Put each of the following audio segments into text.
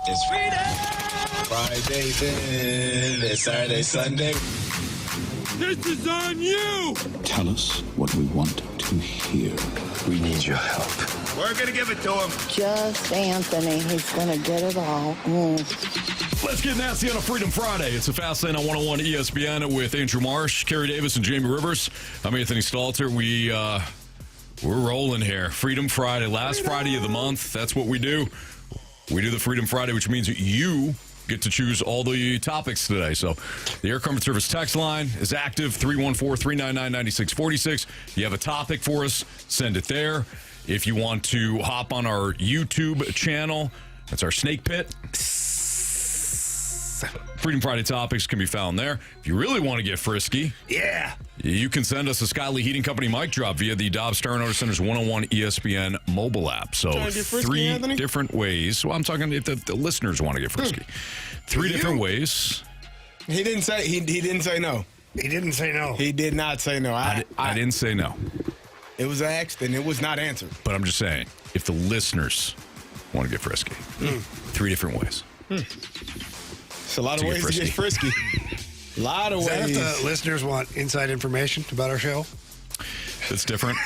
It's Friday, then it's Saturday, Sunday. This is on you! Tell us what we want to hear. We need your help. We're going to give it to him. Just Anthony. He's going to get it all. Let's get nasty on a Freedom Friday. It's a Fast Lane on 101 ESPN with Andrew Marsh, Carey Davis, and Jamie Rivers. I'm Anthony Stalter. We're rolling here. Freedom Friday, last Friday of the month. That's what we do. We do the Freedom Friday, which means that you get to choose all the topics today. So the Air Comfort Service text line is active, 314-399-9646. If you have a topic for us, send it there. If you want to hop on our YouTube channel, that's our Snake Pit. Freedom Friday topics can be found there. If you really want to get frisky, you can send us a Skyly Heating Company mic drop via the Dobbs Star Notice Center's 101 ESPN mobile app. So frisky, three Anthony? different ways. Well, I'm talking if the listeners want to get frisky. Three different ways. He didn't say he didn't say no. He didn't say no. He did not say no. I didn't say no. It was asked and it was not answered. But I'm just saying, if the listeners want to get frisky, three different ways. It's a lot of ways to get frisky. A lot of Is that ways. if the listeners want inside information about our show? That's different.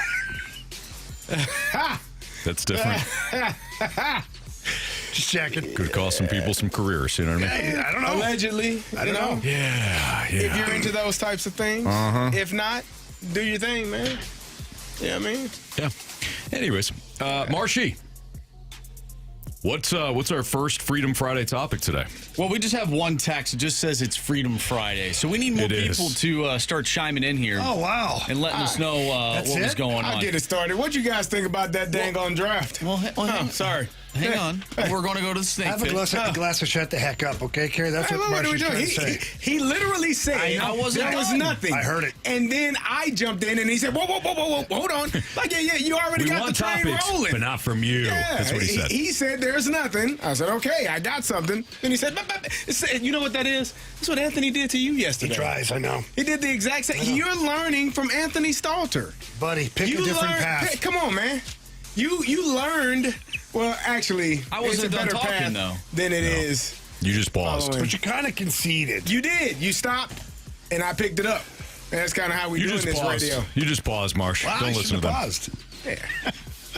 That's different. Just checking. Could cost some people some careers, you know what I mean? I don't know. Allegedly. I don't know. Yeah. If you're into those types of things. If not, do your thing, man. You know what I mean? Yeah. Anyways, Marshy, what's our first Freedom Friday topic today? Well, we just have one text. It just says it's Freedom Friday. So we need more people to start chiming in here. Oh, wow. And letting us know what was going on. I'll get it started. What you guys think about that dang on draft? Well, Sorry. hang on. We're going to go to the Snake Have a Pit. glass of shut the heck up, okay, Carey? That's Hey, what what are we Marshall's doing? trying to say. He literally said I wasn't there was done. nothing. I heard it. And then I jumped in and he said, whoa, hold on. Like, yeah, you already We got the want train topics, rolling. but not from you. Yeah, That's what he said. He said there's nothing. I said, okay, I got something. Then he said, but you know what that is? That's what Anthony did to you He yesterday. tries, I know. He did the exact same. You're learning from Anthony Stalter. Buddy, pick a different path. Hey, come on, man. You learned. Well, actually, I wasn't it's a done better talking, path though. than it is. You just paused. Following. But you kind of conceded. You did. You stopped, and I picked it up. And that's kind of how we You do in just this paused. radio. You just paused, Marsh. Wow, Don't I listen to should've them. paused.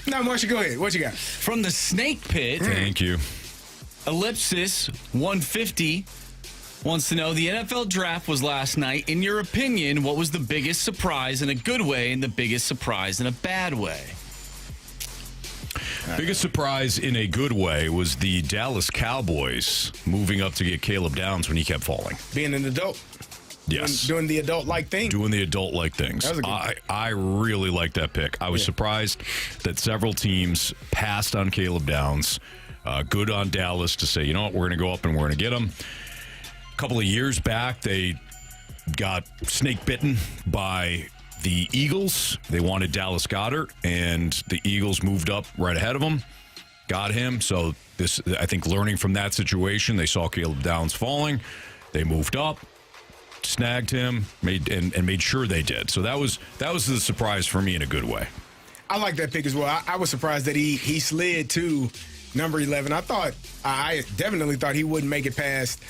No, Marsha, go ahead. What you got? From the Snake Pit, Thank you. Ellipsis 150 wants to know, the NFL draft was last night. In your opinion, what was the biggest surprise in a good way and the biggest surprise in a bad way? Biggest surprise in a good way was the Dallas Cowboys moving up to get Caleb Downs when he kept falling. Being an adult. Yes. Doing the adult-like thing. Doing the adult-like things. That was a good I really like that pick. I was surprised that several teams passed on Caleb Downs. Good on Dallas to say, you know what, we're going to go up and we're going to get him. A couple of years back, they got snake bitten by the Eagles. They wanted Dallas Goedert, and the Eagles moved up right ahead of him, got him. So this, I think, learning from that situation, they saw Caleb Downs falling. They moved up, snagged him, made sure they did. So that was the surprise for me in a good way. I like that pick as well. I was surprised that he slid to number 11. I definitely thought he wouldn't make it past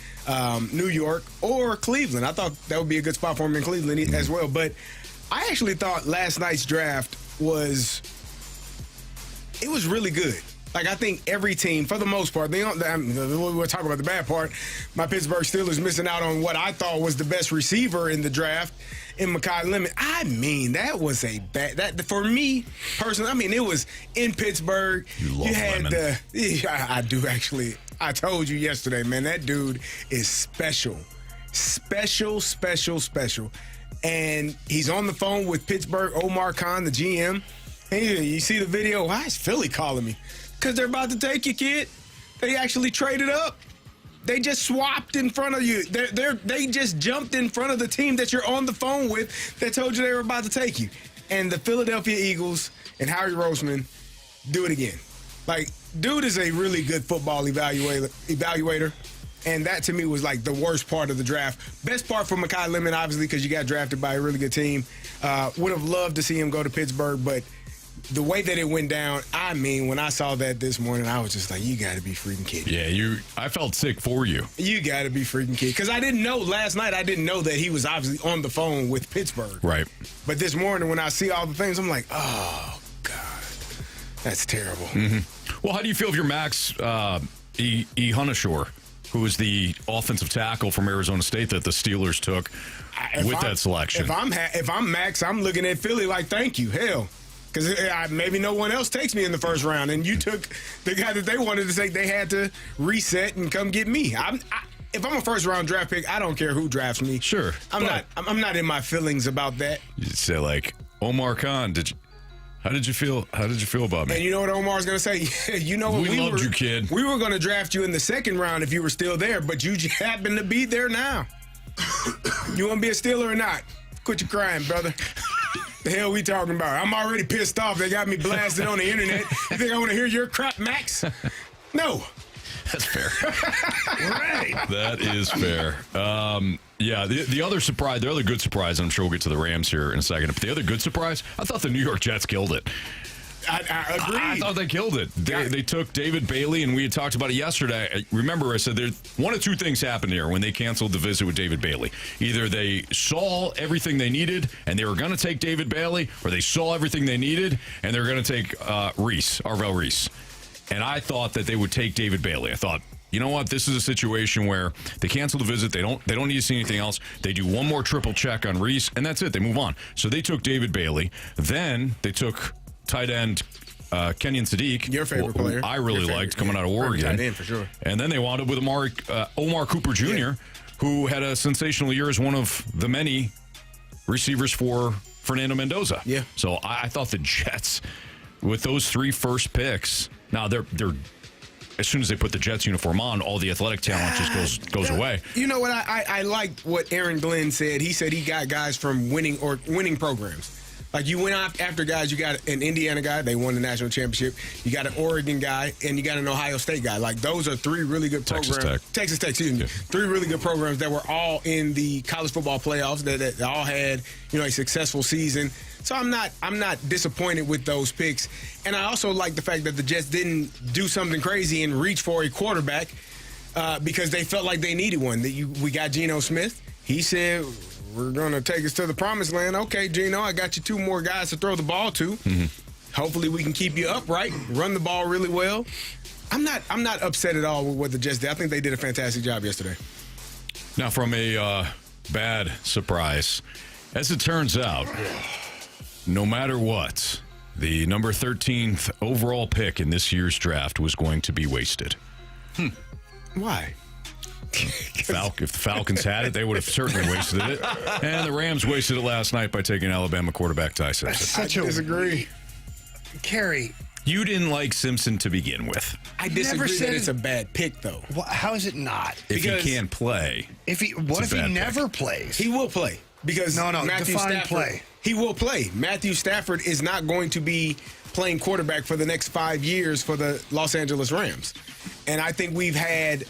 New York or Cleveland. I thought that would be a good spot for him in Cleveland as well. But I actually thought last night's draft was really good. Like, I think every team, for the most part, we'll talk about the bad part. My Pittsburgh Steelers missing out on what I thought was the best receiver in the draft in Mekhi Lemon. I mean, that was a bad, that for me personally, I mean, it was in Pittsburgh. You love Lemon. I do actually. I told you yesterday, man, that dude is special. Special. And he's on the phone with Pittsburgh, Omar Khan, the GM. And you see the video, why is Philly calling me? Because they're about to take you, kid. They actually traded up. They just swapped in front of you. They just jumped in front of the team that you're on the phone with that told you they were about to take you. And the Philadelphia Eagles and Howie Roseman do it again. Like, dude is a really good football evaluator. And that, to me, was like the worst part of the draft. Best part for Mekhi Lemon, obviously, because you got drafted by a really good team. Would have loved to see him go to Pittsburgh, but the way that it went down, I mean, when I saw that this morning, I was just like, you got to be freaking kidding. Yeah, I felt sick for you. You got to be freaking kidding. Because I didn't know last night, I didn't know that he was obviously on the phone with Pittsburgh. Right. But this morning when I see all the things, I'm like, oh, God, that's terrible. Well, how do you feel if you're Max Hunashore, who is the offensive tackle from Arizona State that the Steelers took with that selection? If I'm Max, I'm looking at Philly like, thank you, hell. Because maybe no one else takes me in the first round, and you took the guy that they wanted to take. They had to reset and come get me. If I'm a first round draft pick, I don't care who drafts me. Sure, I'm not in my feelings about that. You say like, Omar Khan, how did you feel? How did you feel about me? And you know what Omar's going to say? You know what? We loved you, kid. We were going to draft you in the second round if you were still there, but you just happen to be there now. You want to be a Steeler or not? Quit your crying, brother. The hell we talking about? I'm already pissed off. They got me blasted on the internet. You think I want to hear your crap, Max? No. That's fair. Right. That is fair. Yeah, the other surprise, the other good surprise, and I'm sure we'll get to the Rams here in a second, but the other good surprise, I thought the New York Jets killed it. I agree. I thought they killed it. They took David Bailey, and we had talked about it yesterday. Remember, I said there's one of two things happened here when they canceled the visit with David Bailey. Either they saw everything they needed, and they were going to take David Bailey, or they saw everything they needed, and they were going to take Arvell Reese. And I thought that they would take David Bailey. I thought, you know what? This is a situation where they cancel the visit. They don't need to see anything else. They do one more triple check on Reese, and that's it. They move on. So they took David Bailey. Then they took tight end Kenyon Sadiq, your favorite player. I really liked coming out of Oregon. Tight end for sure. And then they wound up with Omar Cooper Jr., who had a sensational year as one of the many receivers for Fernando Mendoza. Yeah. So I thought the Jets, with those 3 first picks, now they're as soon as they put the Jets uniform on, all the athletic talent just goes away. You know what? I liked what Aaron Glenn said. He said he got guys from winning programs. Like, you went after guys. You got an Indiana guy. They won the national championship. You got an Oregon guy, and you got an Ohio State guy. Like, those are 3 really good programs. Texas Tech, excuse me. Yeah. 3 really good programs that were all in the college football playoffs, that all had, a successful season. So I'm not disappointed with those picks. And I also like the fact that the Jets didn't do something crazy and reach for a quarterback because they felt like they needed one. We got Geno Smith. He said, we're going to take us to the promised land. Okay, Geno, I got you 2 more guys to throw the ball to. Mm-hmm. Hopefully we can keep you upright, run the ball really well. I'm not upset at all with what the Jets did. I think they did a fantastic job yesterday. Now, from a bad surprise, as it turns out, no matter what, the number 13th overall pick in this year's draft was going to be wasted. Why? If the Falcons had it, they would have certainly wasted it. And the Rams wasted it last night by taking Alabama quarterback Ty Simpson. I disagree. Carey. You didn't like Simpson to begin with. I disagree that it's a bad pick, though. Well, how is it not? If he can't play. What if he never plays? He will play. Because Matthew Stafford, play. He will play. Matthew Stafford is not going to be playing quarterback for the next 5 years for the Los Angeles Rams. And I think we've had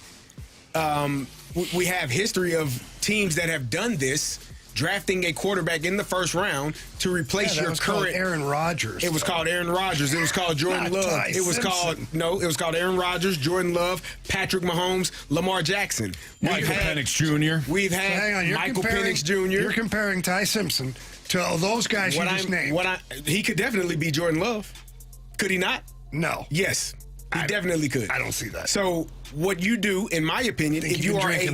we have history of teams that have done this, drafting a quarterback in the first round to replace your current Aaron Rodgers. It was called Aaron Rodgers. It was called Jordan Love. It was called Aaron Rodgers, Jordan Love, Patrick Mahomes, Lamar Jackson. Michael Penix Jr. We've had Michael Penix Jr. You're comparing Ty Simpson to all those guys you just named. He could definitely be Jordan Love. Could he not? No. Yes. He definitely could. I don't see that. So what you do, in my opinion, if you are it's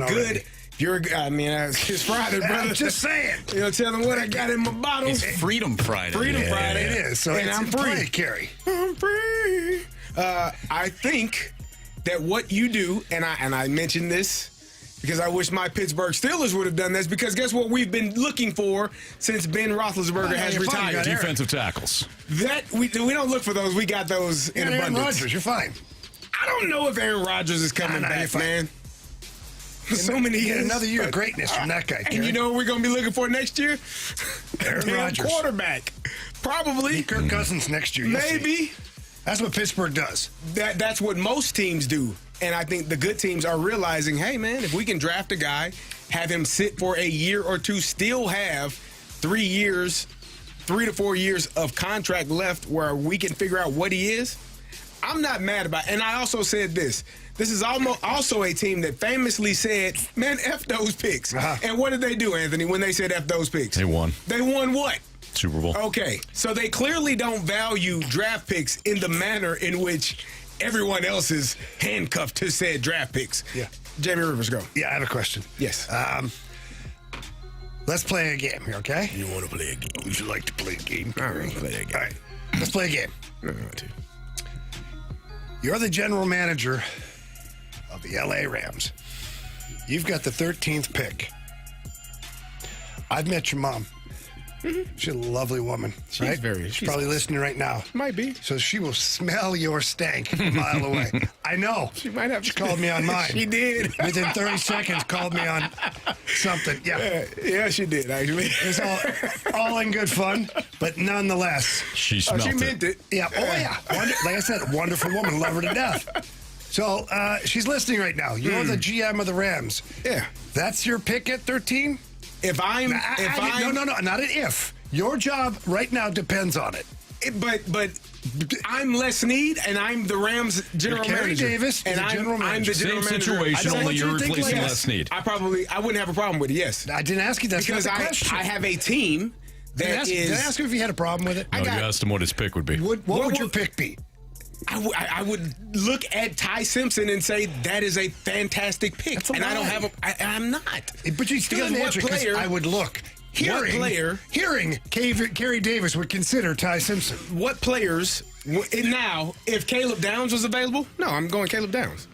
Friday, brother. I'm just saying. Tell them what I got in my bottle. It's Freedom Friday. Friday. It is. So and I'm free. Carey. I'm free. I think that what you do, and I mentioned this because I wish my Pittsburgh Steelers would have done this, because guess what we've been looking for since Ben Roethlisberger has retired? Defensive tackles. That we don't look for those. We got those in abundance. Aaron Rodgers, you're fine. I don't know if Aaron Rodgers is coming back, man. So many years. Another year of greatness from that guy, Carey. And you know what we're going to be looking for next year? Aaron Rodgers. Quarterback. Probably. Kirk Cousins next year. Maybe. That's what Pittsburgh does. That's what most teams do. And I think the good teams are realizing, hey, man, if we can draft a guy, have him sit for a year or two, still have 3 years 3 to 4 years of contract left where we can figure out what he is, I'm not mad about it. And I also said this. This is also a team that famously said, man, F those picks. And what did they do, Anthony, when they said F those picks? They won. They won what? Super Bowl. Okay, so they clearly don't value draft picks in the manner in which everyone else is handcuffed to said draft picks. Yeah. Jamie Rivers, go. Yeah, I have a question. Yes. Let's play a game here, okay? You want to play a game? Would you like to play a game? All right, play a game. All right, let's play a game. I want to. You're the general manager of the LA Rams. You've got the 13th pick. I've met your mom. She's a lovely woman. She's right? She's probably listening right now. Might be. So she will smell your stank a mile away. I know. She might have. She called me on mine. She did. Within 30 seconds, called me on something. Yeah. Yeah, she did, actually. It's all in good fun, but nonetheless. She smelled she meant it. Yeah. Oh, yeah. Like I said, wonderful woman. Love her to death. So she's listening right now. You're the GM of the Rams. Yeah. That's your pick at 13? No, Not an if. Your job right now depends on it. But I'm Les Snead, and I'm the Rams general Carey manager. Davis and is the general manager. I'm the general Same manager. situation, I don't only want you you're to think replacing like Les Snead. I wouldn't have a problem with it, yes. I didn't ask you that. Because That's not the question. I have a team that Did I ask you if you had a problem with it? No, you asked him what his pick would be. What would your pick be? I would look at Ty Simpson and say that is a fantastic pick. That's a and I don't lie. have I'm not. But you still didn't answer because I would look. Hearing Carey Davis would consider Ty Simpson. What players, now, if Caleb Downs was available, no, I'm going Caleb Downs.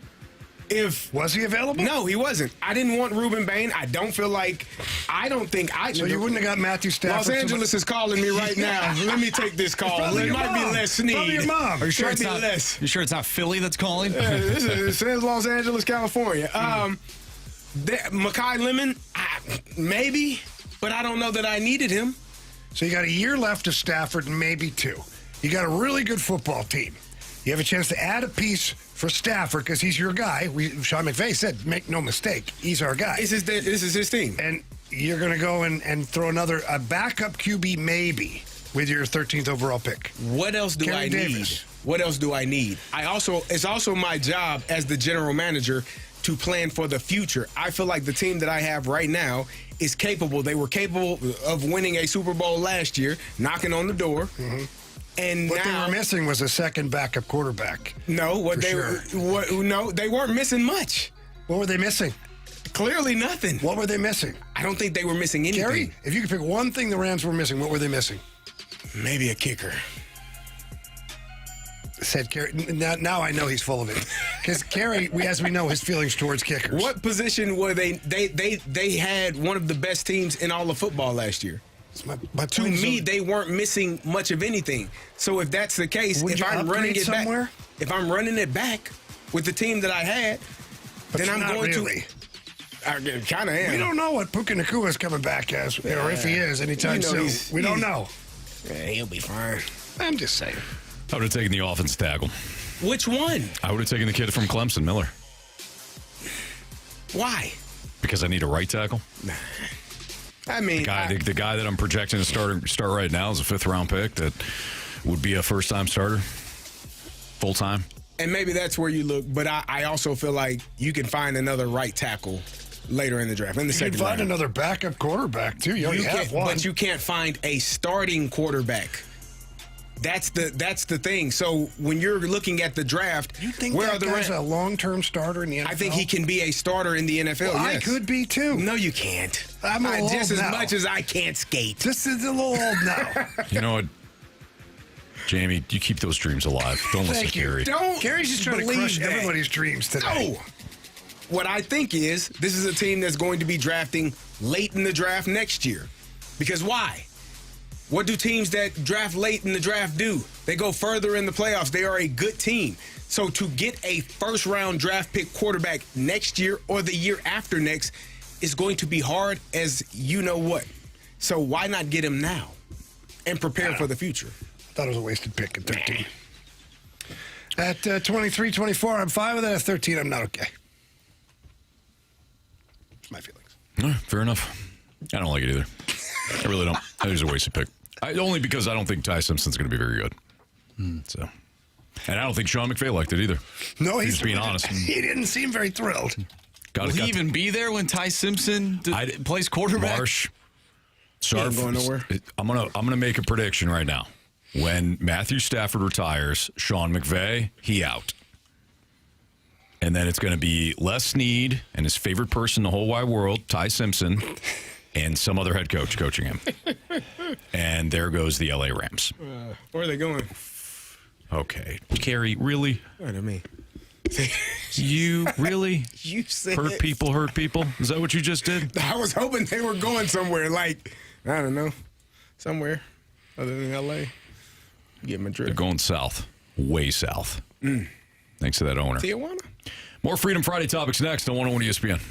Was he available? No, he wasn't. I didn't want Reuben Bain. I don't think So you wouldn't have got Matthew Stafford. Los Angeles is calling me right now. Let me take this call. It might be Les Snead. Probably your mom. Are you sure Might it's be not? Les. You sure it's not Philly that's calling? It says Los Angeles, California. Mekhi Lemon, maybe, but I don't know that I needed him. So you got a year left of Stafford and maybe 2. You got a really good football team. You have a chance to add a piece for Stafford because he's your guy. Sean McVay said, make no mistake, he's our guy. This is his team. And you're going to go and throw a backup QB maybe with your 13th overall pick. What else do Carey I Davis. need? What else do I need? It's also my job as the general manager to plan for the future. I feel like the team that I have right now is capable. They were capable of winning a Super Bowl last year, knocking on the door. Mm-hmm. And what now, they were missing was a second backup quarterback. No, they weren't missing much. What were they missing? Clearly nothing. What were they missing? I don't think they were missing anything. Carey, if you could pick one thing the Rams were missing, what were they missing? Maybe a kicker. Said Carey. Now I know he's full of it. Because Carey, as we know, his feelings towards kickers. What position were they? They had one of the best teams in all of football last year. To me, they weren't missing much of anything. So if that's the case, if I'm running it back with the team that I had, then I'm going to. I kind of am. We don't know what Puka Nacua is coming back as, or if he is anytime soon. We don't know. Yeah, he'll be fine. I'm just saying. I would have taken the offense tackle. Which one? I would have taken the kid from Clemson, Miller. Why? Because I need a right tackle. I mean, the guy that I'm projecting to start right now is a 5th-round pick that would be a first-time starter, full-time. And maybe that's where you look. But I also feel like you can find another right tackle later in the draft. You can find another backup quarterback, too. You already have one. But you can't find a starting quarterback. That's the thing. So when you're looking at the draft, you think that guy's a long-term starter in the NFL? I think he can be a starter in the NFL. Well, yes. I could be too. No, you can't. I'm a little just old as now. much as I can't skate. Just a little old now. You know what, Jamie? You keep those dreams alive. Don't listen to Carey. Carey's just trying to crush everybody's dreams today. No. What I think is this is a team that's going to be drafting late in the draft next year. Because why? What do teams that draft late in the draft do? They go further in the playoffs. They are a good team. So to get a first-round draft pick quarterback next year or the year after next is going to be hard as you know what. So why not get him now and prepare for the future? I thought it was a wasted pick at 13. At 23, 24, I'm fine with it. At 13, I'm not okay. It's my feelings. Fair enough. I don't like it either. I really don't. I think it's a wasted pick. Only because I don't think Ty Simpson's going to be very good. So, and I don't think Sean McVay liked it either. No, he's being honest. He didn't seem very thrilled. Will he even be there when Ty Simpson plays quarterback? Marsh, sorry, going nowhere. I'm gonna make a prediction right now. When Matthew Stafford retires, Sean McVay, he out. And then it's going to be Les Snead and his favorite person in the whole wide world, Ty Simpson, and some other head coach coaching him. And there goes the LA Rams. Where are they going? Okay. Carey, really? What do I mean? You really? You said hurt people? Is that what you just did? I was hoping they were going somewhere, like, I don't know, somewhere other than L.A. Get my drift. They're going south, way south. Thanks to that owner. Tijuana? More Freedom Friday topics next on 101 ESPN.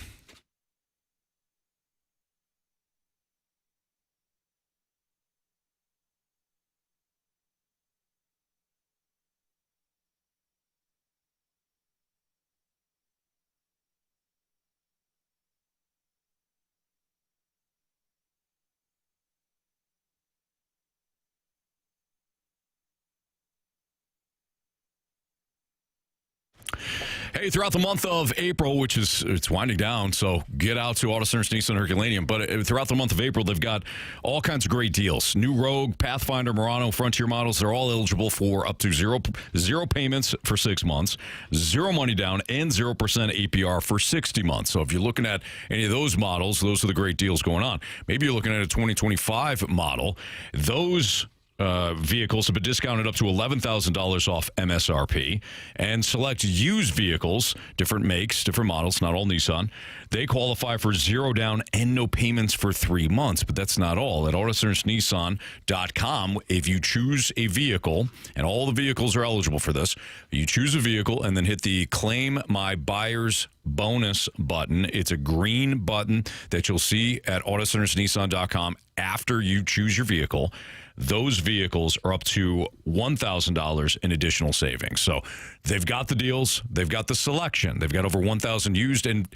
Hey, throughout the month of April, which is it's winding down, so get out to Auto Centers, Nissan, Herculaneum. But throughout the month of April, they've got all kinds of great deals. New Rogue, Pathfinder, Murano, Frontier models, they're all eligible for up to zero payments for 6 months, zero money down, and 0% APR for 60 months. So if you're looking at any of those models, those are the great deals going on. Maybe you're looking at a 2025 model. Those vehicles have been discounted up to $11,000 off MSRP, and select used vehicles, different makes, different models, not all Nissan, they qualify for zero down and no payments for 3 months. But that's not all. At AutoCentersNissan.com, if you choose a vehicle, and all the vehicles are eligible for this, you choose a vehicle and then hit the Claim My Buyer's Bonus button. It's a green button that you'll see at AutoCentersNissan.com after you choose your vehicle. Those vehicles are up to $1,000 in additional savings. So they've got the deals. They've got the selection. They've got over 1,000 used and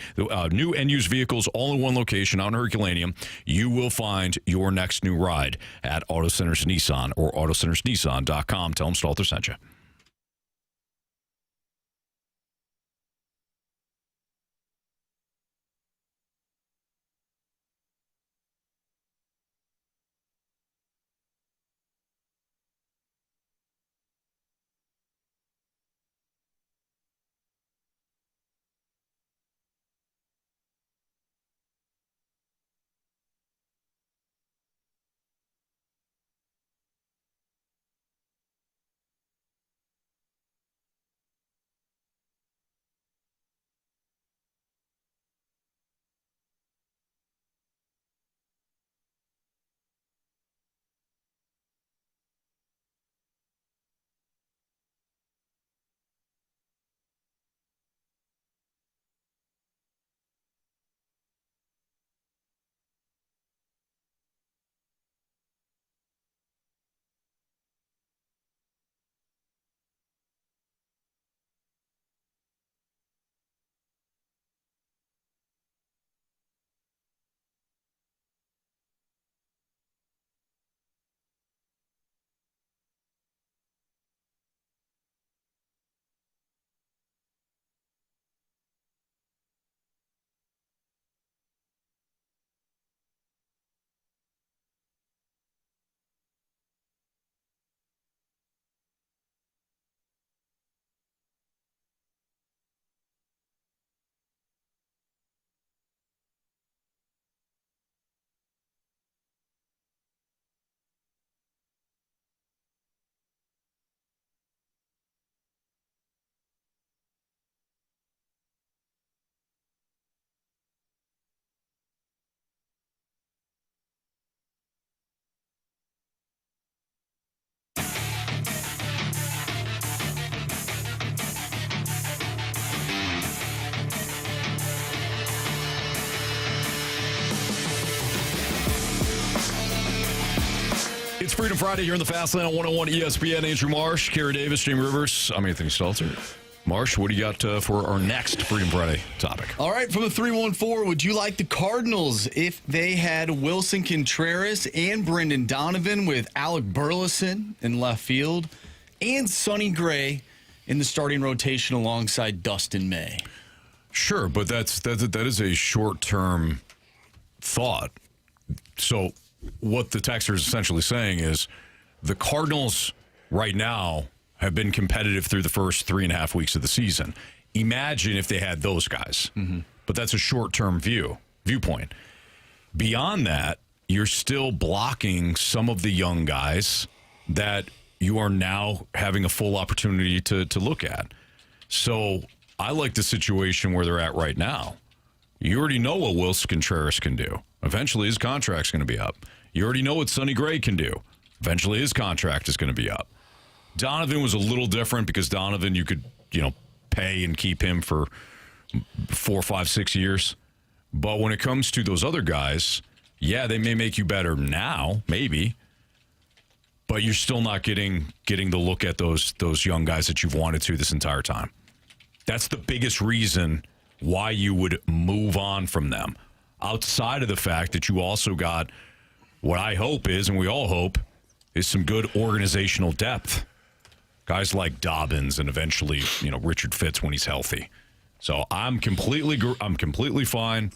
new and used vehicles all in one location out in Herculaneum. You will find your next new ride at Auto Centers Nissan or AutoCentersNissan.com. Tell them Stalter sent you. It's Freedom Friday here in the Fast Lane on 101 ESPN. Andrew Marsh, Carey Davis, Jamie Rivers. I'm Anthony Stalter. Marsh, what do you got for our next Freedom Friday topic? All right, from the 314, would you like the Cardinals if they had Wilson Contreras and Brendan Donovan with Alec Burleson in left field and Sonny Gray in the starting rotation alongside Dustin May? Sure, but that is a short-term thought. So what the texter is essentially saying is the Cardinals right now have been competitive through the first 3.5 weeks of the season. Imagine if they had those guys. Mm-hmm. But that's a short-term viewpoint. Beyond that, you're still blocking some of the young guys that you are now having a full opportunity to look at. So I like the situation where they're at right now. You already know what Wilson Contreras can do. Eventually his contract's going to be up. You already know what Sonny Gray can do. Eventually his contract is going to be up. Donovan was a little different because Donovan, you could, pay and keep him for 4, 5, 6 years. But when it comes to those other guys, yeah, they may make you better now, maybe. But you're still not getting the look at those young guys that you've wanted to this entire time. That's the biggest reason why you would move on from them. Outside of the fact that you also got what I hope is, and we all hope, is some good organizational depth. Guys like Dobbins and eventually, Richard Fitz when he's healthy. So I'm completely fine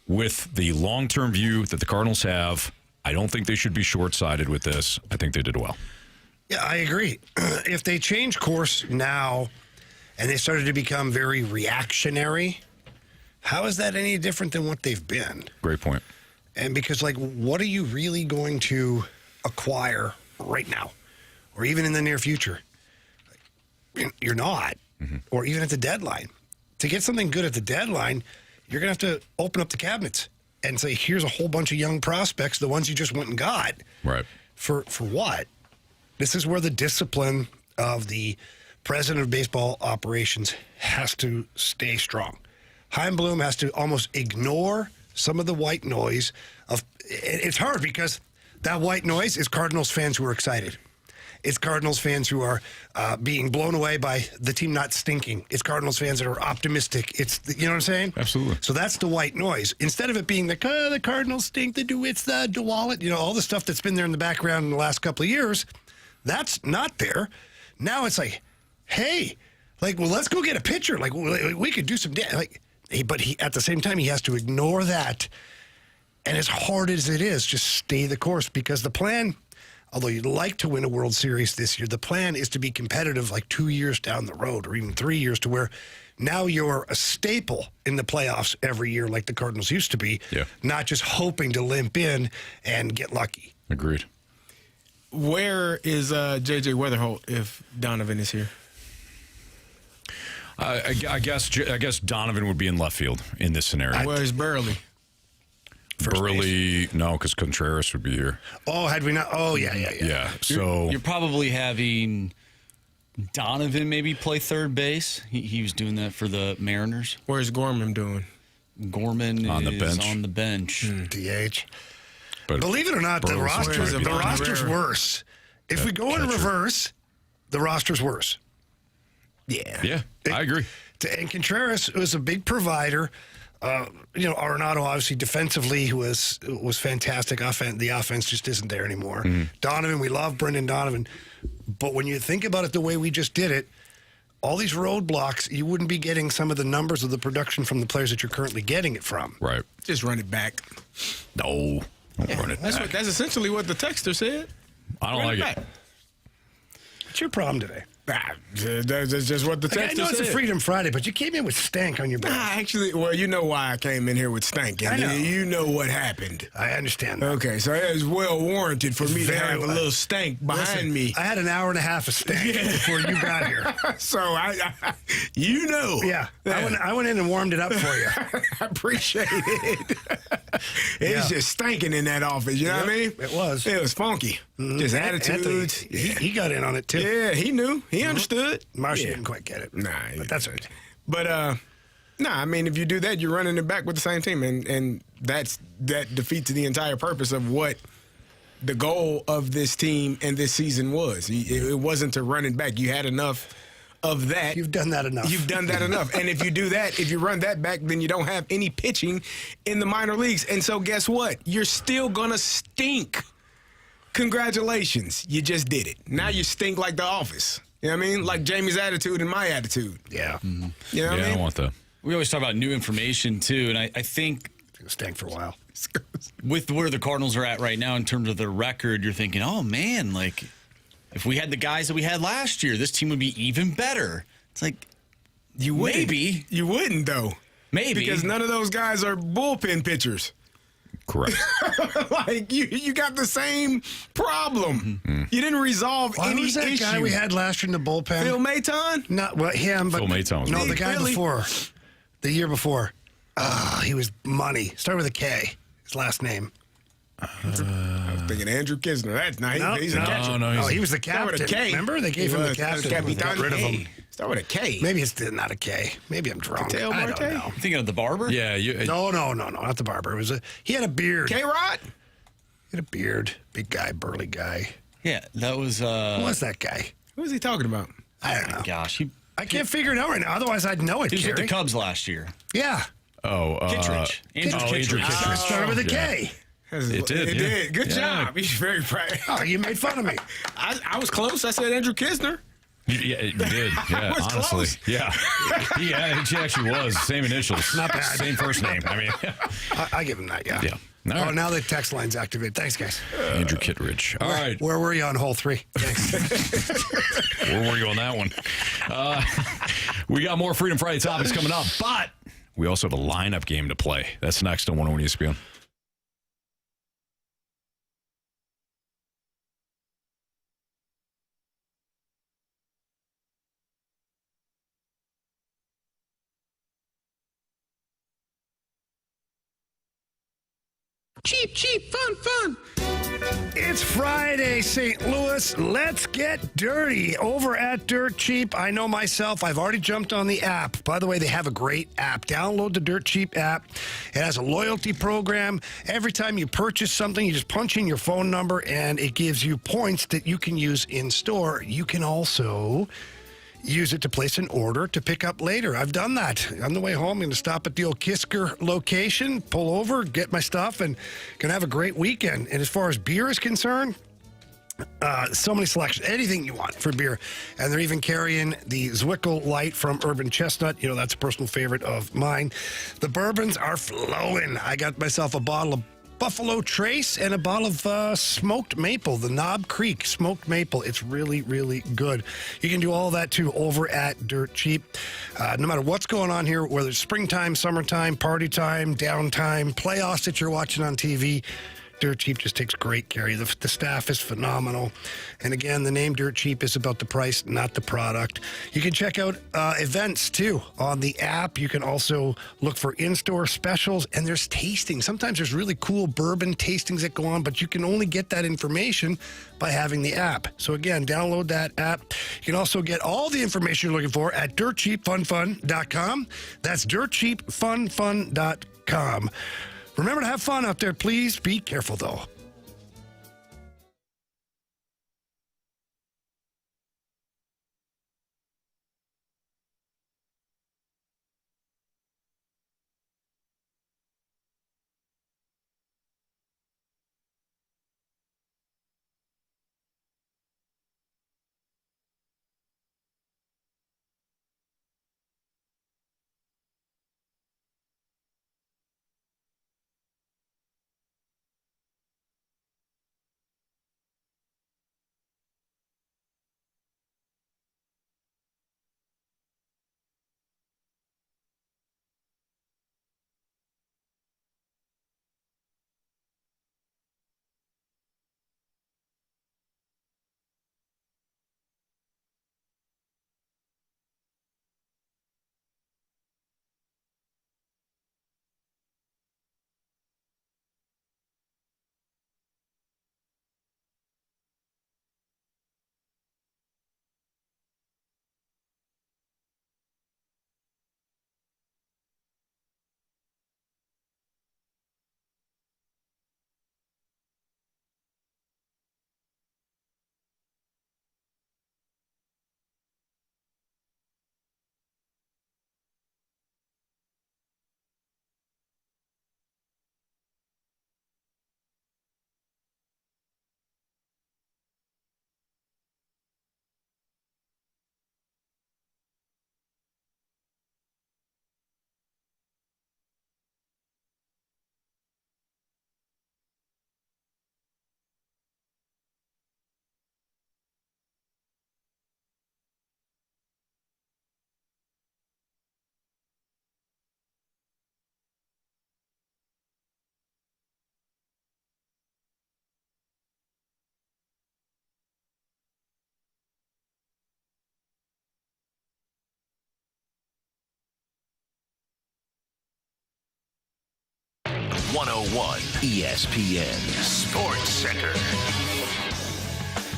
with the long-term view that the Cardinals have. I don't think they should be short-sighted with this. I think they did well. Yeah, I agree. If they change course now and they started to become very reactionary, how is that any different than what they've been? Great point. And because, what are you really going to acquire right now or even in the near future? You're not. Mm-hmm. Or even at the deadline. To get something good at the deadline, you're going to have to open up the cabinets and say, here's a whole bunch of young prospects, the ones you just went and got. Right. For what? This is where the discipline of the president of baseball operations has to stay strong. Chaim Bloom has to almost ignore some of the white noise of. It's hard because that white noise is Cardinals fans who are excited. It's Cardinals fans who are being blown away by the team not stinking. It's Cardinals fans that are optimistic. You know what I'm saying? Absolutely. So that's the white noise. Instead of it being the Cardinals stink, the DeWallet, all the stuff that's been there in the background in the last couple of years, that's not there. Now it's like, hey, let's go get a pitcher. We could do some but at the same time, he has to ignore that. And as hard as it is, just stay the course because the plan, although you'd like to win a World Series this year, the plan is to be competitive 2 years down the road or even 3 years to where now you're a staple in the playoffs every year like the Cardinals used to be, not just hoping to limp in and get lucky. Agreed. Where is J.J. Weatherholt if Donovan is here? I guess Donovan would be in left field in this scenario. Where's Burley? Burley, no, because Contreras would be here. Oh, had we not? Oh, yeah. Yeah, so You're probably having Donovan maybe play third base. He was doing that for the Mariners. Where's Gorman doing? Gorman on the bench. DH. But believe it or not, the roster's worse. If we go in reverse, the roster's worse. Yeah, I agree. And Contreras was a big provider. Arenado obviously defensively was fantastic. The offense just isn't there anymore. Mm-hmm. Donovan, we love Brendan Donovan. But when you think about it the way we just did it, all these roadblocks, you wouldn't be getting some of the numbers of the production from the players that you're currently getting it from. Right. Just run it back. No, don't run it back. That's essentially what the texter said. I don't like it. What's your problem today? That's just what the texter said. I know it's a Freedom Friday, but you came in with stank on your back. Actually, you know why I came in here with stank. And I know. You know what happened. I understand that. Okay, so it was well warranted for me to have a little stank behind me. I had an hour and a half of stank before you got here. So, you know. Yeah. I went in and warmed it up for you. I appreciate it. It's just stinking in that office, you know what I mean? It was. It was funky. Mm-hmm. Just attitudes. He got in on it, too. Yeah, he knew. He understood. Marcia didn't quite get it. Nah. But that's right. But, I mean, if you do that, you're running it back with the same team. And that defeats the entire purpose of what the goal of this team and this season was. It wasn't to run it back. You had enough of that. You've done that enough. You've done that enough. And if you do that, if you run that back, then you don't have any pitching in the minor leagues. And so guess what? You're still going to stink. Congratulations. You just did it. Now you stink like The Office. You know what I mean? Like Jamie's attitude and my attitude. Yeah. You know what I mean? I don't want that. We always talk about new information, too, and I think It's going to stink for a while. with where the Cardinals are at right now in terms of their record, you're thinking, oh, man, like, if we had the guys that we had last year, this team would be even better. It's like, You wouldn't. maybe. You wouldn't, though. Maybe. Because none of those guys are bullpen pitchers. Correct. Like, you got the same problem. You didn't resolve any Who's that issue. guy we had last year in the bullpen? Phil Maton? Not well, him, but Phil Maton was no, good. the guy Really? before, the year before. He was money. Started with a K. His last name. I was thinking Andrew Kisner. That's not. No, He's a catcher. no, He was the Start with captain. a K. Remember they gave him the captain. They got rid of him. Start with a K. Maybe it's not a K. Maybe I'm drunk. Cattell I don't Marte? know. You thinking of the barber? Yeah, No, not the barber. It was he had a beard. K-Rod? He had a beard. Big guy, burly guy. Yeah, that was. Who was that guy? Who is he talking about? I don't know. Gosh, he I can't figure it out right now. Otherwise, I'd know it. was with the Carey. Cubs last year. Yeah. Kittredge. Andrew Kittredge. It started with a K. It did, It yeah. did. Good Yeah. job. He's very proud. Oh, you made fun of me. I was close. I said Andrew Kisner. Yeah, you did. Yeah, was honestly. close. Yeah. He actually was. Same initials. Not bad. Same first name. I mean, I give him that, yeah. yeah. All Oh, right. now the text line's activated. Thanks, guys. Andrew Kittredge. All right. Where were you on hole 3? Thanks. Where were you on that one? We got more Freedom Friday topics coming up, but we also have a lineup game to play. That's next on 101 ESPN. Cheap, fun. It's Friday, St. Louis. Let's get dirty over at Dirt Cheap. I know myself. I've already jumped on the app. By the way, they have a great app. Download the Dirt Cheap app. It has a loyalty program. Every time you purchase something, you just punch in your phone number, and it gives you points that you can use in store. You can also use it to place an order to pick up later. I've done that. On the way home, I'm going to stop at the old Kisker location, pull over, get my stuff, and going to have a great weekend. And as far as beer is concerned, so many selections, anything you want for beer. And they're even carrying the Zwickel Light from Urban Chestnut. You know, that's a personal favorite of mine. The bourbons are flowing. I got myself a bottle of Buffalo Trace and a bottle of smoked maple, the Knob Creek smoked maple. It's really, really good. You can do all that too over at Dirt Cheap. No matter what's going on here, whether it's springtime, summertime, party time, downtime, playoffs that you're watching on TV, Dirt Cheap just takes great care of you. The staff is phenomenal. And again, the name Dirt Cheap is about the price, not the product. You can check out events, too, on the app. You can also look for in-store specials, and there's tasting. Sometimes there's really cool bourbon tastings that go on, but you can only get that information by having the app. So again, download that app. You can also get all the information you're looking for at dirtcheapfunfun.com. That's dirtcheapfunfun.com. Remember to have fun out there. Please be careful, though. 101 ESPN Sports Center.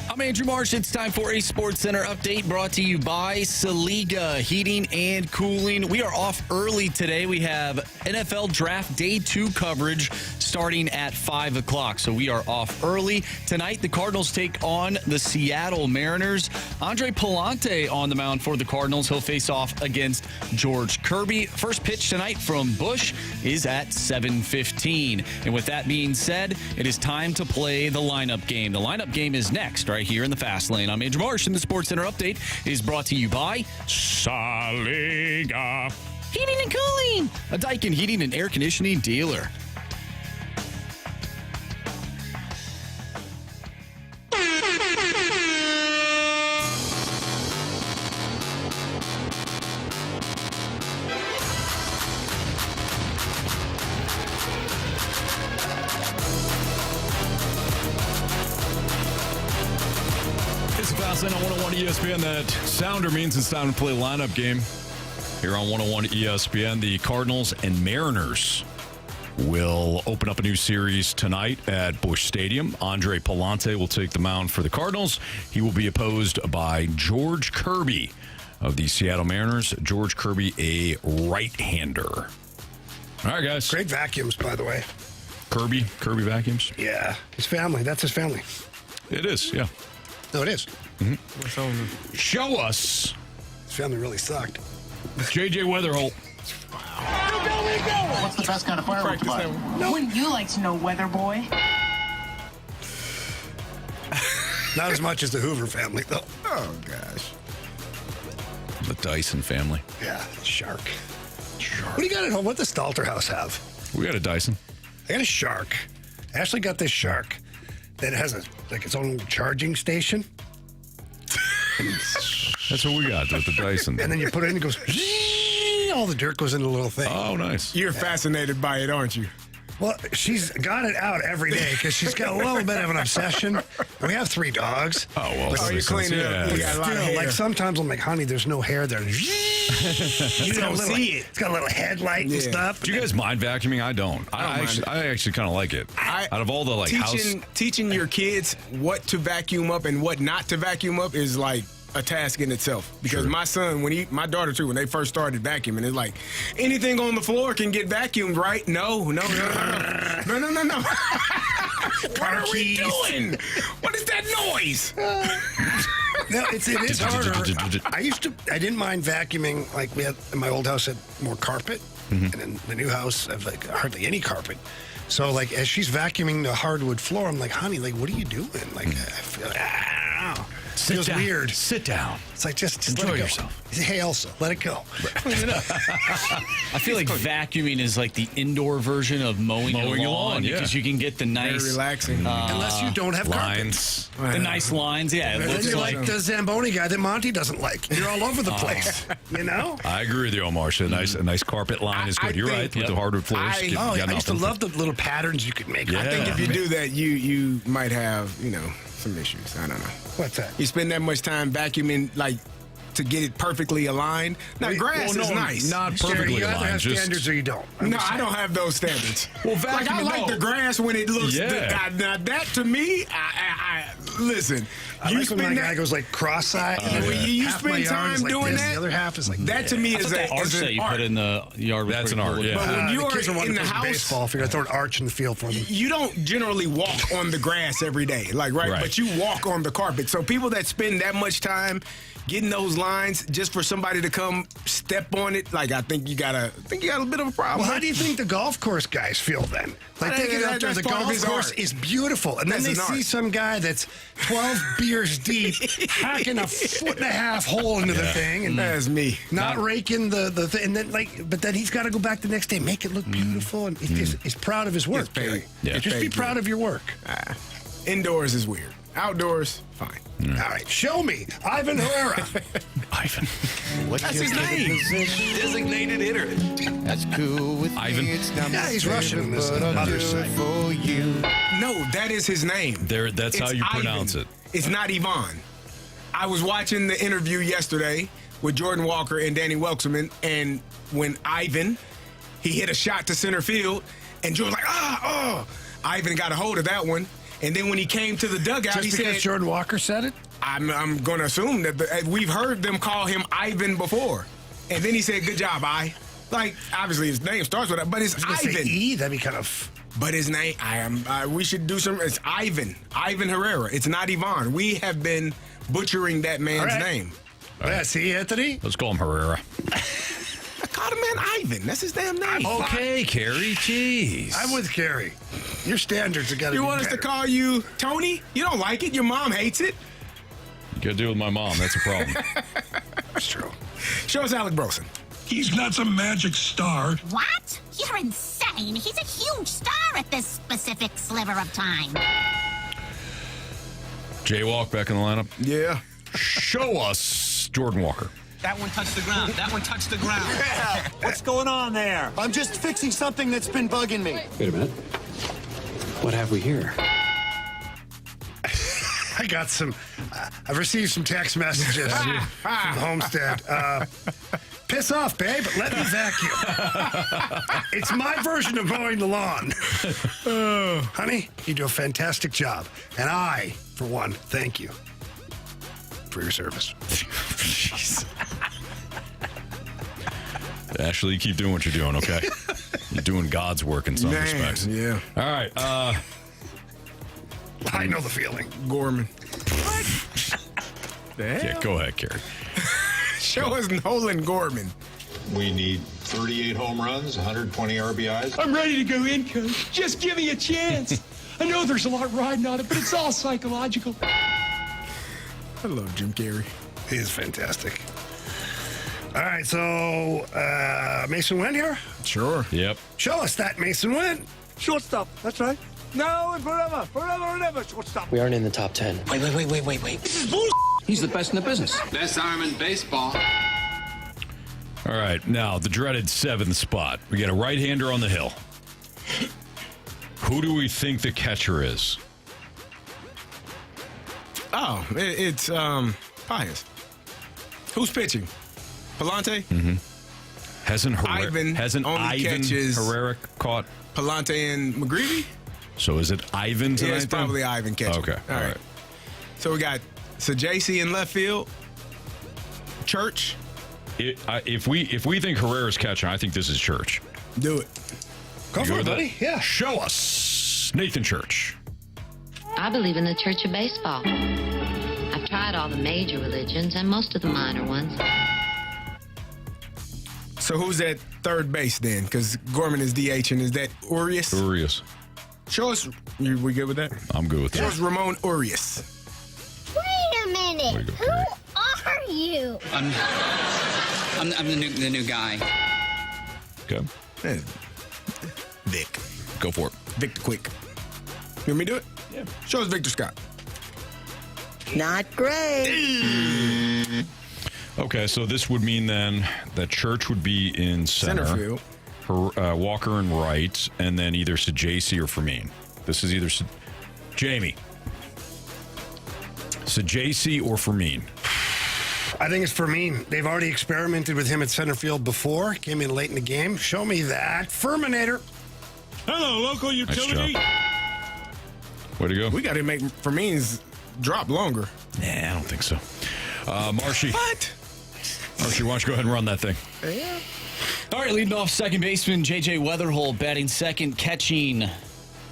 I'm Andrew Marsh. It's time for a Sports Center update brought to you by Saliga Heating and Cooling. We are off early today. We have NFL Draft Day 2 coverage starting at 5 o'clock. So we are off early. Tonight, the Cardinals take on the Seattle Mariners. Andre Palante on the mound for the Cardinals. He'll face off against George Kirby. First pitch tonight from Busch is at 7:15. And with that being said, it is time to play the lineup game. The lineup game is next, right here in the Fast Lane. I'm Andrew Marsh, and the Sports Center update is brought to you by Saliga Heating and Cooling, a Daikin heating and air conditioning dealer. On 101 ESPN, that sounder means it's time to play lineup game. Here on 101 ESPN, the Cardinals and Mariners will open up a new series tonight at Busch Stadium. Andre Palante will take the mound for the Cardinals. He will be opposed by George Kirby of the Seattle Mariners. George Kirby, a right-hander. All right, guys. Great vacuums, by the way. Kirby vacuums? Yeah. His family. That's his family. It is, yeah. No, it is. Mm-hmm. Show us. His family really sucked. JJ Weatherholt. What's the best kind of fireworks fly? Wouldn't you like to know, Weather Boy? Not as much as the Hoover family, though. Oh, gosh. The Dyson family. Yeah, shark. What do you got at home? What does the Stalter house have? We got a Dyson. I got a shark. Ashley got this shark that has its own charging station. That's what we got with the Dyson. And then you put it in, it goes, all the dirt goes in the little thing. Oh, nice. You're fascinated by it, aren't you? Well, she's got it out every day because she's got a little bit of an obsession. We have 3 dogs. Oh, well. Oh, you're cleaning it up. You got a lot of Still, hair. like sometimes I'm like, honey, there's no hair there. You don't see it. It's got a little headlight and stuff. Do you guys mind vacuuming? I don't. I actually kind of like it. Out of all the teaching your kids what to vacuum up and what not to vacuum up is like a task in itself. Because my son, my daughter too, when they first started vacuuming, it's like anything on the floor can get vacuumed, right? No. What are we doing? What is that noise? No, it is harder. I didn't mind vacuuming. Like we had in my old house, had more carpet, and in the new house, I have like hardly any carpet. So like as she's vacuuming the hardwood floor, I'm like, honey, like what are you doing? Like I feel like, I don't know. Feels weird. Sit down. It's like just enjoy let it go. yourself. Hey, Elsa, let it go. I feel like vacuuming is like the indoor version of mowing a lawn because you can get the nice, very relaxing. Unless you don't have lines, the nice lines. Yeah, it looks you're like the Zamboni guy that Monty doesn't like. You're all over the place. You know. I agree with you, Omar. A nice carpet line is good. You're right with the hardwood floors. I used to love the little patterns you could make. Yeah. I think if you do that, you might have some issues. I don't know. What's that? You spend that much time vacuuming, like, to get it perfectly aligned. Now, grass is nice. Not perfectly you either aligned. have standards or you don't. I don't have those standards. Well, like, I like the grass when it looks. Now that to me, I listen. I like when my guy goes like cross-eyed. You spend time doing that. The other half is like that. To me is an art that you put in the yard. That's an art. Yeah. But when the you're kids are in the house, baseball, if you're gonna throw an arch in the field for them, you don't generally walk on the grass every day, right? But you walk on the carpet. So people that spend that much time getting those lines just for somebody to come step on it, like I think you got a bit of a problem. Well, how do you think the golf course guys feel then? Like they get out there, the golf course is beautiful, and then they see some guy that's 12 beers deep hacking a 1.5 foot hole into the thing, and that's me. Not raking the thing, and then but then he's got to go back the next day, make it look beautiful, and he's proud of his work. Just be proud of your work. Indoors is weird. Outdoors, fine. All right, show me. Ivan Herrera. Ivan. That's his name. Designated hitter. That's cool with Ivan. me. Yeah, he's Russian in this other side. No, that is his name. That's how you pronounce it. It's not Ivan. I was watching the interview yesterday with Jordan Walker and Danny Welkman, and when Ivan, he hit a shot to center field, And Jordan was like, Ivan got a hold of that one. And then when he came to the dugout, Just he because said, Jordan Walker said it? I'm going to assume that we've heard them call him Ivan before. And then he said, good job, I. Like, obviously his name starts with that, but it's Ivan. Say E? That'd be kind of... But his name, we should do some, it's Ivan Herrera. It's not Ivan. We have been butchering that man's name. Yeah, see, Anthony? Let's call him Herrera. I called him man Ivan. That's his damn name. Okay, Carey. Jeez. I'm with Carey. Your standards have got to be You want us to call you Tony? You don't like it. Your mom hates it. You got to deal with my mom. That's a problem. That's true. Show us Alec Burleson. He's not some magic star. What? You're insane. He's a huge star at this specific sliver of time. Jaywalk back in the lineup. Yeah. Show us Jordan Walker. That one touched the ground. That one touched the ground. Yeah. What's going on there? I'm just fixing something that's been bugging me. Wait a minute. What have we here? I got some... I've received some text messages from Homestead. Piss off, babe. Let me vacuum. It's my version of mowing the lawn. Honey, you do a fantastic job. And I, for one, thank you for your service. Jeez. Ashley, keep doing what you're doing, okay? You're doing God's work in some respects. Yeah. All right. I know the feeling. Gorman. Yeah, go ahead, Carey. Show us Nolan Gorman. We need 38 home runs, 120 RBIs. I'm ready to go in, Coach. Just give me a chance. I know there's a lot riding on it, but it's all psychological. I love Jim Carey. He is fantastic. All right, so Mason Wynn here? Sure. Yep. Show us that Mason Wynn. Shortstop. That's right. Now and forever. Forever and ever. Shortstop. We aren't in the top 10. Wait. This is bull. He's the best in the business. Best arm in baseball. All right. Now, the dreaded seventh spot. We got a right-hander on the hill. Who do we think the catcher is? Oh, it's Pius. Who's pitching? Palante? Mm-hmm. Hasn't Ivan catches Herrera caught Palante and McGreevy? So is it Ivan tonight? Yeah, it's probably then? Ivan catching. Okay. All right. So we got JC in left field. Church. If we think Herrera's catching, I think this is Church. Do it. Go for it, buddy. Yeah. Show us Nathan Church. I believe in the Church of Baseball. I've tried all the major religions and most of the minor ones. So who's at third base then? Because Gorman is DH, and is that Urias? Urias. Show us. We good with that? I'm good with that. Show us Ramon Urias. Wait a minute. Go, Who are you? I'm the new guy. Okay. Hey, Vic. Go for it. Vic the Quick. You want me to do it? Yeah. Show us Victor Scott. Not great. Okay, so this would mean then that Church would be in center field. Walker in right, and then either Sajasi or Fermin. This is either Jamie. Sajasi or Fermin. I think it's Fermin. They've already experimented with him at center field before. Came in late in the game. Show me that. Ferminator. Hello, local utility. Way to go. We got to make Fermin's drop longer. Nah, I don't think so. Marshy. What? Marshy, why don't you go ahead and run that thing? Yeah. All right, leading off second baseman J.J. Weatherholt, batting second, catching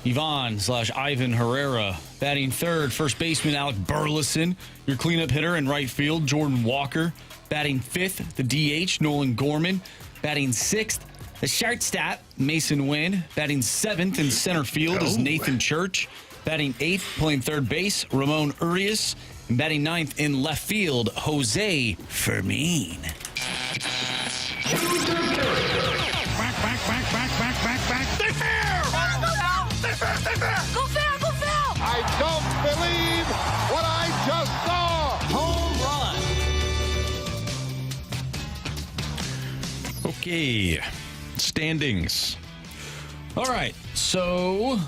Ivan Herrera. Batting third, first baseman Alec Burleson. Your cleanup hitter in right field, Jordan Walker. Batting fifth, the DH, Nolan Gorman. Batting sixth, the shortstop, Mason Wynn. Batting seventh in center field is Nathan Church. Batting eighth, playing third base, Ramon Urias. And batting ninth in left field, Jose Fermin. Back. Stay fair! Stay fair! Go foul! I don't believe what I just saw. Home run. Okay. Standings. All right, so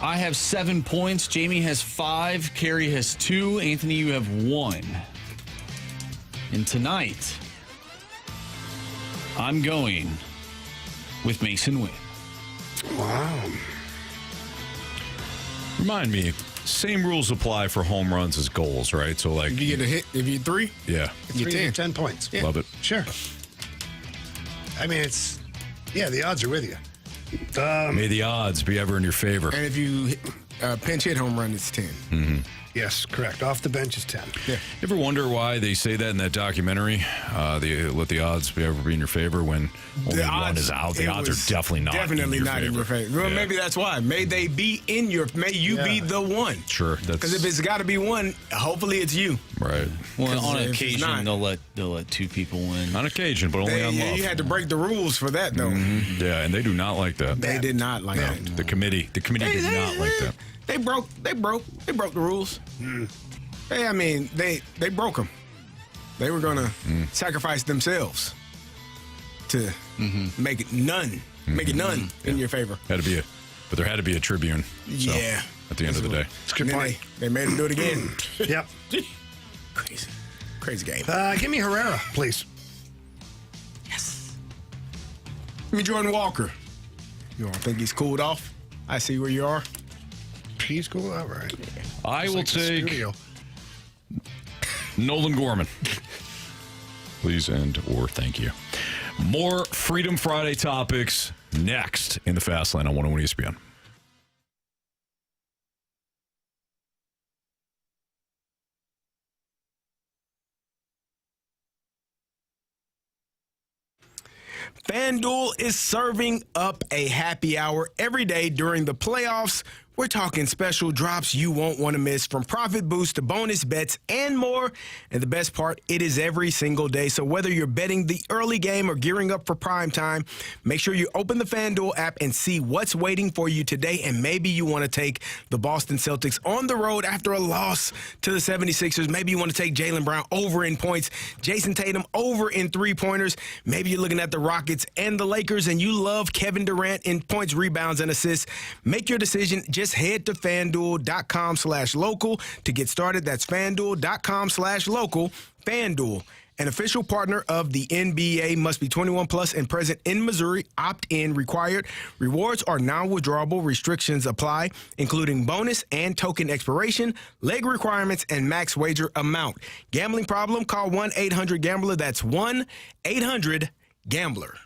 I have 7 points. Jamie has 5. Carey has 2. Anthony, you have 1. And tonight, I'm going with Mason Wynn. Wow. Remind me, same rules apply for home runs as goals, right? So, like, If you get a hit, if you 3, yeah, you Three, 10. 10 points. Yeah. love it. Sure. I mean, the odds are with you. May the odds be ever in your favor. And if you pinch hit home run, it's 10. Mm-hmm. Yes, correct. Off the bench is 10. Yeah. You ever wonder why they say that in that documentary? They let the odds be ever be in your favor when only one is out. The odds are definitely not in your favor. Well, Yeah. maybe that's why. May they be in your. May you be the one. Sure, Because if it's got to be one, hopefully it's you. right. Well, 'Cause on if it's occasion not- they'll let 2 people win. On occasion, but only on love. You had to break the rules for that, though. Mhm. Yeah, and they do not like that. They did not like that. The committee did not like that. They broke the rules. They broke them. They were gonna sacrifice themselves to make it none in your favor. But there had to be a tribune. So, Yeah. At the end of the day. It's a good And then point. They made him do it again. Yep. Crazy game. Give me Herrera, please. Give me Jordan Walker. You all think he's cooled off? I see where you are. He's cool. All right. I will Like the take studio. Nolan Gorman. Please or thank you. More Freedom Friday topics next in the Fast Lane on 101 ESPN. FanDuel is serving up a happy hour every day during the playoffs. We're talking special drops you won't want to miss, from profit boost to bonus bets and more. And the best part, it is every single day. So whether you're betting the early game or gearing up for prime time, make sure you open the FanDuel app and see what's waiting for you today. And maybe you want to take the Boston Celtics on the road after a loss to the 76ers. Maybe you want to take Jaylen Brown over in points, Jason Tatum over in three-pointers. Maybe you're looking at the Rockets and the Lakers and you love Kevin Durant in points, rebounds, and assists. Make your decision. Just head to FanDuel.com/local to get started. That's FanDuel.com/local. FanDuel, an official partner of the NBA, must be 21 plus and present in Missouri. Opt-in required. Rewards are non-withdrawable. Restrictions apply, including bonus and token expiration, leg requirements, and max wager amount. Gambling problem? Call 1-800-GAMBLER. That's 1-800-GAMBLER.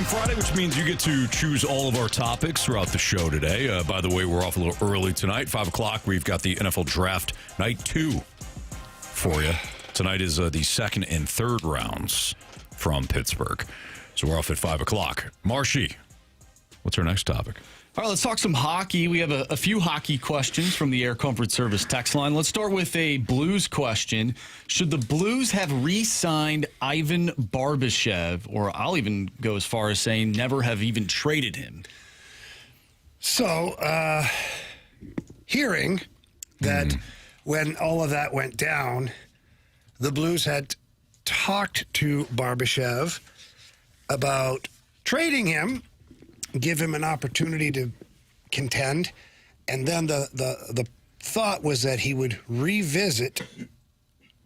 Friday, which means you get to choose all of our topics throughout the show today. By the way, we're off a little early tonight. 5 o'clock, we've got the NFL Draft Night 2 for you. Tonight is the second and third rounds from Pittsburgh. So we're off at 5 o'clock. Marshy, what's our next topic? All right, let's talk some hockey. We have a few hockey questions from the Air Comfort Service text line. Let's start with a Blues question. Should the Blues have re-signed Ivan Barbashev, or I'll even go as far as saying never have even traded him? So, hearing that when all of that went down, the Blues had talked to Barbashev about trading him, give him an opportunity to contend, and then the thought was that he would revisit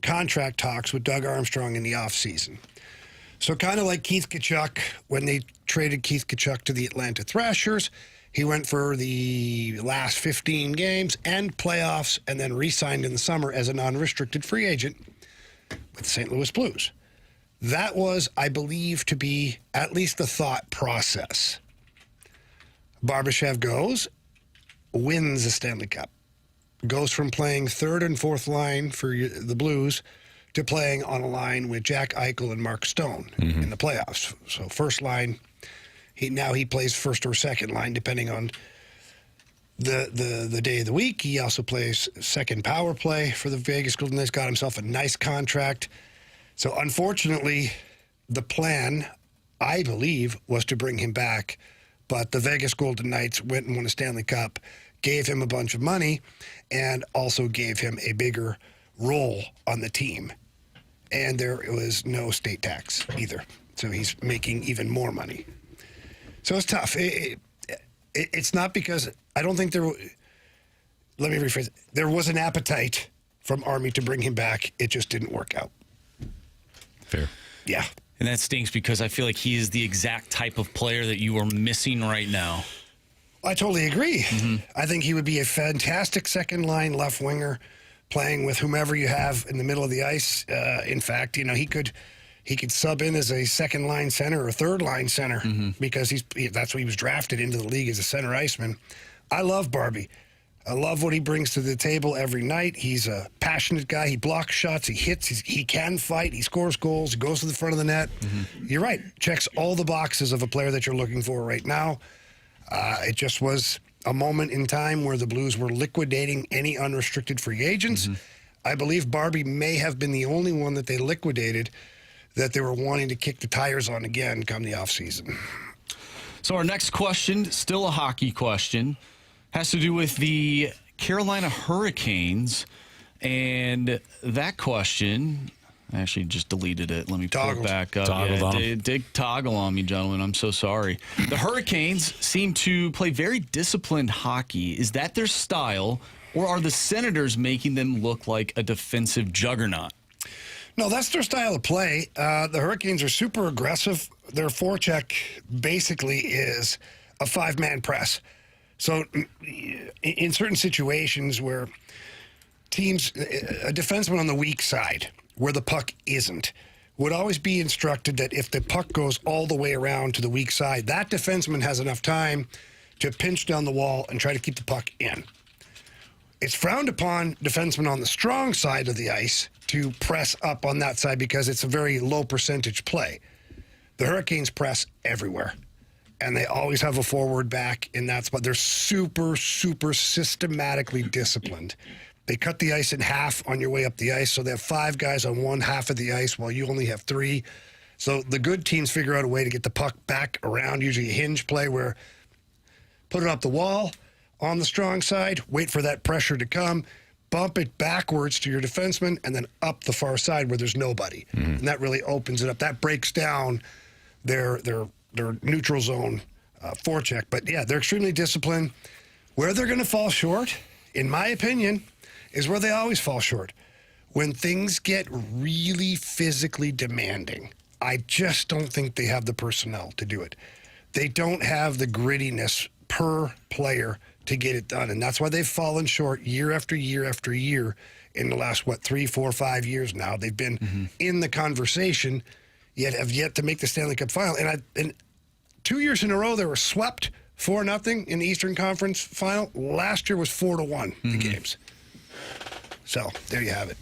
contract talks with Doug Armstrong in the offseason. So kind of like Keith Tkachuk, when they traded Keith Tkachuk to the Atlanta Thrashers, he went for the last 15 games and playoffs and then re-signed in the summer as an unrestricted free agent with the St. Louis Blues. That was, I believe, to be at least the thought process. Barbashev goes, wins the Stanley Cup, goes from playing third and fourth line for the Blues to playing on a line with Jack Eichel and Mark Stone in the playoffs. So first line, he plays first or second line depending on the day of the week. He also plays second power play for the Vegas Golden Knights, got himself a nice contract. So unfortunately, the plan, I believe, was to bring him back. But the Vegas Golden Knights went and won a Stanley Cup, gave him a bunch of money, and also gave him a bigger role on the team. And there was no state tax either. So he's making even more money. So it's tough. It's not because I don't think let me rephrase it. There was an appetite from Army to bring him back. It just didn't work out. Fair. Yeah. And that stinks because I feel like he is the exact type of player that you are missing right now. I totally agree. I think he would be a fantastic second-line left winger playing with whomever you have in the middle of the ice. In fact, he could sub in as a second-line center or third-line center because that's what he was drafted into the league as a center iceman. I love Barbie. I love what he brings to the table every night. He's a passionate guy. He blocks shots. He hits. He can fight. He scores goals. He goes to the front of the net. You're right. Checks all the boxes of a player that you're looking for right now. It just was a moment in time where the Blues were liquidating any unrestricted free agents. I believe Barbie may have been the only one that they liquidated that they were wanting to kick the tires on again come the offseason. So our next question, still a hockey question, has to do with the Carolina Hurricanes. And that question, I actually just deleted it. Let me pull it back up. It did toggle on me, gentlemen. I'm so sorry. The Hurricanes seem to play very disciplined hockey. Is that their style, or are the Senators making them look like a defensive juggernaut? No, that's their style of play. The Hurricanes are super aggressive. Their forecheck basically is a five-man press. So in certain situations where teams, a defenseman on the weak side, where the puck isn't, would always be instructed that if the puck goes all the way around to the weak side, that defenseman has enough time to pinch down the wall and try to keep the puck in. It's frowned upon defensemen on the strong side of the ice to press up on that side because it's a very low percentage play. The Hurricanes press everywhere. And they always have a forward back in that spot. They're super, super systematically disciplined. They cut the ice in half on your way up the ice, so they have 5 guys on one half of the ice while you only have 3. So the good teams figure out a way to get the puck back around, usually a hinge play where put it up the wall on the strong side, wait for that pressure to come, bump it backwards to your defenseman, and then up the far side where there's nobody. And that really opens it up. That breaks down their neutral zone forecheck. But, yeah, they're extremely disciplined. Where they're going to fall short, in my opinion, is where they always fall short. When things get really physically demanding, I just don't think they have the personnel to do it. They don't have the grittiness per player to get it done. And that's why they've fallen short year after year after year in the last, 3, 4, 5 years now. They've been in the conversation, yet have yet to make the Stanley Cup final. And 2 years in a row they were swept 4-0 in the Eastern Conference Final. Last year was 4-1 the games. So there you have it.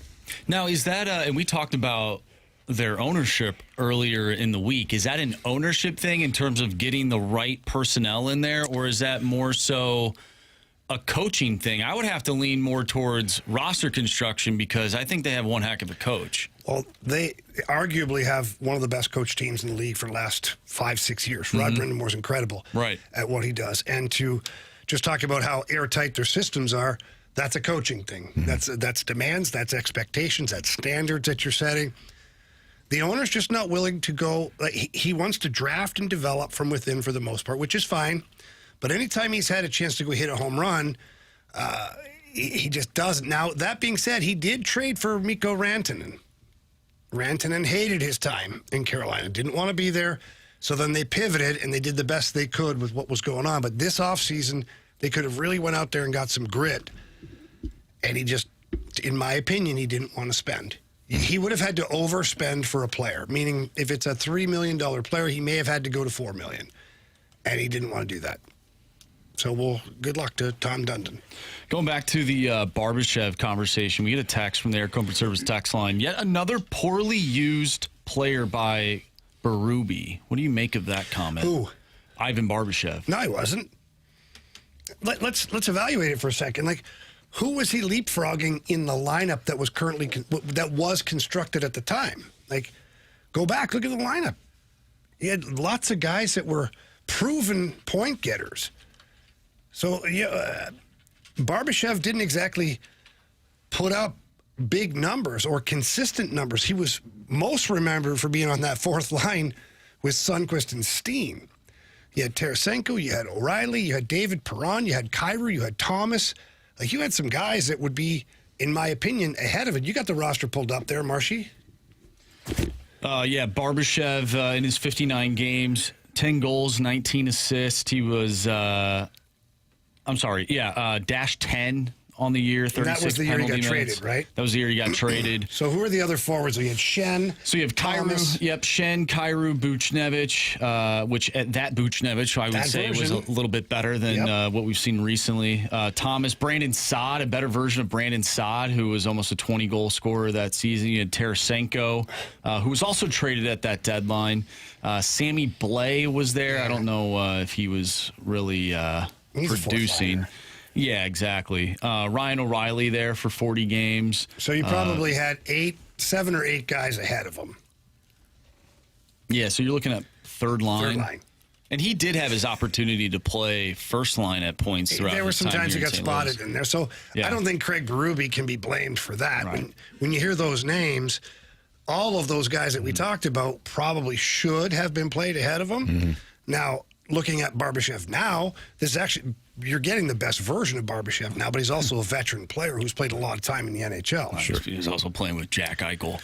Now, is that, and we talked about their ownership earlier in the week, is that an ownership thing in terms of getting the right personnel in there, or is that more so a coaching thing? I would have to lean more towards roster construction because I think they have one heck of a coach. Well, they arguably have one of the best coach teams in the league for the last 5-6 years. Rod Brindamore's incredible at what he does. And to just talk about how airtight their systems are, that's a coaching thing. That's demands, that's expectations, that's standards that you're setting. The owner's just not willing to go. Like, he wants to draft and develop from within for the most part, which is fine. But anytime he's had a chance to go hit a home run, he just doesn't. Now, that being said, he did trade for Mikko Rantanen. Rantanen hated his time in Carolina, didn't want to be there. So then they pivoted, and they did the best they could with what was going on. But this offseason, they could have really went out there and got some grit. And he just, in my opinion, he didn't want to spend. He would have had to overspend for a player, meaning if it's a $3 million player, he may have had to go to $4 million. And he didn't want to do that. So, good luck to Tom Dundon. Going back to the Barbashev conversation, we get a text from the Air Comfort Service text line. Yet another poorly used player by Berube. What do you make of that comment? Who? Ivan Barbashev. No, he wasn't. Let's evaluate it for a second. Like, who was he leapfrogging in the lineup that was constructed at the time? Like, go back, look at the lineup. He had lots of guys that were proven point getters. So, Barbashev didn't exactly put up big numbers or consistent numbers. He was most remembered for being on that fourth line with Sundqvist and Steen. You had Tarasenko, you had O'Reilly, you had David Perron, you had Carey, you had Thomas. Like, you had some guys that would be, in my opinion, ahead of it. You got the roster pulled up there, Marshy. Barbashev in his 59 games, 10 goals, 19 assists. He was, dash 10 on the year, 36 that was the year he got traded, right? That was the year he got traded. So who are the other forwards? You had Shen. So you have Thomas. Shen, Kyrou, Buchnevich, which at that Buchnevich I would say was a little bit better than what we've seen recently. Thomas, Brandon Saad, a better version of Brandon Saad, who was almost a 20-goal scorer that season. You had Tarasenko, who was also traded at that deadline. Sammy Blais was there. Yeah. I don't know if he was really producing. Yeah, exactly. Ryan O'Reilly there for 40 games. So you probably had 7 or 8 guys ahead of him. Yeah, so you're looking at third line. Third line. And he did have his opportunity to play first line at points throughout. There were some times he got St. spotted Louis. in there. So I don't think Craig Berube can be blamed for that. Right. When you hear those names, all of those guys that we talked about probably should have been played ahead of him. Now, looking at Barbashev now, this is actually, you're getting the best version of Barbashev now, but he's also a veteran player who's played a lot of time in the NHL. Sure. He's also playing with Jack Eichel.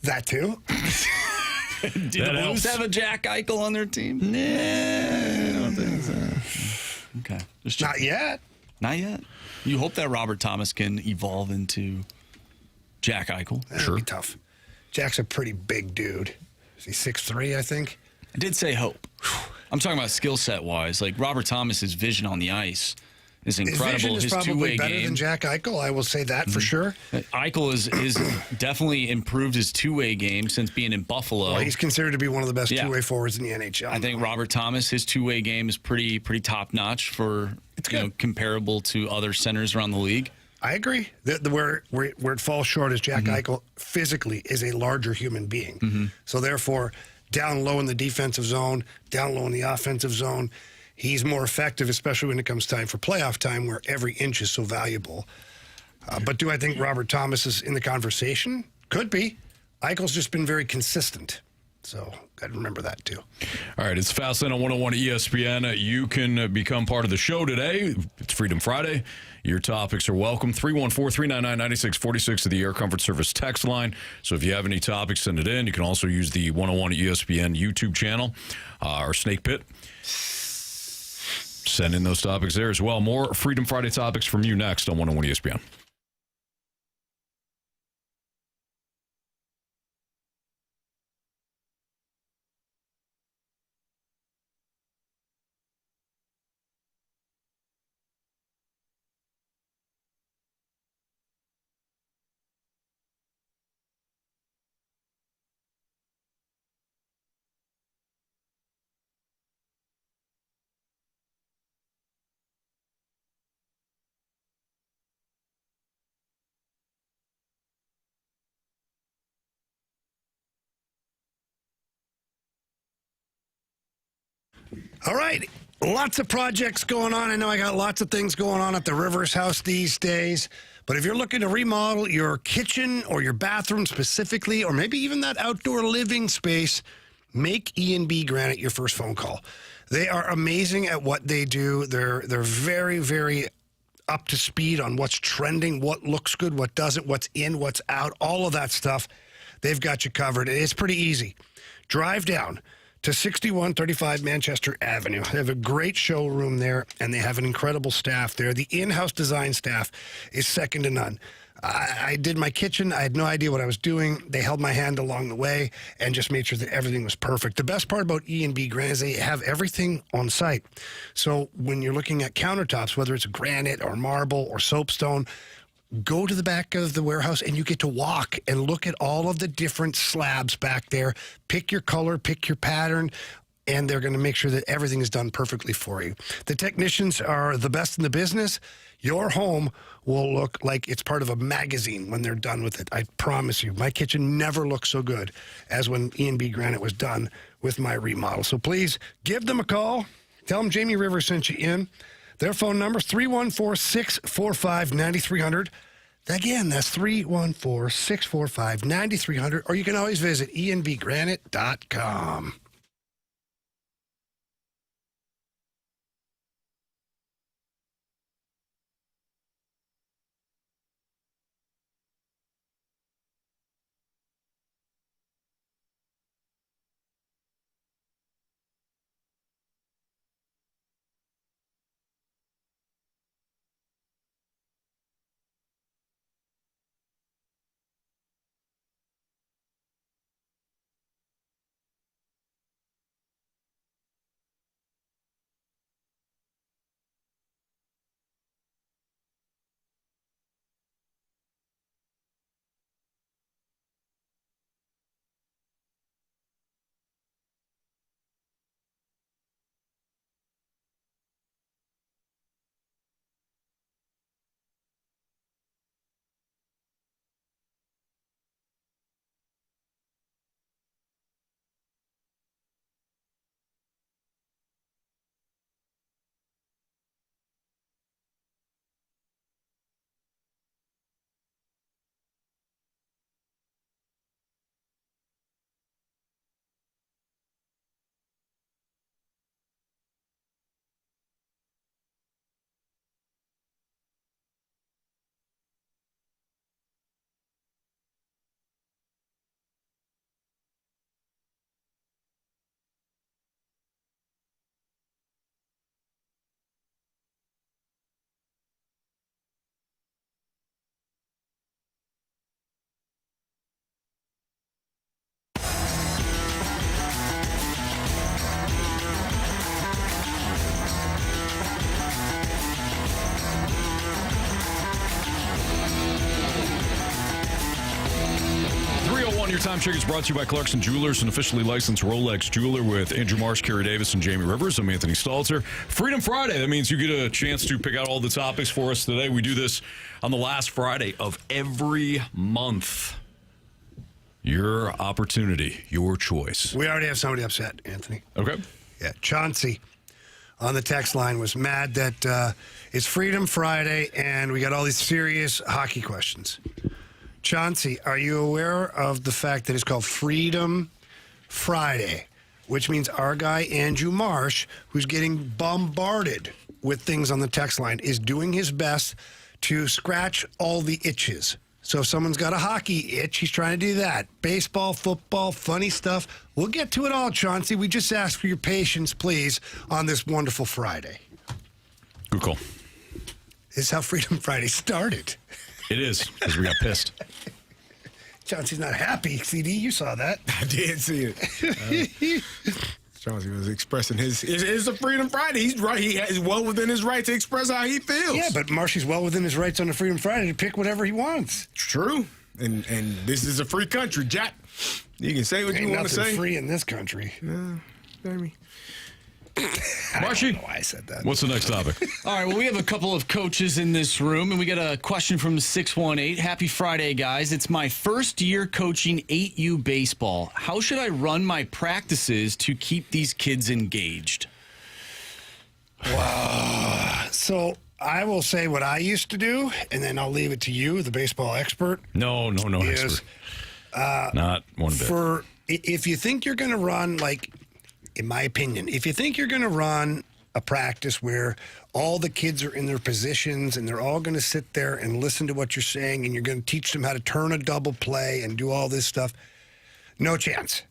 That too. Do the Blues have a Jack Eichel on their team? No, I don't think so. Okay. Not yet. Not yet. You hope that Robert Thomas can evolve into Jack Eichel. That'd be tough. Jack's a pretty big dude. Is he 6'3", I think? I did say hope. I'm talking about skill set wise. Like Robert Thomas's vision on the ice is incredible. His vision is probably better than Jack Eichel. I will say that for sure. Eichel is definitely improved his two-way game since being in Buffalo. Well, he's considered to be one of the best two-way forwards in the NHL. I think Robert Thomas, his two-way game is pretty top notch for comparable to other centers around the league. I agree. Where it falls short is Jack Eichel physically is a larger human being. So therefore, down low in the defensive zone, down low in the offensive zone, he's more effective, especially when it comes time for playoff time, where every inch is so valuable. But do I think Robert Thomas is in the conversation? Could be. Eichel's just been very consistent. So got to remember that, too. All right, it's Fastlane on 101 ESPN. You can become part of the show today. It's Freedom Friday. Your topics are welcome. 314-399-9646 to the Air Comfort Service text line. So if you have any topics, send it in. You can also use the 101 ESPN YouTube channel, or Snake Pit. Send in those topics there as well. More Freedom Friday topics from you next on 101 ESPN. All right. Lots of projects going on. I know I got lots of things going on at the Rivers house these days. But if you're looking to remodel your kitchen or your bathroom specifically, or maybe even that outdoor living space, make E&B Granite your first phone call. They are amazing at what they do. They're very, very up to speed on what's trending, what looks good, what doesn't, what's in, what's out, all of that stuff. They've got you covered. It's pretty easy. Drive down to 6135 Manchester Avenue. They have a great showroom there, and they have an incredible staff there. The in-house design staff is second to none. I did my kitchen. I had no idea what I was doing. They held my hand along the way and just made sure that everything was perfect. The best part about E&B Granite is they have everything on site. So when you're looking at countertops, whether it's granite or marble or soapstone, go to the back of the warehouse and you get to walk and look at all of the different slabs back there. Pick your color, pick your pattern, and they're going to make sure that everything is done perfectly for you. The technicians are the best in the business. Your home will look like it's part of a magazine when they're done with it. I promise you. My kitchen never looked so good as when E&B Granite was done with my remodel. So please give them a call. Tell them Jamie Rivers sent you in. Their phone number is 314-645-9300. Again, that's 314-645-9300. Or you can always visit enbgranite.com. Your time check is brought to you by Clarkson Jewelers, an officially licensed Rolex jeweler with Andrew Marsh, Carey Davis, and Jamie Rivers. I'm Anthony Stalter. Freedom Friday. That means you get a chance to pick out all the topics for us today. We do this on the last Friday of every month. Your opportunity, your choice. We already have somebody upset, Anthony. Okay. Yeah, Chauncey on the text line was mad that it's Freedom Friday and we got all these serious hockey questions. Chauncey, are you aware of the fact that it's called Freedom Friday, which means our guy, Andrew Marsh, who's getting bombarded with things on the text line, is doing his best to scratch all the itches. So if someone's got a hockey itch, he's trying to do that. Baseball, football, funny stuff. We'll get to it all, Chauncey. We just ask for your patience, please, on this wonderful Friday. Good call. This is how Freedom Friday started. It is, because we got pissed. Chauncey's not happy. CD, you saw that. I did see it. Chauncey was expressing it's a Freedom Friday. He's right. He is well within his right to express how he feels. Yeah, but Marshy's well within his rights on a Freedom Friday to pick whatever he wants. True. And this is a free country, Jack. You can say what you want to say. Ain't free in this country. Jamie. Marshy, I don't know why I said that. What's the next topic? All right, well, we have a couple of coaches in this room, and we got a question from 618. Happy Friday, guys. It's my first year coaching 8U baseball. How should I run my practices to keep these kids engaged? Wow. So I will say what I used to do, and then I'll leave it to you, the baseball expert. No expert. Not one bit. If you think you're going to run, like, in my opinion, if you think you're going to run a practice where all the kids are in their positions and they're all going to sit there and listen to what you're saying and you're going to teach them how to turn a double play and do all this stuff, no chance.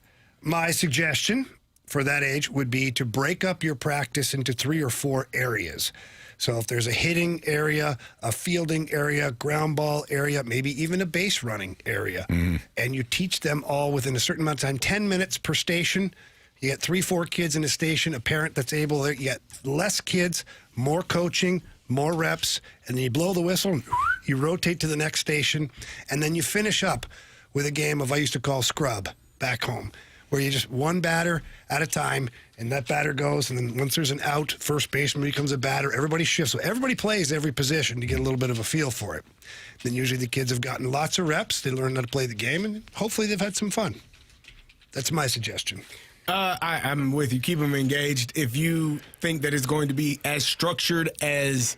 My suggestion for that age would be to break up your practice into 3 or 4 areas. So if there's a hitting area, a fielding area, ground ball area, maybe even a base running area, and you teach them all within a certain amount of time, 10 minutes per station. You get 3-4 kids in a station, a parent that's able, you get less kids, more coaching, more reps, and then you blow the whistle, and you rotate to the next station, and then you finish up with a game of, I used to call scrub back home, where you just one batter at a time, and that batter goes, and then once there's an out, first baseman becomes a batter, everybody shifts. So everybody plays every position to get a little bit of a feel for it. Then usually the kids have gotten lots of reps, they learn how to play the game, and hopefully they've had some fun. That's my suggestion. I'm with you. Keep them engaged. If you think that it's going to be as structured as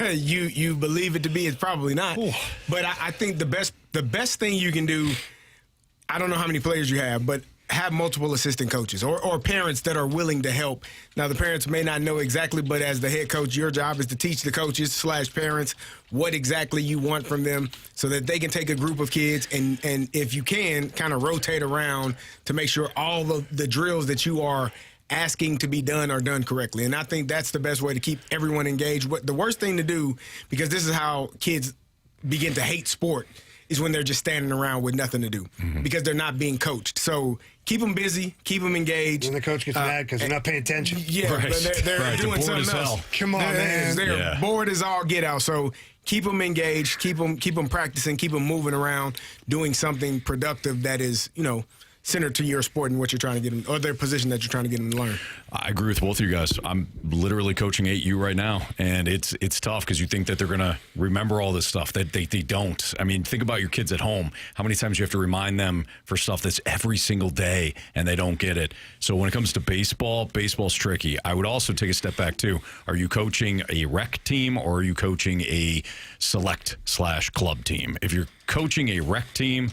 you believe it to be, it's probably not. Ooh. But I think the best thing you can do, I don't know how many players you have, but have multiple assistant coaches or parents that are willing to help. Now, the parents may not know exactly, but as the head coach, your job is to teach the coaches / parents what exactly you want from them so that they can take a group of kids and if you can, kind of rotate around to make sure all the drills that you are asking to be done are done correctly. And I think that's the best way to keep everyone engaged. What the worst thing to do, because this is how kids begin to hate sport, is when they're just standing around with nothing to do because they're not being coached. So keep them busy, keep them engaged. And the coach gets mad because they're not paying attention. Yeah, right. but they're right. doing They're something else. Come on, man. They're bored as all get out. So keep them engaged, keep them practicing, keep them moving around, doing something productive that is, centered to your sport and what you're trying to get them, or their position that you're trying to get them to learn. I agree with both of you guys. I'm literally coaching 8U right now, and it's tough because you think that they're going to remember all this stuff that they don't. I mean, think about your kids at home. How many times you have to remind them for stuff that's every single day, and they don't get it. So when it comes to baseball's tricky. I would also take a step back, too. Are you coaching a rec team, or are you coaching a select/club team? If you're coaching a rec team,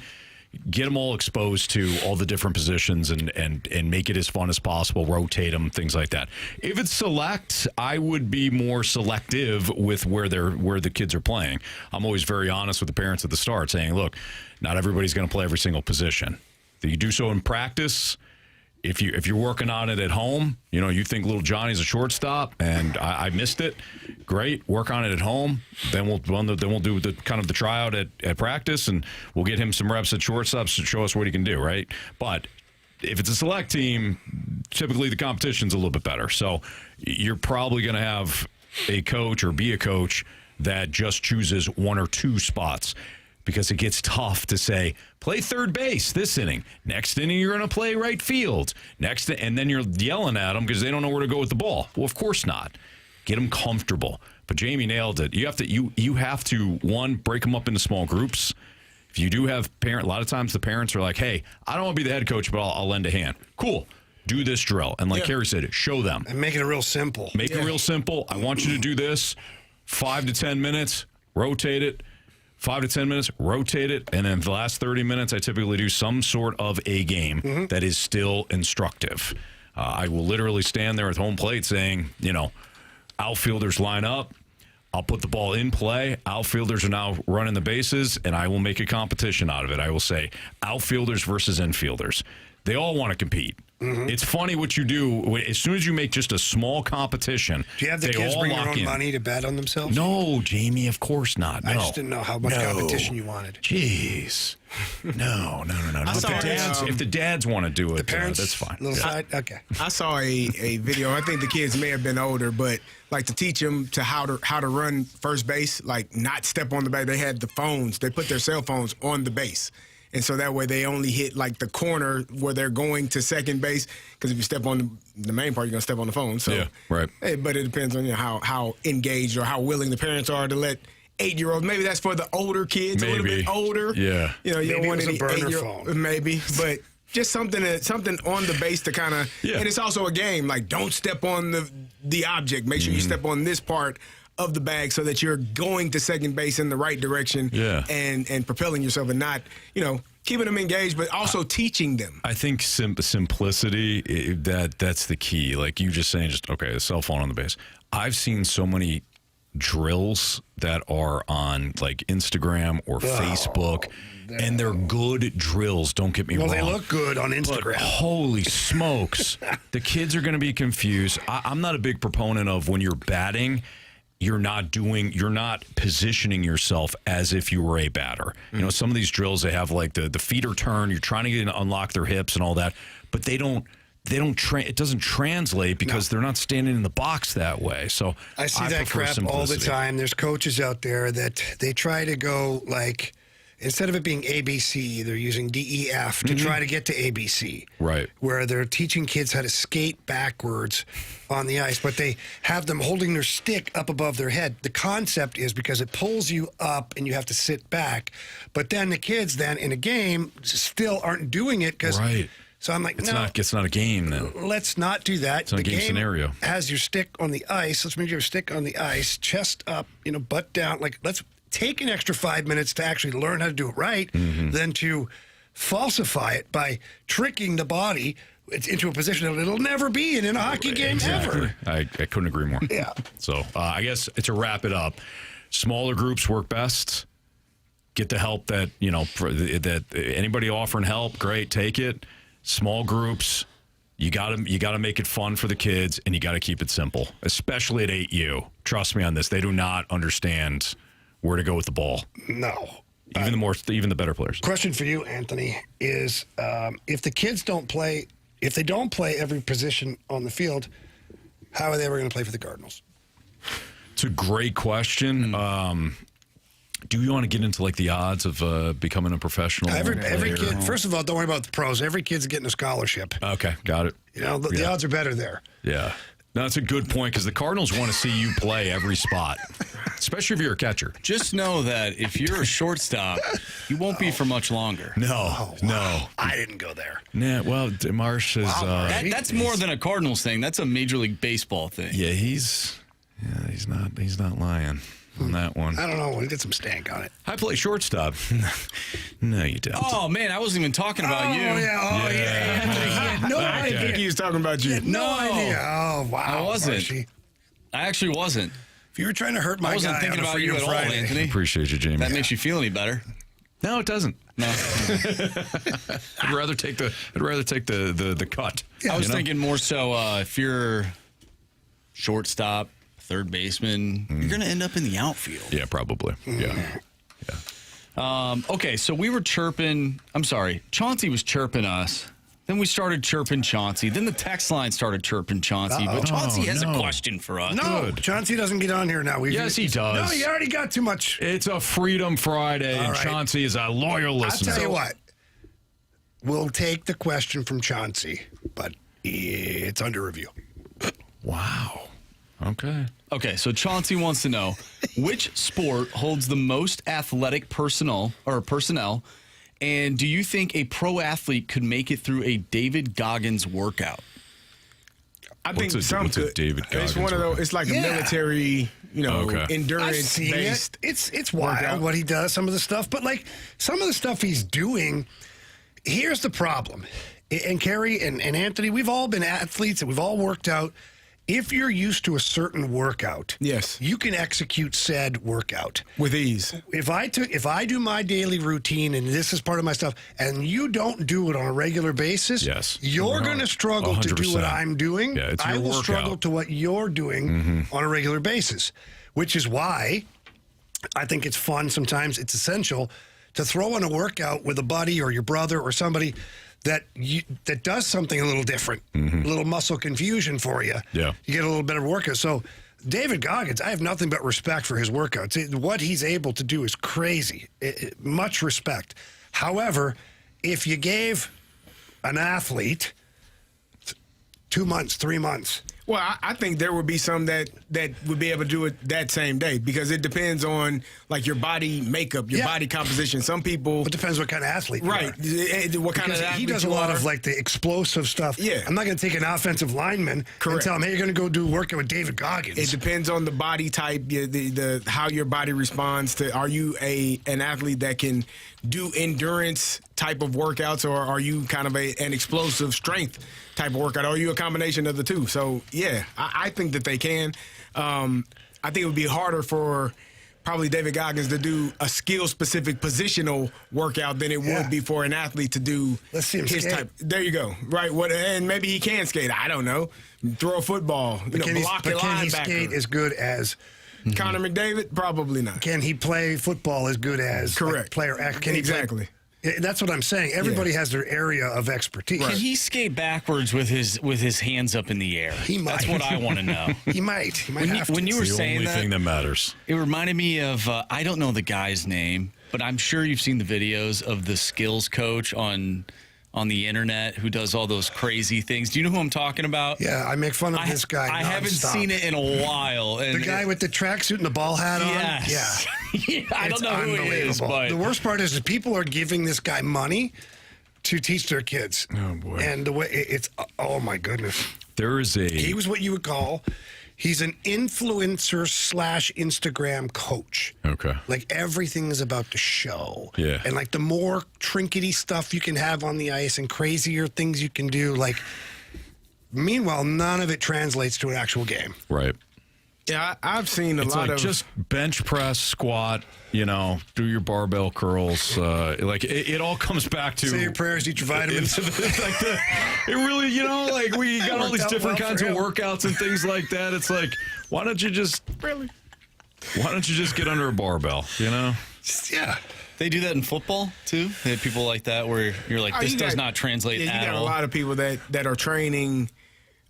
get them all exposed to all the different positions and make it as fun as possible, rotate them, things like that. If it's select, I would be more selective with where the kids are playing. I'm always very honest with the parents at the start, saying, look, not everybody's going to play every single position. You do so in practice. If you're working on it at home, you think little Johnny's a shortstop and I missed it. Great, work on it at home. Then we'll do the kind of the tryout at practice, and we'll get him some reps at shortstop to show us what he can do. Right, but if it's a select team, typically the competition's a little bit better. So you're probably going to have a coach or be a coach that just chooses 1 or 2 spots. Because it gets tough to say, play third base this inning. Next inning, you're going to play right field. And then you're yelling at them because they don't know where to go with the ball. Well, of course not. Get them comfortable. But Jamie nailed it. You have to one, break them up into small groups. If you do have a lot of times the parents are like, hey, I don't want to be the head coach, but I'll lend a hand. Cool. Do this drill. And like Carey said, show them. And make it real simple. Make it real simple. I want you to do this 5 to 10 minutes, rotate it. 5 to 10 minutes, rotate it, and then the last 30 minutes, I typically do some sort of a game that is still instructive. I will literally stand there at home plate saying, outfielders line up. I'll put the ball in play. Outfielders are now running the bases, and I will make a competition out of it. I will say outfielders versus infielders. They all want to compete. It's funny what you do. As soon as you make just a small competition, do you have the kids bring their own money to bet on themselves? No, Jamie, of course not. No. I just didn't know how much competition you wanted. Jeez. No. If the dads want to do it, the parents, that's fine. Okay. I saw a video. I think the kids may have been older, but like to teach them to how to run first base, like not step on the base. They had the phones. They put their cell phones on the base. And so that way they only hit like the corner where they're going to second base. Because if you step on the main part, you're going to step on the phone. So, yeah, right. But it depends on how engaged or how willing the parents are to let 8-year-olds. Maybe that's for the older kids, a little bit older. Yeah. You don't want any burner phone. Maybe. But just something on the base to kind of. Yeah. And it's also a game. Like, don't step on the object. Make sure you step on this part of the bag so that you're going to second base in the right direction. Yeah. And propelling yourself and not, keeping them engaged, but also teaching them. I think simplicity, that's the key. Like you just saying, okay, the cell phone on the base. I've seen so many drills that are on like Instagram or Facebook, and they're good drills. Don't get me wrong. Well, they look good on Instagram. But holy smokes, the kids are going to be confused. I'm not a big proponent of when you're batting, you're not positioning yourself as if you were a batter. Some of these drills, they have like the feeder turn. You're trying to unlock their hips and all that, but it doesn't translate because they're not standing in the box that way. So I see that crap all the time. There's coaches out there that they try to go like, instead of it being ABC, they're using DEF to try to get to ABC. Right. Where they're teaching kids how to skate backwards on the ice, but they have them holding their stick up above their head. The concept is because it pulls you up and you have to sit back. But then the kids then in a game still aren't doing it because. Right. So I'm like, it's not a game then. Let's not do that. It's not a game scenario. Has your stick on the ice. Let's make your stick on the ice, chest up, butt down. Like, let's take an extra 5 minutes to actually learn how to do it right than to falsify it by tricking the body into a position that it'll never be in a hockey game ever. I couldn't agree more. Yeah. So I guess to wrap it up, smaller groups work best. Get the help that, that anybody offering help, great, take it. Small groups, you gotta make it fun for the kids, and you gotta keep it simple, especially at 8U. Trust me on this; they do not understand where to go with the ball. No, even the better players. Question for you, Anthony, is if the kids don't play every position on the field, how are they ever going to play for the Cardinals? It's a great question. Do you want to get into like the odds of becoming a professional? Every kid. First of all, don't worry about the pros. Every kid's getting a scholarship. Okay, got it. The odds are better there. Yeah. No, that's a good point because the Cardinals want to see you play every spot, especially if you're a catcher. Just know that if you're a shortstop, you won't be for much longer. No. I didn't go there. Yeah, well, Marsh is... that's more than a Cardinals thing. That's a Major League Baseball thing. Yeah, he's not lying on that one. I don't know. We did some stank on it. I play shortstop. No, you don't. Oh, man, I wasn't even talking about you. Yeah. No I idea. think he was talking about you. No idea. Oh, wow. I wasn't. Marshy. I actually wasn't. If you were trying to hurt my guy, I wasn't thinking about you at all, Anthony. Appreciate you, Jamie. That makes you feel any better? No, it doesn't. No. I'd rather take the cut. I was thinking more so if you're shortstop, third baseman, you're going to end up in the outfield. Yeah, probably. Yeah. Okay, so we were chirping. I'm sorry. Chauncey was chirping us. Then we started chirping Chauncey. Then the text line started chirping Chauncey. But Chauncey has a question for us. No, Good. Chauncey doesn't get on here now. Yes, he does. No, he already got too much. It's a Freedom Friday, and right. Chauncey is a loyal listener. I'll tell you what. We'll take the question from Chauncey, but it's under review. Wow. Okay, so Chauncey wants to know, which sport holds the most athletic personnel, and do you think a pro athlete could make it through a David Goggins workout? I think what's a David Goggins it's one of those. It's like a military, endurance based. It's wild what he does. Some of the stuff, but like some of the stuff he's doing. Here's the problem, and Carey and Anthony, we've all been athletes and we've all worked out. If you're used to a certain workout, yes, you can execute said workout with ease. If I do my daily routine and this is part of my stuff, and you don't do it on a regular basis, you're going to struggle 100%. To do what I'm doing. Yeah, it's your I will workout. struggle to what you're doing on a regular basis, which is why I think it's fun. Sometimes it's essential to throw in a workout with a buddy or your brother or somebody that does something a little different, a little muscle confusion for you. Yeah. You get a little better workout. So David Goggins, I have nothing but respect for his workouts. What he's able to do is crazy. Much respect. However, if you gave an athlete 2 months, 3 months Well, I think there would be some that would be able to do it that same day because it depends on like your body makeup, your body composition. Some people. It depends what kind of athlete. Right. What kind of athlete he does a lot of like the explosive stuff. Yeah. I'm not going to take an offensive lineman and tell him, hey, you're going to go do workout with David Goggins. It depends on the body type, the how your body responds to. Are you an athlete that can do endurance type of workouts, or are you kind of an explosive strength type of workout? Or are you a combination of the two? So, yeah, I think that they can. I think it would be harder for probably David Goggins to do a skill-specific positional workout than it would be for an athlete to do Let's see him his skate. type. There you go. Right. And maybe he can skate. I don't know. Throw a football. Can he linebacker. skate as good as Connor McDavid? Probably not. Can he play football as good as Correct. Player X? Can exactly. That's what I'm saying. Everybody has their area of expertise. Can he skate backwards with his hands up in the air? He might. That's what I want to know. He might. He might have to. When you were saying the only thing that matters. It reminded me of I don't know the guy's name, but I'm sure you've seen the videos of the skills coach on the internet who does all those crazy things. Do you know who I'm talking about? Yeah, I make fun of this guy. I haven't nonstop. seen it in a while. And the guy with the tracksuit and the ball hat on? Yes. Yeah. I don't know who it is, but the worst part is that people are giving this guy money to teach their kids. Oh, boy. And the way it's, oh, my goodness. He was what you would call, he's an influencer / Instagram coach. Okay. Like everything is about the show. Yeah. And like the more trinkety stuff you can have on the ice and crazier things you can do, like, meanwhile, none of it translates to an actual game. Right. Yeah, I've seen a It's lot like of just bench press, squat, do your barbell curls. It all comes back to say your prayers, eat your vitamins. It really, we got all these different kinds of workouts and things like that. It's like, why don't you just get under a barbell? Yeah. They do that in football too. They have people like that where you're like, this does not translate Yeah, you at got all. a lot of people that are training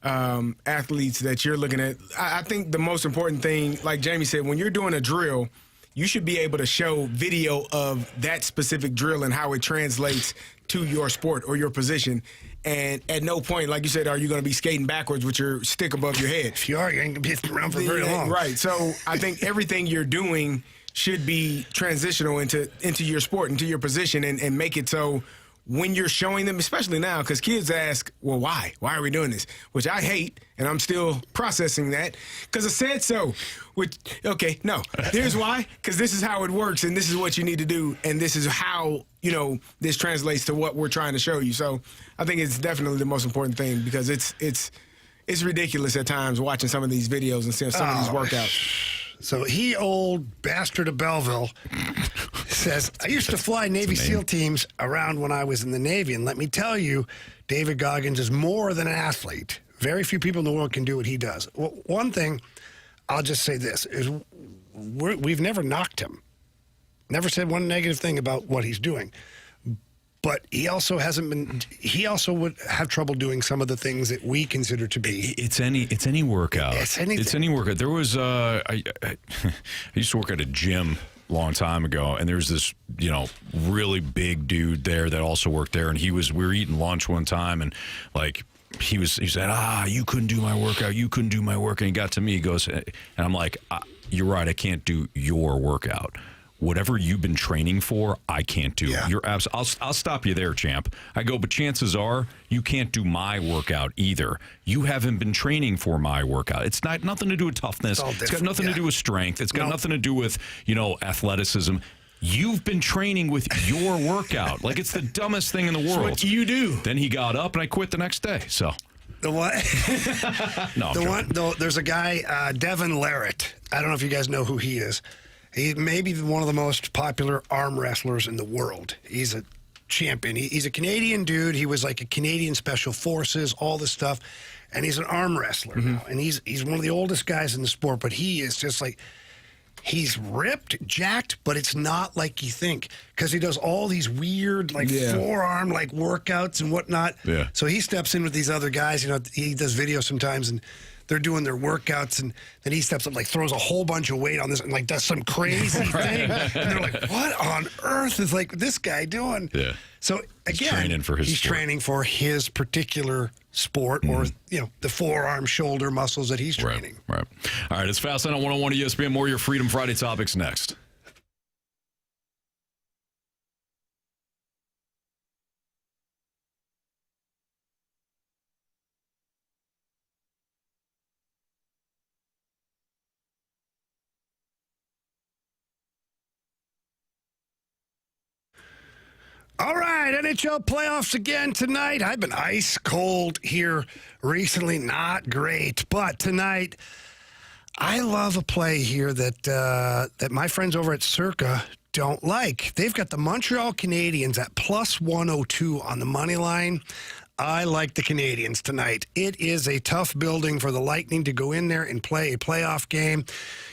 athletes that you're looking at. I think the most important thing, like Jamie said, when you're doing a drill, you should be able to show video of that specific drill and how it translates to your sport or your position. And at no point, like you said, are you going to be skating backwards with your stick above your head. If you are, you ain't going to be around for very long. Right. So I think everything you're doing should be transitional into your sport, into your position, and make it so when you're showing them, especially now, because kids ask, well, why? Why are we doing this? Which I hate, and I'm still processing that, because I said so. Which, okay, no. Here's why. Because this is how it works, and this is what you need to do, and this is how, this translates to what we're trying to show you. So I think it's definitely the most important thing, because it's ridiculous at times watching some of these videos and seeing some of these workouts. So old bastard of Belleville, says, I used to fly Navy SEAL teams around when I was in the Navy, and let me tell you, David Goggins is more than an athlete. Very few people in the world can do what he does. Well, one thing, I'll just say this, is we've never knocked him. Never said one negative thing about what he's doing. But he also would have trouble doing some of the things that we consider to be. It's any workout. It's anything. It's any workout. There was I used to work at a gym a long time ago, and there's this really big dude there that also worked there, and we were eating lunch one time, and like he said, you couldn't do my workout, and he got to me, he goes, and I'm like, you're right, I can't do your workout. Whatever you've been training for, I can't do. Yeah. I'll stop you there, champ. I go, but chances are you can't do my workout either. You haven't been training for my workout. It's nothing to do with toughness. It's got nothing to do with strength. It's got nothing to do with, athleticism. You've been training with your workout. Like, it's the dumbest thing in the world. What do you do? Then he got up and I quit the next day. So The one, there's a guy, Devin Larratt. I don't know if you guys know who he is. He may be one of the most popular arm wrestlers in the world. He's a champion. He's a Canadian dude. He was like a Canadian Special Forces, all this stuff. And he's an arm wrestler now. And he's one of the oldest guys in the sport. But he is just like, he's ripped, jacked, but it's not like you think. Because he does all these weird, forearm, workouts and whatnot. Yeah. So he steps in with these other guys. He does videos sometimes. And they're doing their workouts, and then he steps up, like throws a whole bunch of weight on this, and like does some crazy thing. And they're like, "What on earth is like this guy doing?" Yeah. So again, he's training for his particular sport, or the forearm, shoulder muscles that he's training. Right. All right. It's Fast Line on 101 ESPN. More of your Freedom Friday topics next. All right, NHL playoffs again tonight. I've been ice cold here recently. Not great, but tonight I love a play here that my friends over at Circa don't like. They've got the Montreal Canadiens at plus 102 on the money line. I like the Canadiens tonight. It is a tough building for the Lightning to go in there and play a playoff game.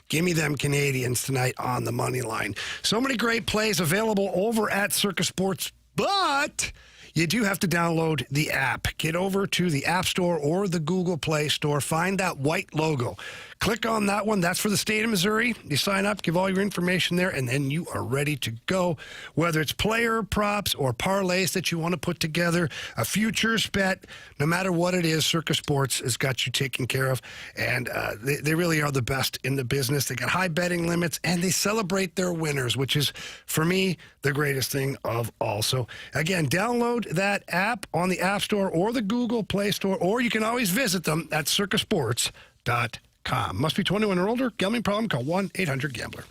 Give me them Canadiens tonight on the money line. So many great plays available over at Circa Sports, but you do have to download the app. Get over to the App Store or the Google Play Store. Find that white logo. Click on that one. That's for the state of Missouri. You sign up, give all your information there, and then you are ready to go. Whether it's player props or parlays that you want to put together, a futures bet, no matter what it is, Circa Sports has got you taken care of. And they really are the best in the business. They got high betting limits, and they celebrate their winners, which is, for me, the greatest thing of all. So, again, download that app on the App Store or the Google Play Store, or you can always visit them at circasports.com. Must be 21 or older. Gambling problem? Call 1-800-GAMBLER.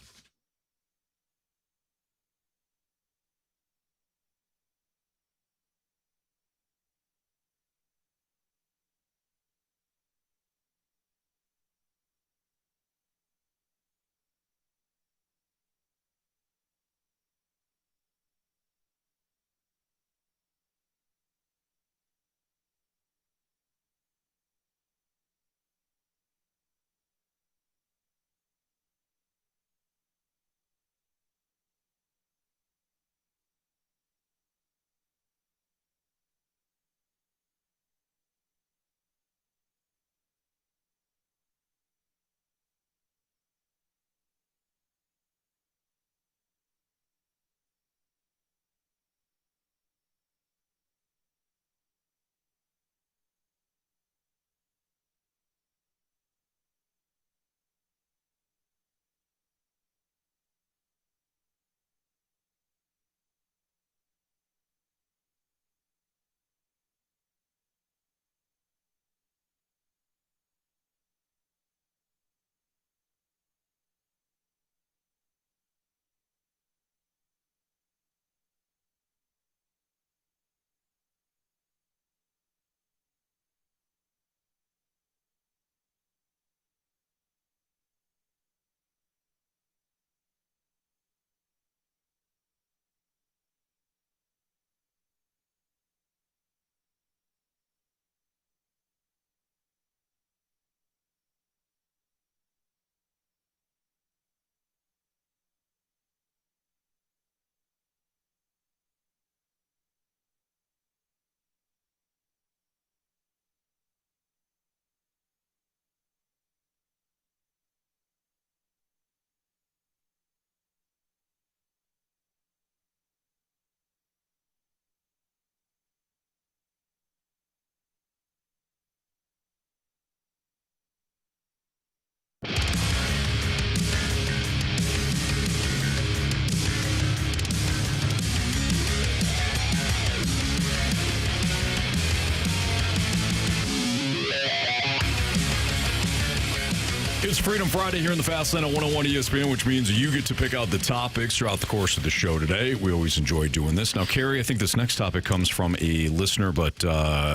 It's Freedom Friday here in the Fast Lane at 101 ESPN, which means you get to pick out the topics throughout the course of the show today. We always enjoy doing this. Now, Carey, I think this next topic comes from a listener, but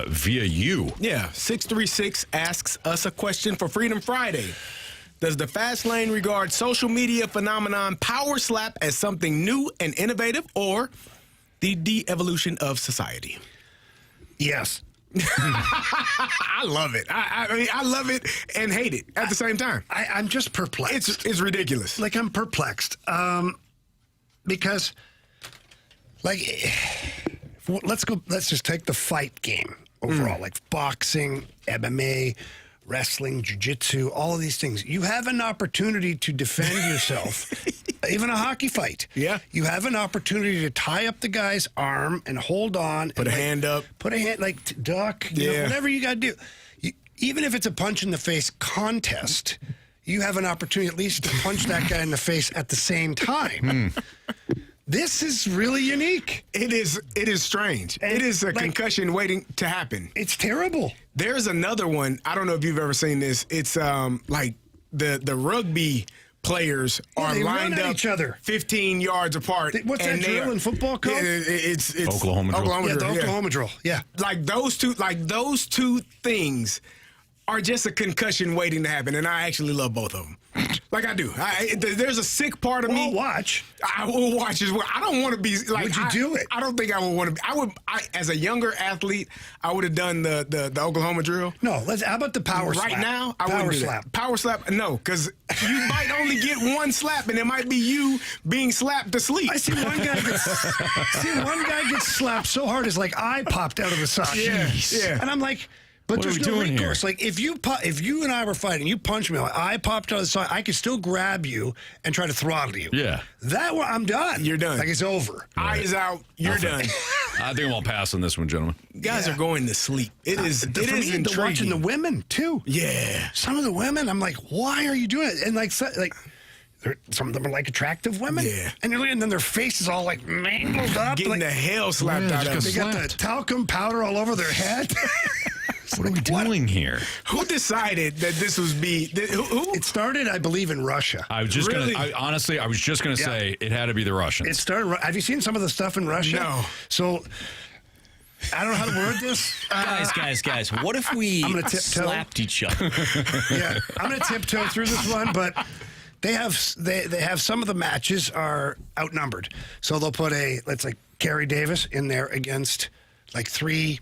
via you. Yeah, 636 asks us a question for Freedom Friday. Does the Fast Lane regard social media phenomenon Power Slap as something new and innovative, or the de-evolution of society? Yes. I love it. I mean, I love it and hate it at the same time. I'm just perplexed. It's ridiculous. Like, I'm perplexed. Because, like, let's just take the fight game overall, like boxing, MMA, wrestling, jiu-jitsu, all of these things. You have an opportunity to defend yourself. Even a hockey fight. Yeah. You have an opportunity to tie up the guy's arm and hold on. Put a hand up. Put a hand, duck, you know, whatever you got to do. Even if it's a punch in the face contest, you have an opportunity at least to punch that guy in the face at the same time. This is really unique. It is strange. And it is a concussion waiting to happen. It's terrible. There's another one. I don't know if you've ever seen this. It's like the rugby players are lined up each other 15 yards apart. What's that drill in football called? It's Oklahoma drill. Yeah, the Oklahoma drill. Yeah. Like those two things are just a concussion waiting to happen, and I actually love both of them. Like I do. There's a sick part of me. I will watch as well. I don't want to be like. Would you do it? I don't think I would want to be. As a younger athlete, I would have done the Oklahoma drill. No, how about the power slap? Right now, I wouldn't do that. Power slap, no, because you might only get one slap, and it might be you being slapped to sleep. I see one guy gets slapped so hard his eye popped out of the socket. Yeah. And I'm like, but what there's no recourse. Here? Like if you and I were fighting, you punch me, I popped out of the socket, I could still grab you and try to throttle you. Yeah. That one, I'm done. You're done. Like it's over. Eyes out. You're done. I think I'm all pass on this one, gentlemen. Guys are going to sleep. It is intriguing. Watching the women too. Yeah. Some of the women, I'm like, why are you doing it? And some of them are attractive women. Yeah. And then their face is all mangled up. Getting the hell slapped out of them. They got the talcum powder all over their head. What are we doing here? Who decided that this was who? It started, I believe, in Russia. I was just honestly, I was just gonna say it had to be the Russians. It started. Have you seen some of the stuff in Russia? No. So I don't know how to word this. Guys, what if we slapped each other? Yeah, I'm gonna tiptoe through this one, but they have some of the matches are outnumbered, so they'll put Carey Davis in there against 3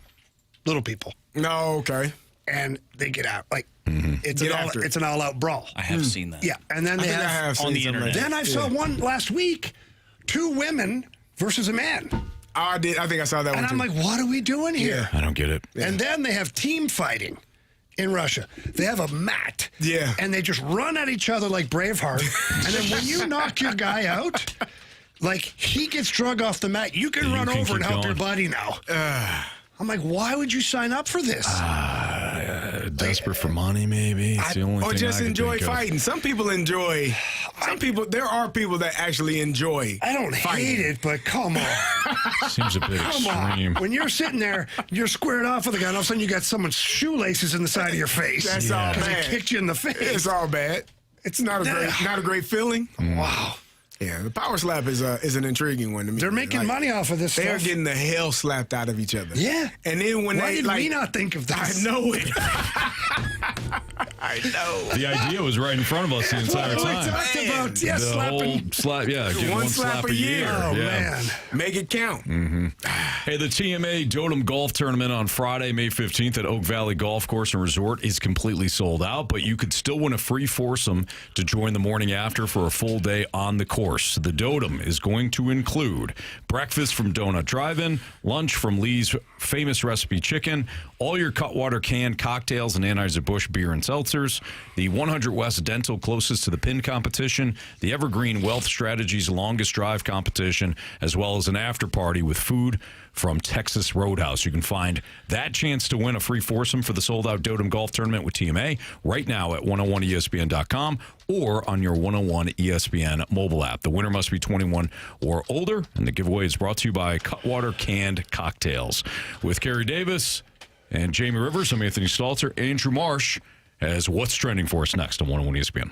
little people. No, okay. And they get out. It's an all-out brawl. I have seen that. Yeah, and then they have on the internet. Then I saw one last week, 2 women versus a man. I did. I think I saw that one. And I'm like, what are we doing here? I don't get it. Yeah. And then they have team fighting in Russia. They have a mat. Yeah. And they just run at each other like Braveheart. And then when you knock your guy out, he gets drug off the mat, you can run over and help your buddy now. I'm like, why would you sign up for this? Desperate for money, maybe. It's the only or thing just I can enjoy think of. fighting. Some people enjoy. There are people that actually enjoy. I don't hate it, but come on. Seems a bit extreme. When you're sitting there, you're squared off with a guy, and all of a sudden you got someone's shoelaces in the side of your face. That's all bad. Because he kicked you in the face. It's all bad. It's not a great feeling. Wow. Yeah, the power slap is an intriguing one to me. They're making money off of this They're stuff. getting the hell slapped out of each other. Yeah. And then when Why did we not think of this? I know it. I know. The idea was right in front of us the entire time. We talked about give one slap a year. Oh, man. Make it count. Mm-hmm. Hey, the TMA Dotem Golf Tournament on Friday, May 15th at Oak Valley Golf Course and Resort is completely sold out, but you could still win a free foursome to join the morning after for a full day on the course. The Dotem is going to include breakfast from Donut Drive-In, lunch from Lee's Famous Recipe Chicken, all your Cutwater canned cocktails and Anheuser-Busch beer and seltzers, the 100 West Dental closest to the pin competition, the Evergreen Wealth Strategies longest drive competition, as well as an after party with food from Texas Roadhouse. You can find that chance to win a free foursome for the sold-out Dotem Golf Tournament with TMA right now at 101ESPN.com or on your 101 ESPN mobile app. The winner must be 21 or older, and the giveaway is brought to you by Cutwater Canned Cocktails. With Carey Davis and Jamie Rivers, I'm Anthony Stalter. Andrew Marsh has What's Trending for us next on 101 ESPN.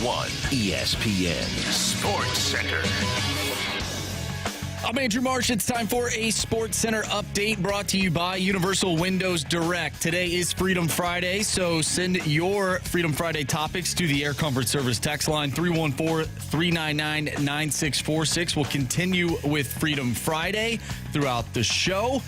101 ESPN Sports Center. I'm Andrew Marsh. It's time for a Sports Center update brought to you by Universal Windows Direct. Today is Freedom Friday, so send your Freedom Friday topics to the Air Comfort Service text line 314-399-9646. We'll continue with Freedom Friday throughout the show.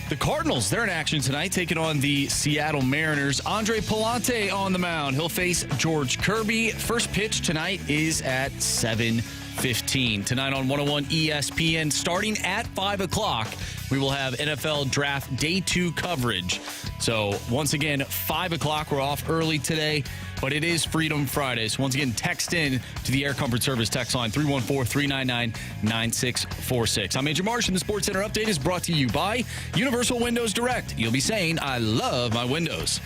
The Cardinals, they're in action tonight, taking on the Seattle Mariners. Andre Pallante on the mound. He'll face George Kirby. First pitch tonight is at 7:15. Tonight on 101 ESPN, starting at 5 o'clock, we will have NFL Draft Day 2 coverage. So, once again, 5 o'clock. We're off early today, but it is Freedom Friday. So, once again, text in to the Air Comfort Service text line 314-399-9646. I'm Andrew Marsh, and the Sports Center update is brought to you by Universal Windows Direct. You'll be saying, I love my windows.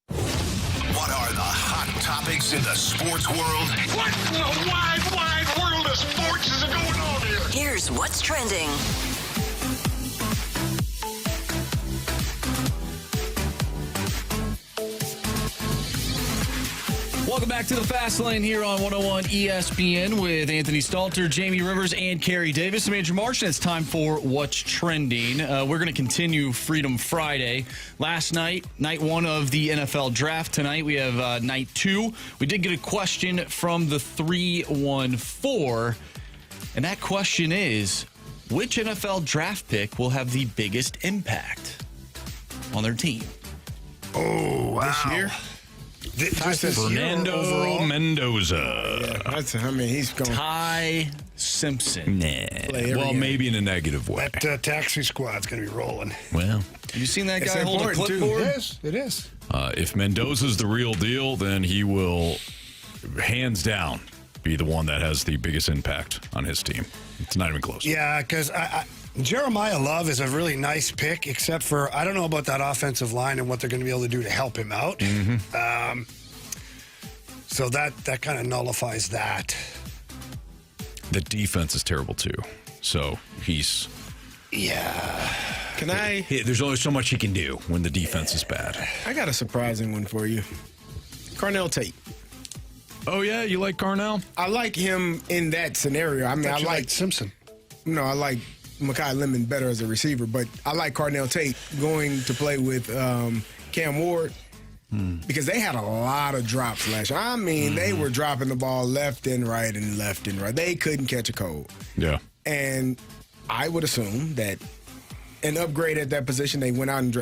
What are the hot topics in the sports world? What in the wide, wide world of sports is going on here? Here's what's trending. Welcome back to the Fast Lane here on 101 ESPN with Anthony Stalter, Jamie Rivers, and Carey Davis. I'm Andrew Marsh, and it's time for What's Trending. We're going to continue Freedom Friday. Last night, night one of the NFL Draft. Tonight, we have night two. We did get a question from the 314, and that question is, which NFL draft pick will have the biggest impact on their team? Oh, wow. This year? Fernando Mendoza. Yeah, he's going. Ty Simpson. Well, maybe in a negative way. That taxi squad's going to be rolling. Well, have you seen that guy hold a clipboard? It is. If Mendoza's the real deal, then he will, hands down, be the one that has the biggest impact on his team. It's not even close. Yeah, because Jeremiah Love is a really nice pick, except for I don't know about that offensive line and what they're going to be able to do to help him out. Mm-hmm. So that kind of nullifies that. The defense is terrible, too. So he's... Yeah. There's only so much he can do when the defense is bad. I got a surprising one for you. Carnell Tate. Oh, yeah? You like Carnell? I like him in that scenario. I mean, I like Simpson. No, I like Mekhi Lemon better as a receiver, but I like Carnell Tate going to play with Cam Ward because they had a lot of drops last year. I mean, they were dropping the ball left and right and left and right. They couldn't catch a cold. Yeah. And I would assume that an upgrade at that position, they went out and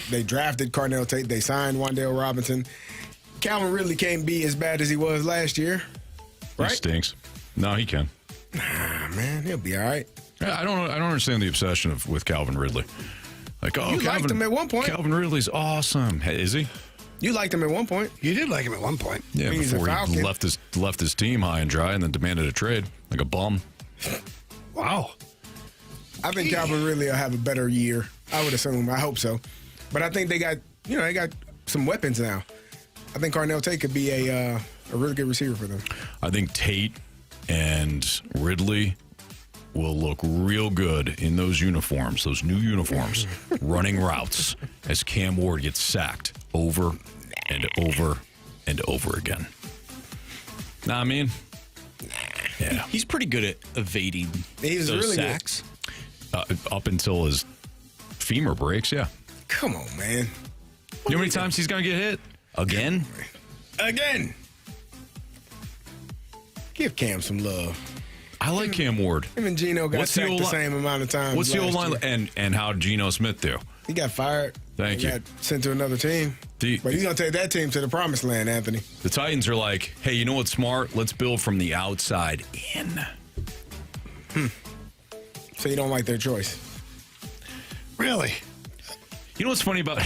they drafted Carnell Tate. They signed Wan'Dale Robinson. Calvin Ridley can't be as bad as he was last year, right? He stinks. No, he can. Nah, man, he'll be all right. I don't understand the obsession with Calvin Ridley. Like, you liked him at one point. Calvin Ridley's awesome. Hey, is he? You liked him at one point. You did like him at one point. Yeah, before he left his team high and dry and then demanded a trade like a bum. Wow. I think Calvin Ridley will have a better year. I would assume. I hope so. But I think they got some weapons now. I think Carnell Tate could be a really good receiver for them. I think Tate and Ridley will look real good in those uniforms, those new uniforms, running routes as Cam Ward gets sacked over and over and over again. Nah, I mean, yeah. He's pretty good at evading those really sacks. Up until his femur breaks, yeah. Come on, man. You know how many times he's going to get hit? Again? Give Cam some love. I like Cam Ward. Him and Geno got sacked the same amount of times. What's the old line? And how did Geno Smith do? He got fired. Thank you. Got sent to another team. But he's going to take that team to the promised land, Anthony. The Titans are like, hey, you know what's smart? Let's build from the outside in. So you don't like their choice? Really? You know what's funny about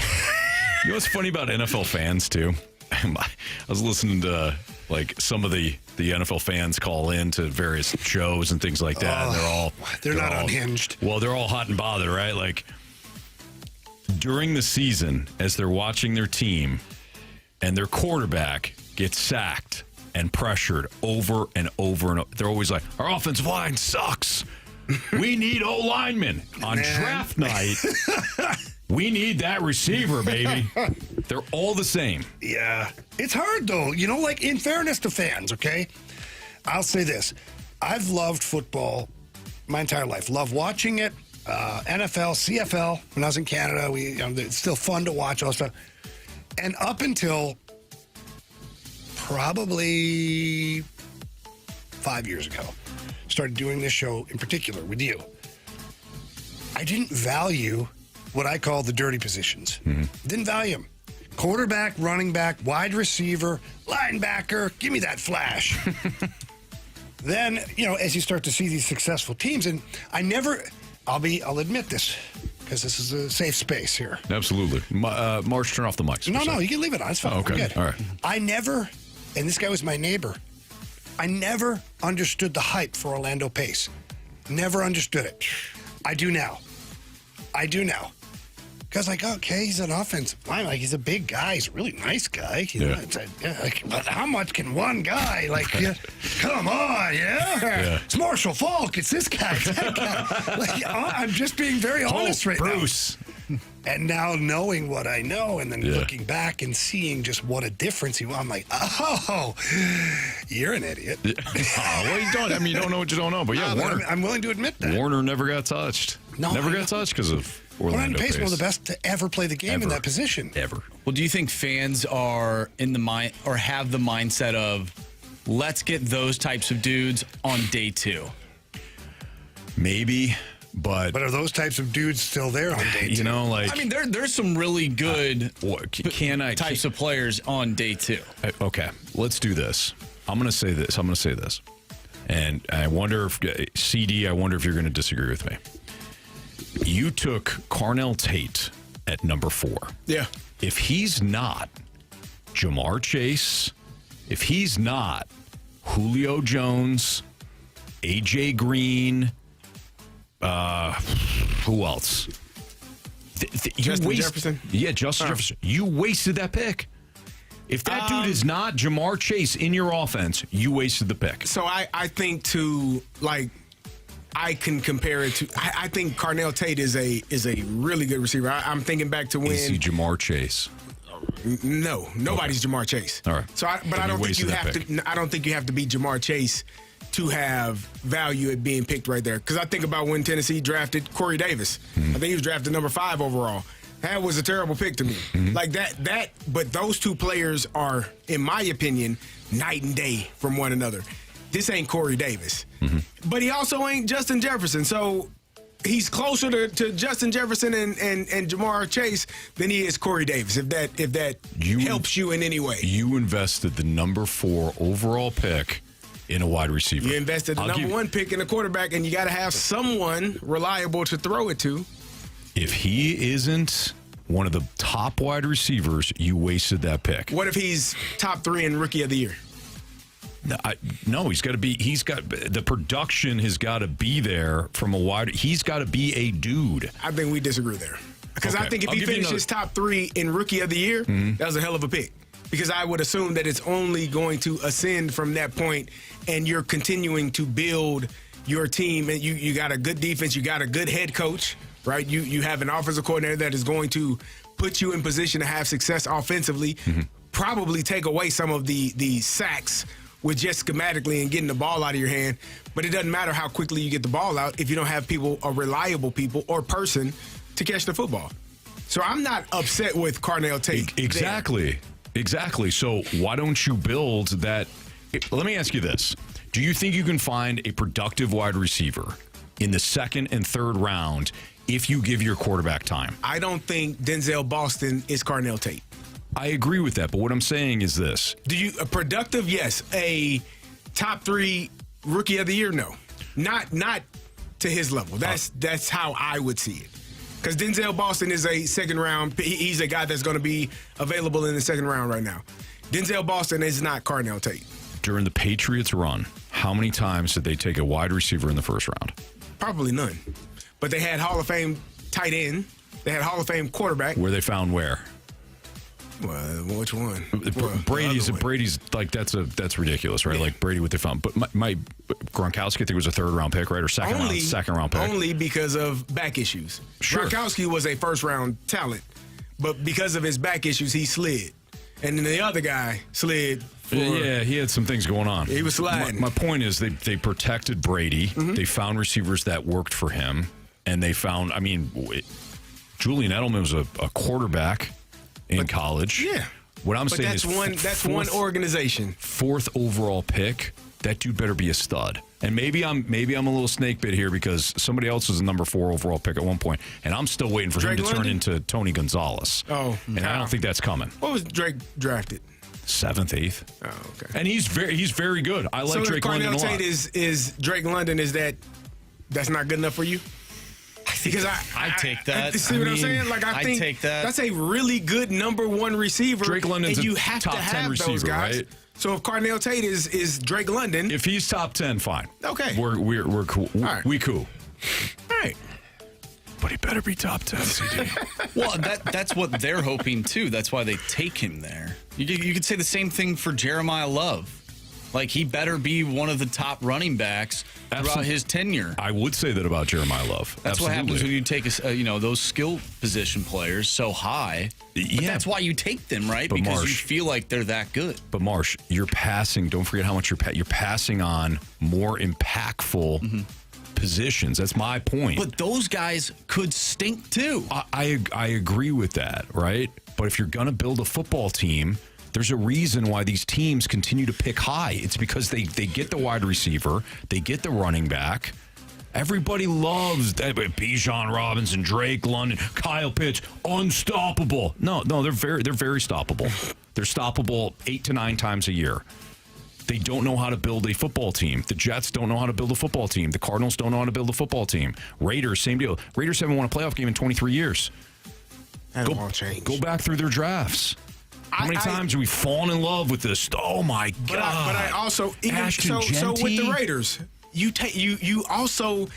NFL fans too? I was listening to like some of the NFL fans call in to various shows and things like that. And they're not unhinged. Well, they're all hot and bothered, right? Like during the season, as they're watching their team and their quarterback gets sacked and pressured over and over and over, they're always like, our offensive line sucks. We need O-linemen. On draft night, We need that receiver, baby. They're all the same. Yeah. It's hard, though. You know, like, in fairness to fans, okay? I'll say this. I've loved football my entire life. Love watching it. NFL, CFL. When I was in Canada, it's still fun to watch all stuff. And up until probably 5 years ago, started doing this show in particular with you. I didn't value what I call the dirty positions. Didn't value them. Quarterback, running back, wide receiver, linebacker, give me that flash. Then, as you start to see these successful teams, and I'll admit this, because this is a safe space here. Absolutely. Marsh, turn off the mics. No, you can leave it on. It's fine. Oh, okay. Good. All right. I never, and this guy was my neighbor, I never understood the hype for Orlando Pace. Never understood it. I do now. Because, okay, he's an offensive line. Like, he's a big guy. He's a really nice guy. But how much can one guy, come on, yeah? It's Marshall Falk. It's this guy. It's that guy. I'm just being very honest right Bruce. now. And now knowing what I know and then looking back and seeing just what a difference he was, I'm like, oh, you're an idiot. Well, you don't. I mean, you don't know what you don't know. But Warner, I'm willing to admit that. Warner never got touched. Never got touched because of Orlando Pace. One of the best to ever play the game in that position. Ever. Well, do you think fans are in the mind or have the mindset of let's get those types of dudes on day 2? Maybe, but are those types of dudes still there on day 2? I mean, there's some really good types of players on day 2. Okay, let's do this. I'm going to say this. And I wonder if, CD, I wonder if you're going to disagree with me. You took Carnell Tate at number 4. Yeah. If he's not Jamar Chase, if he's not Julio Jones, AJ Green, who else? Justin Jefferson? Yeah, Justin Jefferson. You wasted that pick. If that dude is not Jamar Chase in your offense, you wasted the pick. So I think I can compare it to. I think Carnell Tate is a really good receiver. I'm thinking back to when. Is he Jamar Chase? No, nobody's Jamar Chase. All right, I don't think you have to. I don't think you have to be Jamar Chase to have value at being picked right there. Because I think about when Tennessee drafted Corey Davis. I think he was drafted number 5 overall. That was a terrible pick to me. Like that. But those two players are, in my opinion, night and day from one another. This ain't Corey Davis. But he also ain't Justin Jefferson. So he's closer to Justin Jefferson and Jamar Chase than he is Corey Davis, if that helps you in any way. You invested the number 4 overall pick in a wide receiver. You invested the number 1 pick in a quarterback, and you got to have someone reliable to throw it to. If he isn't one of the top wide receivers, you wasted that pick. What if he's top 3 in Rookie of the Year? No, he's got to be. He's got the production has got to be there from a wide. He's got to be a dude. I think we disagree there because I think if he finishes top 3 in Rookie of the Year, that was a hell of a pick. Because I would assume that it's only going to ascend from that point, and you're continuing to build your team, and you got a good defense, you got a good head coach, right? You have an offensive coordinator that is going to put you in position to have success offensively, probably take away some of the sacks with just schematically and getting the ball out of your hand. But it doesn't matter how quickly you get the ball out if you don't have reliable people or person to catch the football. So I'm not upset with Carnell Tate. Exactly. So why don't you build that? Let me ask you this. Do you think you can find a productive wide receiver in the 2nd and 3rd round if you give your quarterback time? I don't think Denzel Boston is Carnell Tate. I agree with that, but what I'm saying is this. A productive, yes. A top 3 Rookie of the Year, no. Not to his level. That's how I would see it. Because Denzel Boston is a 2nd round. He's a guy that's going to be available in the 2nd round right now. Denzel Boston is not Carnell Tate. During the Patriots run, how many times did they take a wide receiver in the 1st round? Probably none. But they had Hall of Fame tight end. They had Hall of Fame quarterback. Where they found where? Well, which one? Brady's like that's ridiculous, right? Yeah. Like Brady with the phone. But my Gronkowski, I think, was a 3rd-round pick, right, or second round pick. Only because of back issues. Sure. Gronkowski was a 1st-round talent, but because of his back issues, he slid, and then the other guy slid. Yeah, he had some things going on. He was sliding. My point is they protected Brady. Mm-hmm. They found receivers that worked for him, and they found. I mean, Julian Edelman was a quarterback in college. Yeah. What I'm saying is that's 4th, one organization. 4th overall pick. That dude better be a stud. And maybe I'm a little snake bit here because somebody else was a number 4 overall pick at one point, and I'm still waiting for him to turn into Tony Gonzalez. Oh, and I don't think that's coming. What was Drake drafted? 7th, 8th. Oh, okay. And he's very good. I like Drake London a lot. Tate is Drake London. That's not good enough for you? Because I take that. See what I'm saying? Like I think take that. That's a really good number 1 receiver. Drake London's and you a have top to have 10 receiver, those guys. right? So if Cardinals Tate is Drake London, if he's top 10, fine. Okay, we're cool. All right. We cool. All right. But he better be top 10, CD. Well, that's what they're hoping, too. That's why they take him there. You could say the same thing for Jeremiah Love. Like, he better be one of the top running backs throughout his tenure. I would say that about Jeremiah Love. That's what happens when you take those skill position players so high. But that's why you take them, right? Because you feel like they're that good. But Marsh, you're passing. Don't forget how much you're passing on more impactful positions. That's my point. But those guys could stink too. I agree with that, right? But if you're going to build a football team, there's a reason why these teams continue to pick high. It's because they get the wide receiver, they get the running back. Everybody loves that. Bijan Robinson, Drake London, Kyle Pitts, unstoppable. No, they're very stoppable. They're stoppable 8 to 9 times a year. They don't know how to build a football team. The Jets don't know how to build a football team. The Cardinals don't know how to build a football team. Raiders, same deal. Raiders haven't won a playoff game in 23 years. That won't change. Go back through their drafts. How many times have we fallen in love with this? Oh my God! But I also so with the Raiders, you also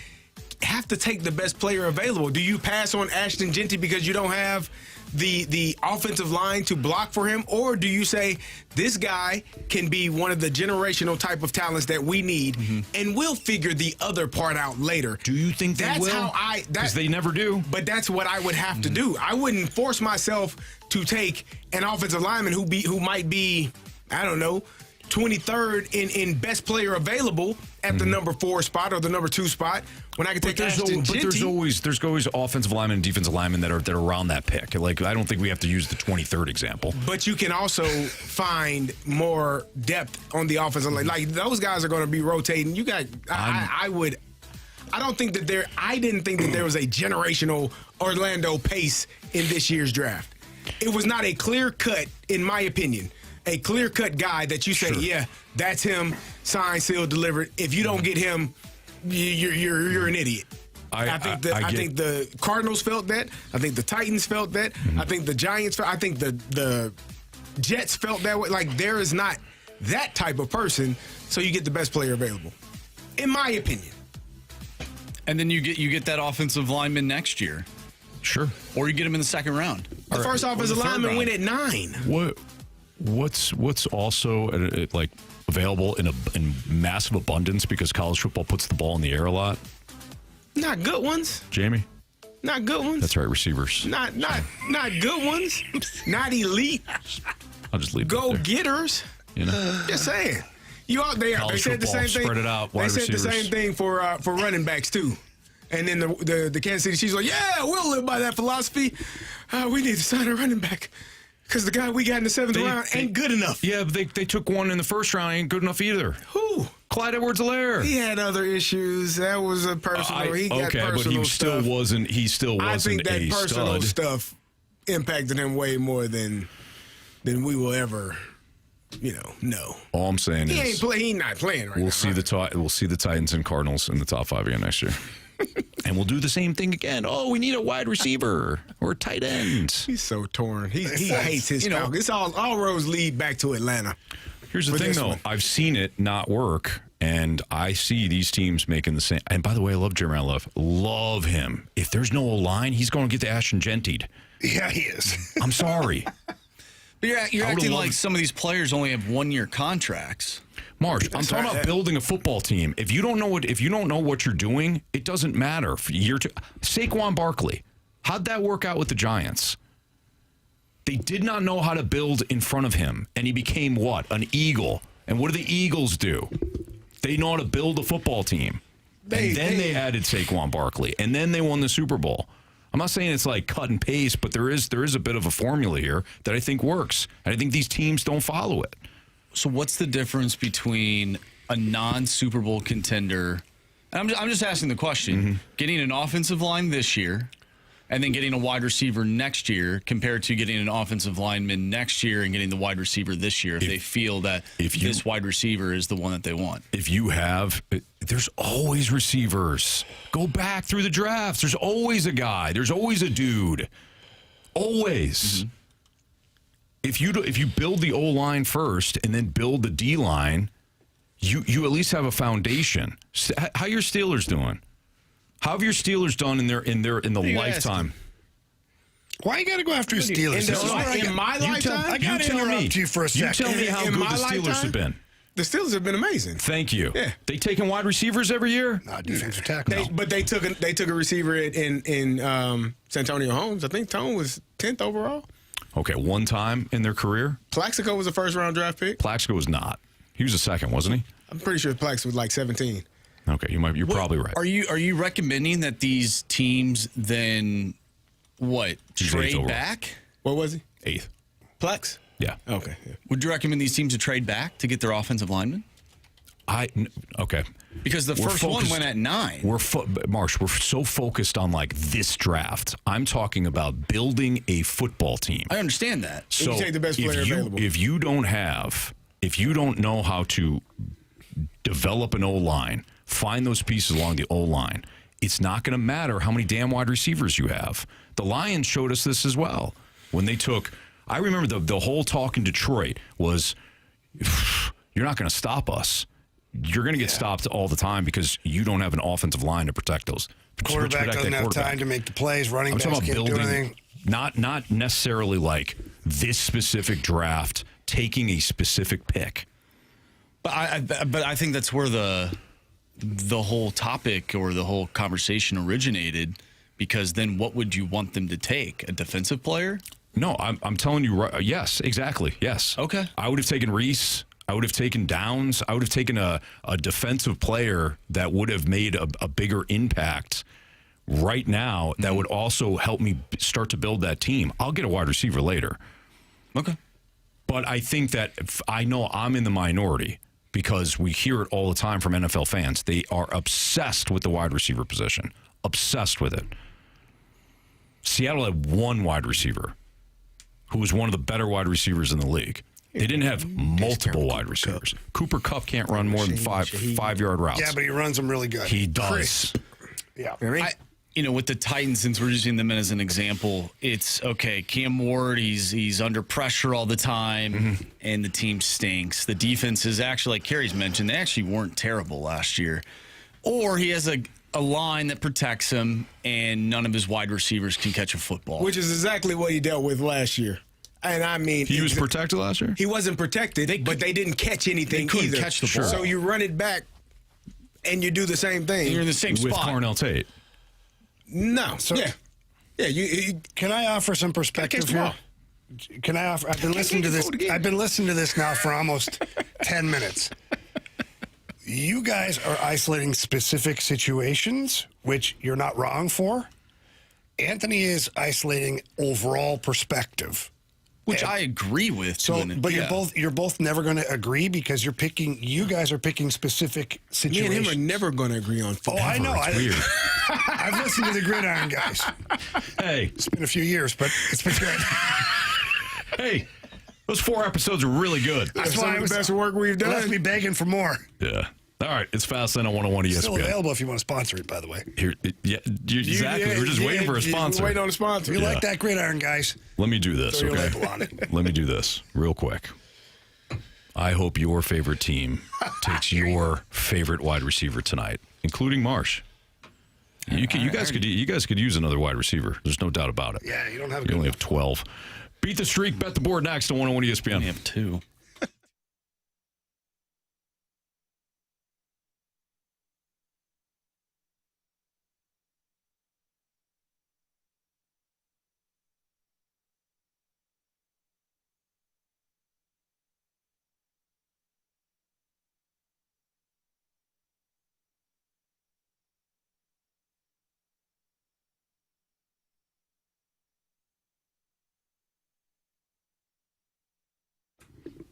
have to take the best player available. Do you pass on Ashton Genty because you don't have the offensive line to block for him, or do you say this guy can be one of the generational type of talents that we need, and we'll figure the other part out later? Do you think they will? That's how because they never do. But that's what I would have to do. I wouldn't force myself to take an offensive lineman who might be, I don't know, 23rd in best player available at the number 4 spot or the number 2 spot when I can take Ashton Genty. But there's always offensive linemen and defensive linemen that are around that pick. Like, I don't think we have to use the 23rd example. But you can also find more depth on the offensive line. Like, those guys are going to be rotating. You got I didn't think that there was a generational Orlando Pace in this year's draft. It was not a clear cut, in my opinion, a clear-cut guy that you say, yeah, that's him, signed, sealed, delivered. If you don't get him, you're an idiot. I think the Cardinals felt that. I think the Titans felt that. I think the Giants felt. I think the Jets felt that way. Like, there is not that type of person, so you get the best player available, in my opinion. And then you get that offensive lineman next year. Sure. Or you get him in the second round. The first offensive lineman went at 9. What's also like available in massive abundance because college football puts the ball in the air a lot? Not good ones. Jamie? Not good ones. That's right, receivers. Not good ones. Not elite. I'll just leave go getters. You know, just saying. You out there? They said the same thing. Spread it out. They said the same thing for running backs too. And then the Kansas City Chiefs like, yeah, we'll live by that philosophy. We need to sign a running back because the guy we got in the 7th round ain't good enough. Yeah, but they took one in the 1st round. Ain't good enough either. Who? Clyde Edwards-Helaire. He had other issues. That was a personal. He got personal but he stuff. still wasn't. I think that personal stuff impacted him way more than we will ever. know. All I'm saying is he's not playing right now. We'll see the Titans and Cardinals in the top 5 again next year. And we'll do the same thing again. Oh, we need a wide receiver or a tight end. He's so torn. He hates his Falcons. It's all roads lead back to Atlanta. Here's the thing, though. I've seen it not work, and I see these teams making the same. And by the way, I love Jeremiah Love. Love him. If there's no line, he's going to get the Ashton Genti'd. Yeah, he is. I'm sorry. You're acting like some of these players only have 1-year contracts. Marsh, I'm talking about building a football team. If you don't know what you're doing, it doesn't matter. Saquon Barkley, how'd that work out with the Giants? They did not know how to build in front of him, and he became what? An Eagle. And what do the Eagles do? They know how to build a football team. They added Saquon Barkley, and then they won the Super Bowl. I'm not saying it's like cut and paste, but there is a bit of a formula here that I think works, and I think these teams don't follow it. So what's the difference between a non-Super Bowl contender? I'm just asking the question. Getting an offensive line this year and then getting a wide receiver next year compared to getting an offensive lineman next year and getting the wide receiver this year if they feel that this wide receiver is the one that they want. There's always receivers. Go back through the drafts. There's always a guy. There's always a dude. Always. If you build the O-line first and then build the D-line, you at least have a foundation. How your Steelers doing? How have your Steelers done in the lifetime? Why you got to go after your Steelers? In my lifetime? I got to interrupt you for a second. You tell me how good the Steelers have been. The Steelers have been amazing. Thank you. Yeah. They taking wide receivers every year? Nah, defensive tackle. But they took a receiver in Santonio Holmes. I think Tone was 10th overall. Okay, one time in their career? Plaxico was a first-round draft pick. Plaxico was not. He was a second, wasn't he? I'm pretty sure Plaxico was like 17. Okay, you're probably right. Are you recommending that these teams then trade back? What was he? 8th. Plex? Yeah. Okay. Yeah. Would you recommend these teams to trade back to get their offensive linemen? Okay. Because the first one went at 9. Marsh, we're so focused on like this draft. I'm talking about building a football team. I understand that. So you take the best player available. If you don't know how to develop an O-line, find those pieces along the O-line, it's not going to matter how many damn wide receivers you have. The Lions showed us this as well. When they took, I remember the whole talk in Detroit was, you're not going to stop us. You're going to get stopped all the time because you don't have an offensive line to protect those. Quarterback doesn't have time to make the plays. Running backs can't do anything. Not necessarily like this specific draft, taking a specific pick. But I think that's where the whole topic or the whole conversation originated, because then what would you want them to take? A defensive player? No, I'm telling you, yes, exactly, yes. Okay. I would have taken Reese. I would have taken Downs. I would have taken a defensive player that would have made a bigger impact right now that would also help me start to build that team. I'll get a wide receiver later. Okay. But I think that I know I'm in the minority because we hear it all the time from NFL fans. They are obsessed with the wide receiver position, obsessed with it. Seattle had one wide receiver who was one of the better wide receivers in the league. They didn't have multiple wide receivers. Cooper Kupp can't run more than 5-yard routes. Yeah, but he runs them really good. He does. Yeah. With the Titans, since we're using them as an example, it's okay. Cam Ward, he's under pressure all the time, and the team stinks. The defense is actually, like Carey's mentioned, they actually weren't terrible last year. Or he has a line that protects him, and none of his wide receivers can catch a football. Which is exactly what he dealt with last year. And I mean, he was protected last year? He wasn't protected, but they didn't catch anything they couldn't either. Catch the ball. So you run it back, and you do the same thing. And you're in the same spot. With Carnell Tate. No. So, yeah. Can I offer some perspective here? Can I offer? I've been listening to this. I've been listening to this now for almost 10 minutes. You guys are isolating specific situations, which you're not wrong for. Anthony is isolating overall perspective, which I agree with. So, but you're both never going to agree because you guys are picking specific situations. Me and him are never going to agree on football. Oh, I know. It's weird. I've listened to the Gridiron guys. Hey. It's been a few years, but it's been good. Hey, those 4 episodes are really good. That's why it was the best work we've done. Left me begging for more. Yeah. All right, it's Fast Lane on 101 ESPN. Still available if you want to sponsor it, by the way. Exactly. We're just waiting for a sponsor. Waiting on a sponsor. We like that Gridiron, guys. Let me do this, Throw your okay? label on it. Let me do this real quick. I hope your favorite team takes your favorite wide receiver tonight, including Marsh. You guys could use another wide receiver. There's no doubt about it. Yeah, you don't have. You only have 12. Beat the streak, bet the board next on 101 ESPN. We have two.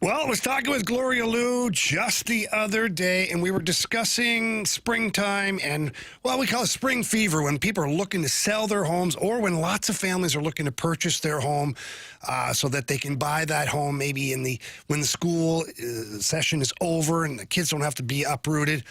Well, I was talking with Gloria Lou just the other day, and we were discussing springtime and, well, we call it spring fever, when people are looking to sell their homes or when lots of families are looking to purchase their home so that they can buy that home maybe when the school session is over and the kids don't have to be uprooted.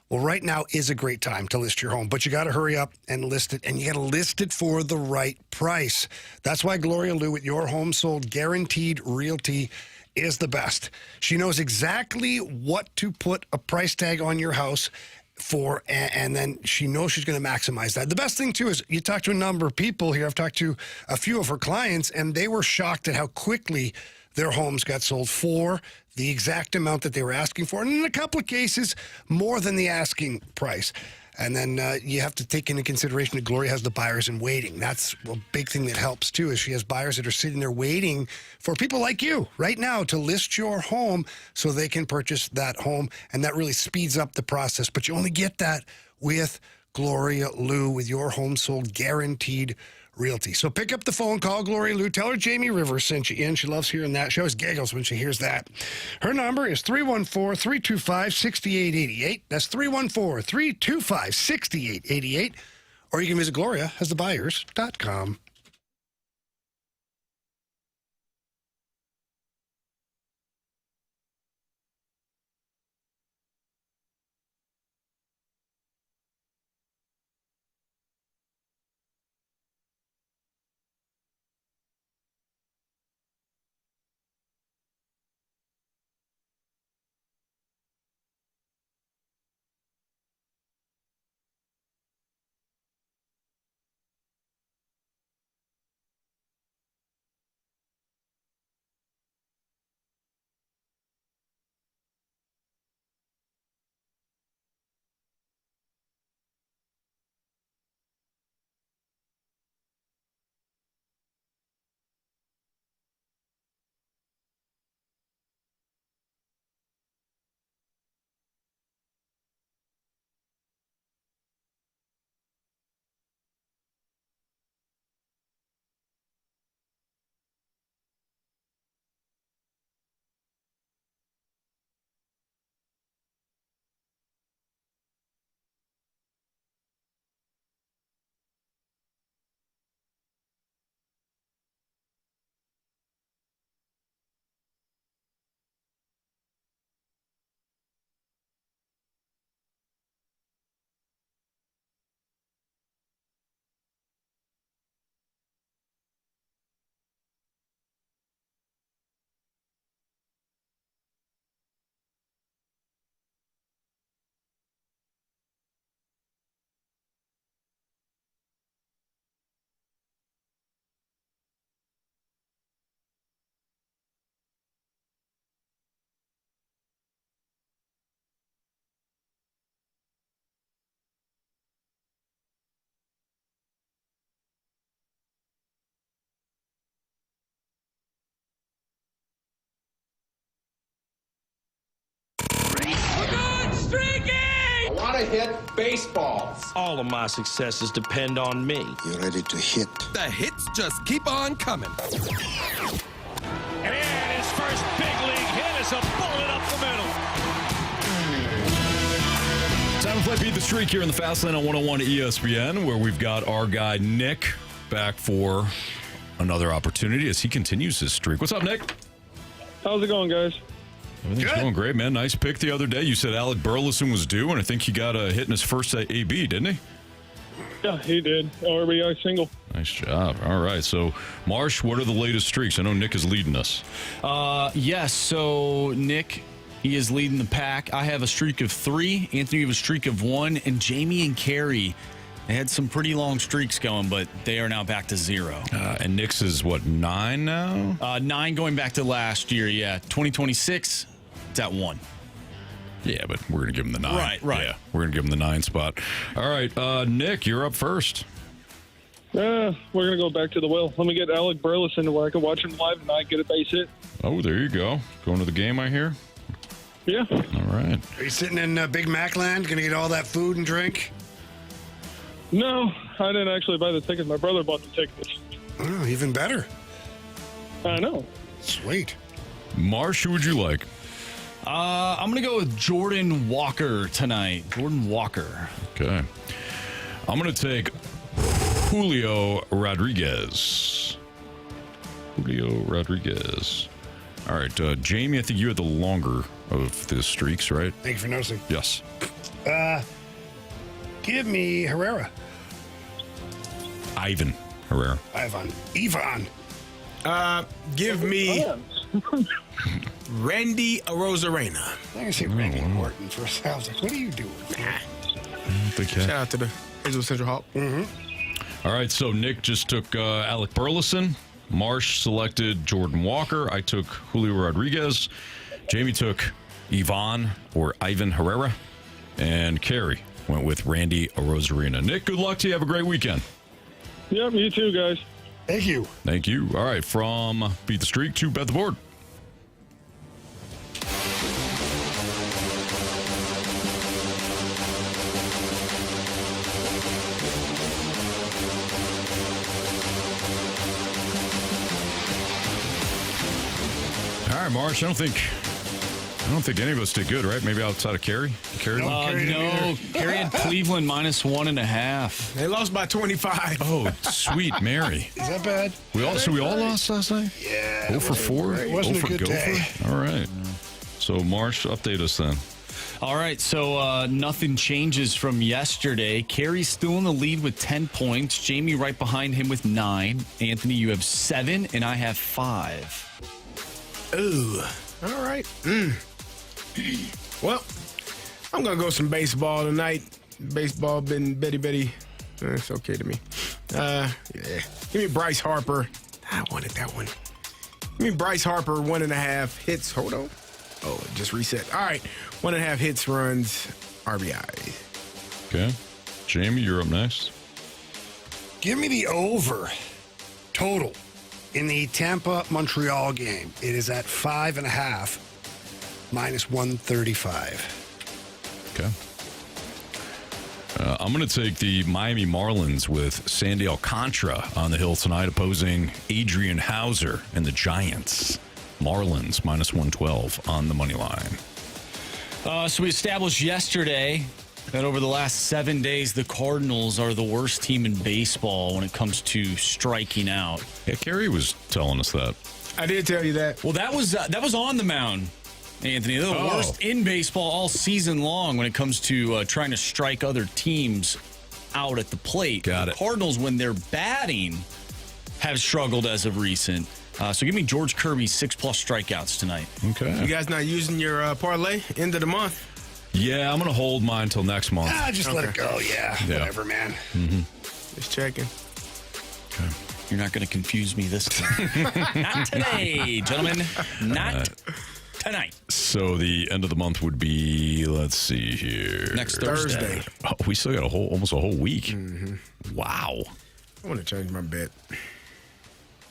Well, right now is a great time to list your home, but you got to hurry up and list it, and you got to list it for the right price. That's why Gloria Lou with Your Home Sold Guaranteed Realty is the best. She knows exactly what to put a price tag on your house for, and then she knows she's going to maximize that. The best thing, too, is you talk to a number of people here. I've talked to a few of her clients, and they were shocked at how quickly their homes got sold for the exact amount that they were asking for, and in a couple of cases, more than the asking price. And then you have to take into consideration that Gloria has the buyers in waiting. That's a big thing that helps, too, is she has buyers that are sitting there waiting for people like you right now to list your home so they can purchase that home, and that really speeds up the process. But you only get that with Gloria Lou with Your Home Sold Guaranteed Realty. So pick up the phone, call Gloria Lou, tell her Jamie Rivers sent you in. She loves hearing that. She always giggles when she hears that. Her number is 314-325-6888. That's 314-325-6888. Or you can visit GloriaHasTheBuyers.com. I want to hit baseballs. All of my successes depend on me. You ready to hit? The hits just keep on coming. And his first big league hit is a bullet up the middle. Time to play Beat the Streak here in the Fast Lane on 101 ESPN, where we've got our guy Nick back for another opportunity as he continues his streak. What's up, Nick? How's it going, guys? Everything's going great, man. Nice pick the other day. You said Alec Burleson was due, and I think he got a hit in his first AB, didn't he? Yeah, he did. RBI single. Nice job. All right. So, Marsh, what are the latest streaks? I know Nick is leading us. Yes. So, Nick, he is leading the pack. I have a streak of 3. Anthony, you have a streak of 1. And Jamie and Carey They had some pretty long streaks going, but they are now back to 0. And Nick's is, what, 9 now? 9 going back to last year, yeah. 2026, it's at 1. Yeah, but we're going to give him the 9. Right. Yeah, we're going to give him the 9 spot. All right, Nick, you're up first. We're going to go back to the well. Let me get Alec Burleson to where I can watch him live tonight, get a base hit. Oh, there you go. Going to the game, I hear? Yeah. All right. Are you sitting in Big Mac land? Going to get all that food and drink? No, I didn't actually buy the tickets. My brother bought the tickets. Oh, even better. I know. Sweet. Marsh, who would you like? I'm going to go with Jordan Walker tonight. Jordan Walker. Okay. I'm going to take Julio Rodriguez. All right, Jamie, I think you had the longer of the streaks, right? Thank you for noticing. Yes. Give me Herrera. Ivan Herrera. Ivan. Give me Randy Arozarena. I can see Randy Orton for a second. I was like, what are you doing? Shout out to the Israel Central Hawk. All right, so Nick just took Alec Burleson. Marsh selected Jordan Walker. I took Julio Rodriguez. Jamie took Ivan Herrera. And Carey went with Randy Arozarena. Nick, good luck to you. Have a great weekend. Yep, you too, guys. Thank you. Thank you. All right, from Beat the Streak to Bet the Board. All right, Marsh, I don't think any of us did good, right? Maybe outside of Carey? No, Carey had Cleveland -1.5. They lost by 25. Oh, sweet Mary. Is that bad? We all lost last night? Yeah. 0 for 4? It wasn't a good day. All right. So, Marsh, update us then. All right, so nothing changes from yesterday. Carey's still in the lead with 10 points. Jamie right behind him with 9. Anthony, you have 7, and I have 5. Ooh. All right. Well, I'm going to go some baseball tonight. Baseball been Betty. It's okay to me. Yeah. Give me Bryce Harper. I wanted that one. Give me Bryce Harper, 1.5 hits. Hold on. Oh, it just reset. All right. 1.5 hits, runs, RBI. Okay. Jamie, you're up next. Give me the over total in the Tampa-Montreal game. It is at 5.5, -135. Okay. I'm going to take the Miami Marlins with Sandy Alcantara on the hill tonight, opposing Adrian Hauser and the Giants. Marlins -112 on the money line. So we established yesterday that over the last 7 days, the Cardinals are the worst team in baseball when it comes to striking out. Yeah, Carey was telling us that. I did tell you that. Well, that was on the mound, Anthony. They're the worst in baseball all season long when it comes to trying to strike other teams out at the plate. Got it. The Cardinals, when they're batting, have struggled as of recent. So give me George Kirby's 6+ strikeouts tonight. Okay. You guys not using your parlay end of the month? Yeah, I'm going to hold mine until next month. Just let it go. Yeah. Whatever, man. Mm-hmm. Just checking. Okay. You're not going to confuse me this time. Not today, gentlemen. Not tonight. So the end of the month would be, let's see here. Next Thursday. Oh, we still got almost a whole week. Mm-hmm. Wow. I want to change my bet.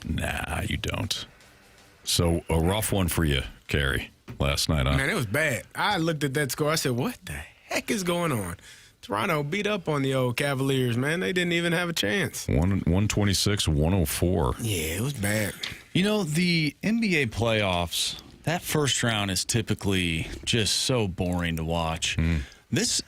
Nah, you don't. So a rough one for you, Carey, last night, huh? Man, it was bad. I looked at that score. I said, what the heck is going on? Toronto beat up on the old Cavaliers, man. They didn't even have a chance. 126-104. Yeah, it was bad. You know, the NBA playoffs, that first round is typically just so boring to watch. This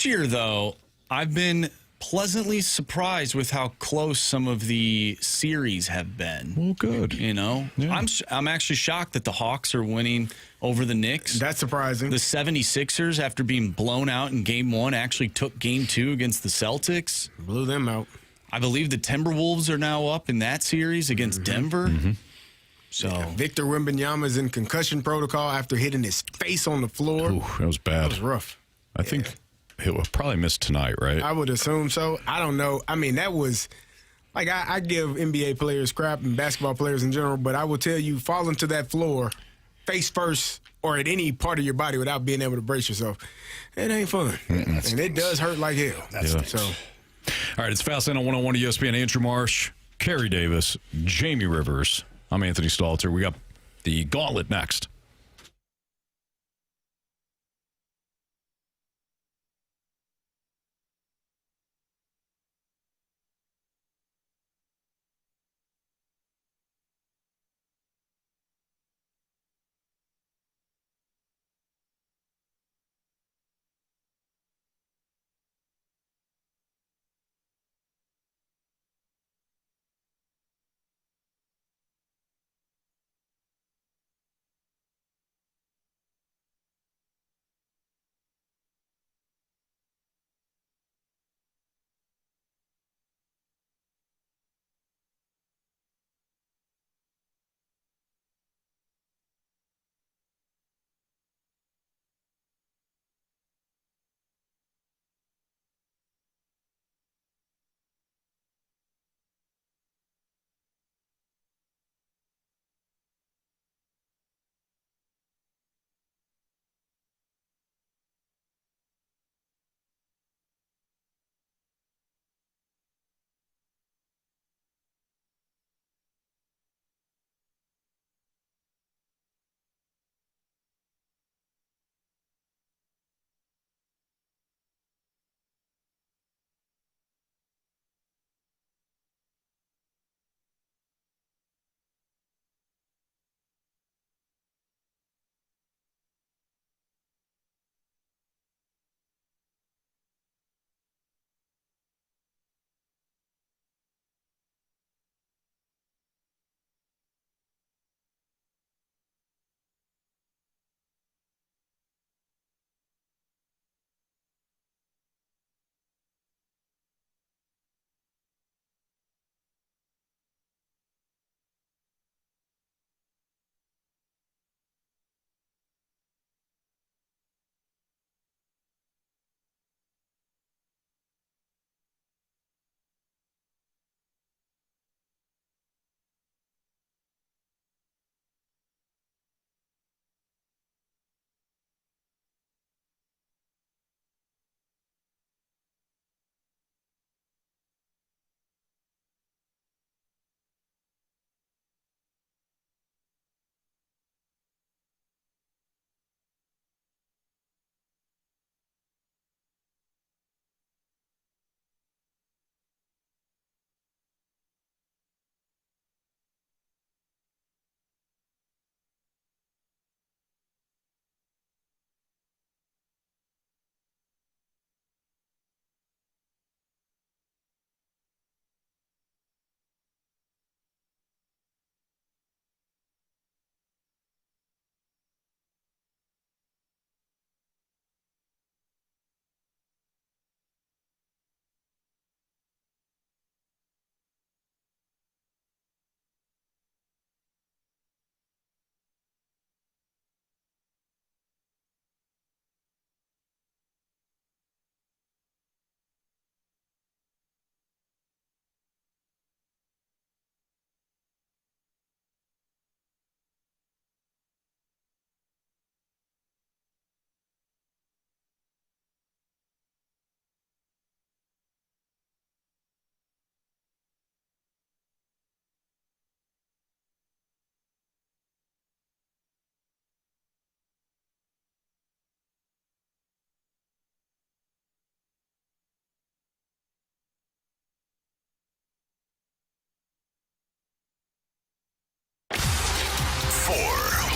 year, though, I've been pleasantly surprised with how close some of the series have been. Well, good. You know, yeah. I'm actually shocked that the Hawks are winning over the Knicks. That's surprising. The 76ers, after being blown out in Game 1, actually took Game 2 against the Celtics. Blew them out. I believe the Timberwolves are now up in that series against Denver. Mm-hmm. So Victor Wembanyama's in concussion protocol after hitting his face on the floor. Ooh, that was bad. That was rough. I think he'll probably miss tonight, right? I would assume so. I don't know. I mean, that was like I give NBA players crap and basketball players in general, but I will tell you, falling to that floor face first or at any part of your body without being able to brace yourself, it ain't fun. And it does hurt like hell. So, all right, it's Fast Lane on 101 ESPN. Andrew Marsh, Carey Davis, Jamie Rivers. I'm Anthony Stalter. We got the Gauntlet next.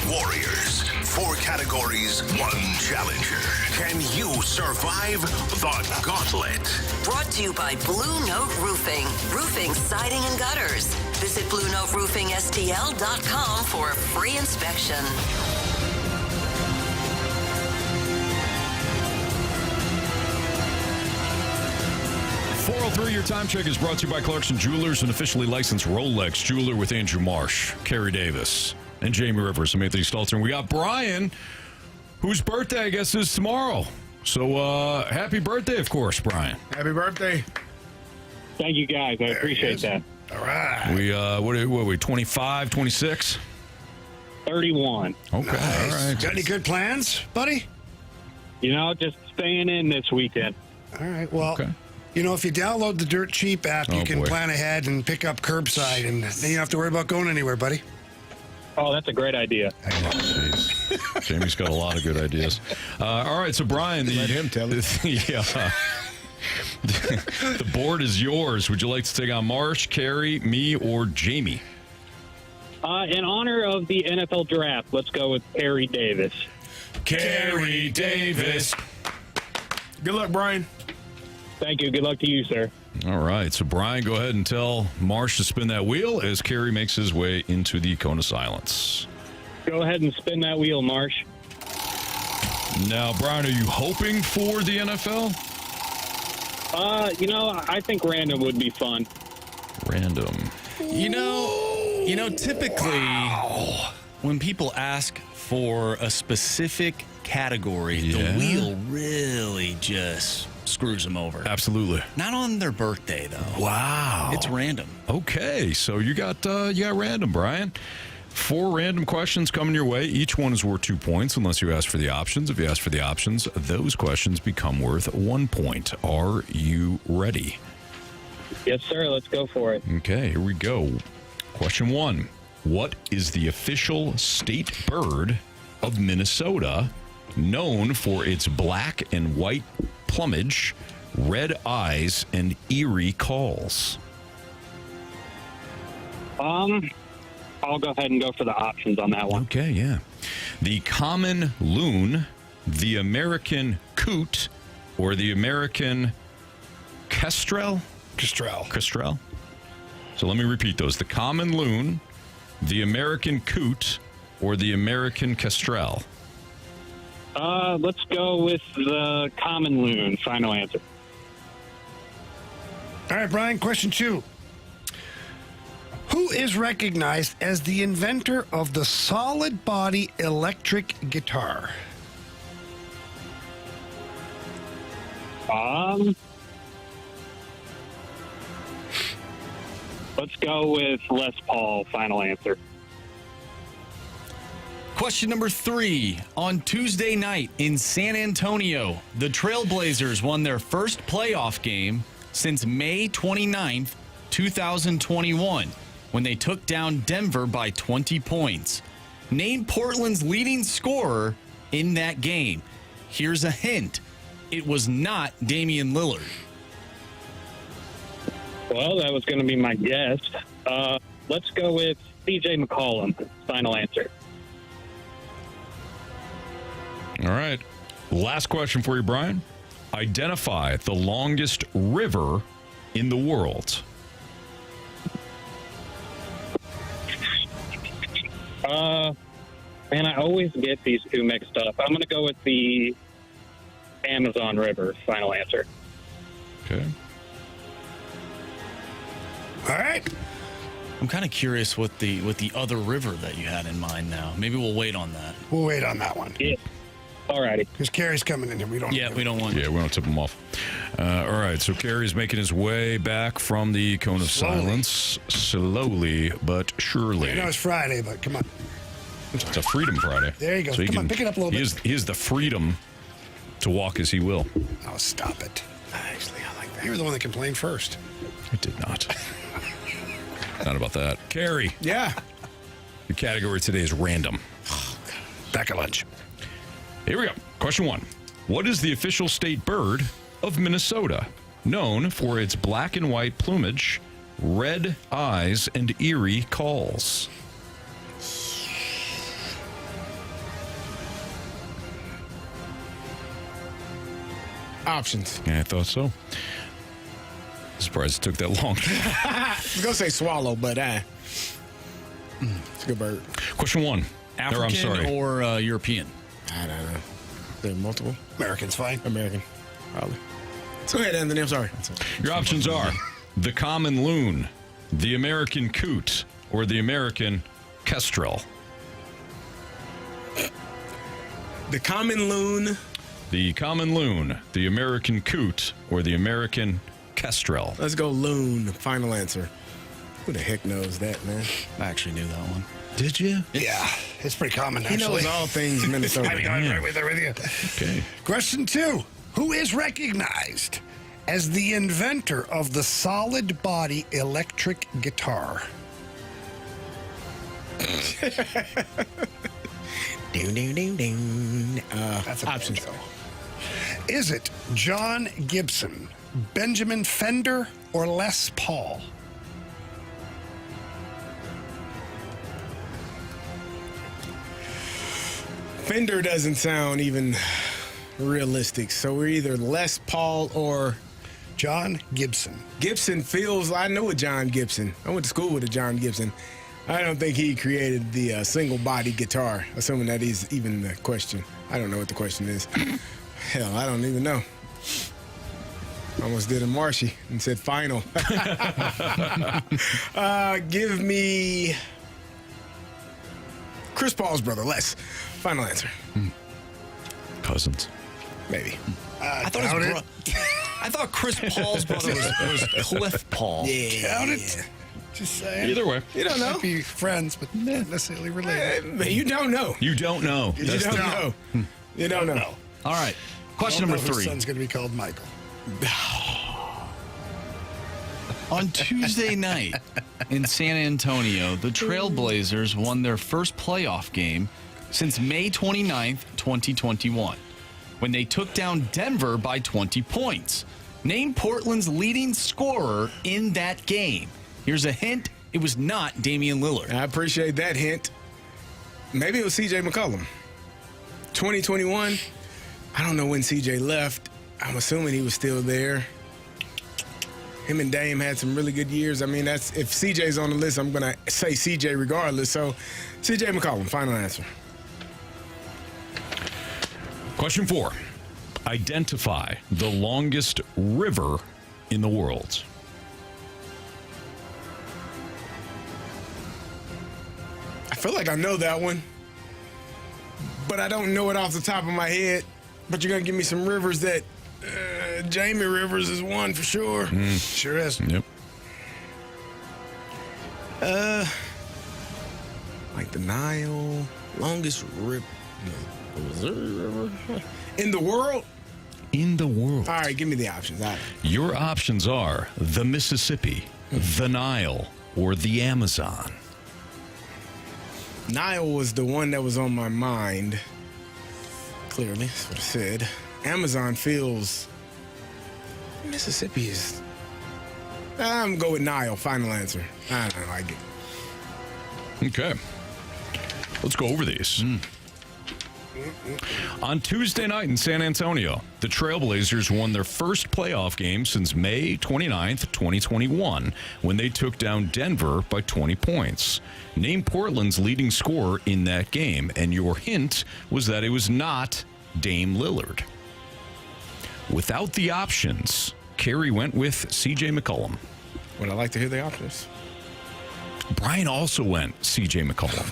Warriors. 4 categories, 1 challenger. Can you survive the Gauntlet? Brought to you by Blue Note Roofing. Roofing, siding, and gutters. Visit BlueNoteRoofingSTL.com for a free inspection. Your time check is brought to you by Clarkson Jewelers, an officially licensed Rolex jeweler, with Andrew Marsh, Carey Davis, and Jamie Rivers. I'm Anthony Stalter. And we got Brian, whose birthday, I guess, is tomorrow. So, happy birthday, of course, Brian. Happy birthday. Thank you, guys. I appreciate that. All right. We, what are we, 25, 26? 31. Okay, Nice. all right. Got any good plans, buddy? Just staying in this weekend. All right. Well, if you download the Dirt Cheap app, you can plan ahead and pick up curbside, and then you don't have to worry about going anywhere, buddy. Oh, that's a great idea. Jamie's got a lot of good ideas. All right, so Brian, Let him tell it. The board is yours. Would you like to take on Marsh, Carey, me, or Jamie? In honor of the NFL draft, let's go with Carey Davis. Carey Davis. Good luck, Brian. Thank you. Good luck to you, sir. All right, so Brian, go ahead and tell Marsh to spin that wheel as Carey makes his way into the cone of silence. Go ahead and spin that wheel, Marsh. Now, Brian, are you hoping for the NFL? I think random would be fun. Random. Typically, when people ask for a specific category, the wheel really just screws them over. Absolutely. Not on their birthday, though. Wow. It's random. Okay, so you got random, Brian. 4 random questions coming your way. Each one is worth 2 points unless you ask for the options. If you ask for the options, those questions become worth 1 point. Are you ready? Yes, sir. Let's go for it. Okay, here we go. Question 1. What is the official state bird of Minnesota, known for its black and white plumage, red eyes, and eerie calls? I'll go ahead and go for the options on that one. Okay, yeah. The common loon, the American coot, or the American kestrel? Kestrel. So let me repeat those. The common loon, the American coot, or the American kestrel? Let's go with the common loon. Final answer. All right, Brian, question 2. Who is recognized as the inventor of the solid body electric guitar? Let's go with Les Paul. Final answer. Question number 3. On Tuesday night in San Antonio, the Trailblazers won their first playoff game since May 29th, 2021, when they took down Denver by 20 points. Name Portland's leading scorer in that game. Here's a hint. It was not Damian Lillard. Well, that was going to be my guess. Let's go with C.J. McCollum. Final answer. All right. Last question for you, Brian. Identify the longest river in the world. I always get these two mixed up. I'm going to go with the Amazon River. Final answer. Okay. All right. I'm kind of curious what the other river that you had in mind now. Maybe we'll wait on that. We'll wait on that one. Yeah. All righty. Because Carey's coming in here. We don't want. Yeah, we don't tip him off. All right, so Carey's making his way back from the cone of silence, slowly but surely. I know it's Friday, but come on. It's a Freedom Friday. There you go. So Come on, pick it up a little bit. He has the freedom to walk as he will. Oh, stop it. Actually, I like that. You were the one that complained first. I did not. Not about that. Carey. Yeah. The category today is random. Back at lunch. Here we go. Question 1. What is the official state bird of Minnesota, known for its black and white plumage, red eyes, and eerie calls? Options. Yeah, I thought so. Surprised it took that long. I was going to say swallow, but it's a good bird. Question 1. African or European? I don't know. There are multiple. American's fine. American, probably. Go ahead, Anthony. I'm sorry. Your options are the common loon, the American coot, or the American kestrel. The common loon, The common loon, the American coot, or the American kestrel? Let's go loon. Final answer. Who the heck knows that, man? I actually knew that one. Did you? Yeah, it's pretty common, He actually. knows all things Minnesota. I'm right with you. Okay. Question 2. Who is recognized as the inventor of the solid body electric guitar? Ding, ding, ding, ding. That's a options. banjo. Is it John Gibson, Benjamin Fender, or Les Paul? Fender doesn't sound even realistic, so we're either Les Paul or John Gibson. Gibson feels. I know a John Gibson. I went to school with a John Gibson. I don't think he created the single body guitar, assuming that is even the question. I don't know what the question is. Hell, I don't even know. Almost did a Marshy and said final. Give me Chris Paul's brother, Les. Final answer. Cousins. Maybe. I thought Chris Paul's brother was Cliff Paul. Yeah. Doubt it. Just saying. Either way. You don't know. Might be friends, but not necessarily related. You don't know. You don't know. You don't know. You don't know. All right. Question number 3. His son's going to be called Michael. On Tuesday night in San Antonio, the Trailblazers won their first playoff game since May 29th, 2021, when they took down Denver by 20 points. Name Portland's leading scorer in that game. Here's a hint. It was not Damian Lillard. I appreciate that hint. Maybe it was C.J. McCollum. 2021, I don't know when C.J. left. I'm assuming he was still there. Him and Dame had some really good years. I mean, that's if CJ's on the list, I'm going to say CJ regardless. So, CJ McCollum, final answer. Question 4. Identify the longest river in the world. I feel like I know that one, but I don't know it off the top of my head. But you're going to give me some rivers that Jamie Rivers is one for sure. Sure is. Yep. Like the Nile, longest river. In the world? In the world. All right, give me the options. All right. Your options are the Mississippi, the Nile, or the Amazon. Nile was the one that was on my mind. Clearly, that's what I said. Amazon feels. Mississippi is. I'm going to go with Nile. Final answer. I don't like it. Okay. Let's go over these. On Tuesday night in San Antonio, the Trailblazers won their first playoff game since May 29th, 2021, when they took down Denver by 20 points. Name Portland's leading scorer in that game, and your hint was that it was not Dame Lillard. Without the options, Carey went with C.J. McCollum. Would I like to hear the options? Brian also went C.J. McCollum.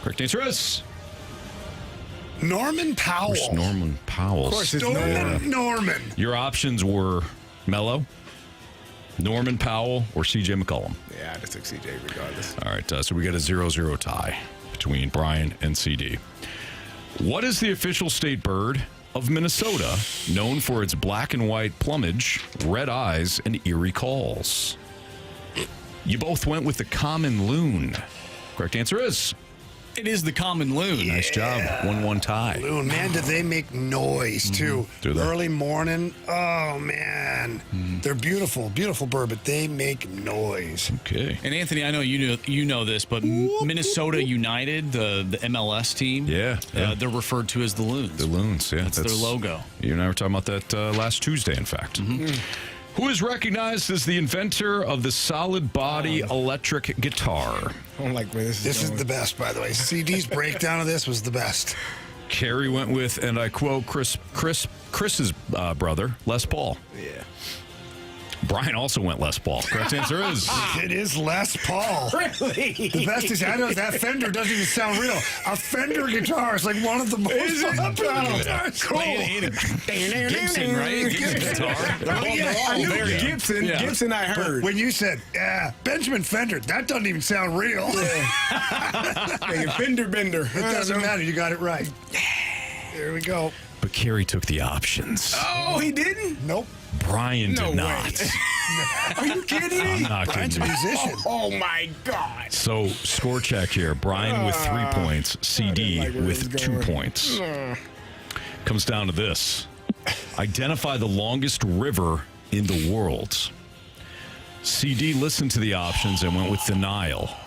Correct answer is Norman Powell. Where's Norman Powell? Of course it's Norman. Your options were Melo, Norman Powell, or C.J. McCollum. Yeah, I just took C.J. regardless. All right, so we got a 0-0 tie between Brian and CD. What is the official state bird of Minnesota, known for its black and white plumage, red eyes, and eerie calls? You both went with the common loon. Correct answer is... It is the common loon. Nice job. 1-1 tie. Loon, man, did they make noise, too. Do they? Early morning. Oh, man. They're beautiful, beautiful bird, but they make noise. Okay. And Anthony, I know you know this, but Minnesota United, the MLS team, Yeah. they're referred to as the Loons. The Loons, yeah. That's their logo. You and I were talking about that last Tuesday, in fact. Who is recognized as the inventor of the solid body electric guitar? I don't like where this is This going. is the best, by the way. CD's breakdown of this was the best. Carey went with, and I quote, Chris's brother, Les Paul. Yeah. Brian also went Les Paul. Correct answer is... It is Les Paul. Really? The best is, I know that Fender doesn't even sound real. A Fender guitar is like one of the most popular guitars. Cool. Gibson, right? Gibson guitar. I knew Gibson. Yeah. Gibson, I heard. When you said, Benjamin Fender, that doesn't even sound real. Hey, Fender Bender. It doesn't matter. You got it right. There we go. But Carey took the options. Oh, he didn't? Nope. Brian No did way. not. Are you kidding me? I'm not Brian's a kidding you. musician. Oh, my God. So, score check here. Brian with 3 points. CD like where with this is 2 going. points. Comes down to this. Identify the longest river in the world. CD listened to the options and went with the Nile.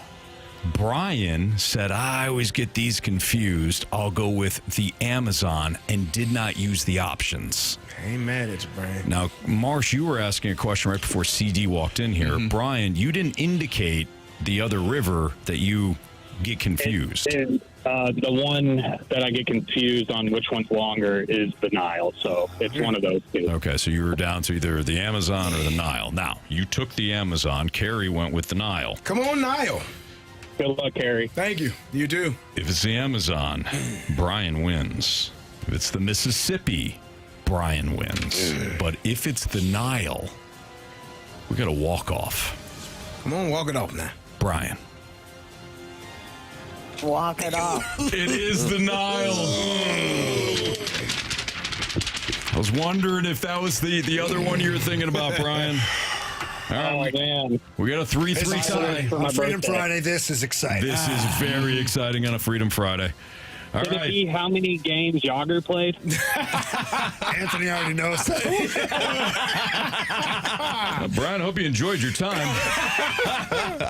Brian said, I always get these confused. I'll go with the Amazon, and did not use the options. I ain't mad at you, Brian. Now, Marsh, you were asking a question right before CD walked in here. Brian, you didn't indicate the other river that you get confused. The one that I get confused on which one's longer is the Nile, so it's one of those two. Okay, so you were down to either the Amazon or the Nile. Now, you took the Amazon. Carey went with the Nile. Come on, Nile. Good luck, Carey. Thank you. You too. If it's the Amazon, Brian wins. If it's the Mississippi, Brian wins. But if it's the Nile, we got a walk-off. Come on, walk it off now. Brian. Walk it off. It is the Nile. I was wondering if that was the other one you were thinking about, Brian. All right, man. We got a 3-3 tie. On Freedom Friday, this is exciting. This is very exciting on a Freedom Friday. All Did it right. be how many games Yager played? Anthony already knows that. Brian, I hope you enjoyed your time.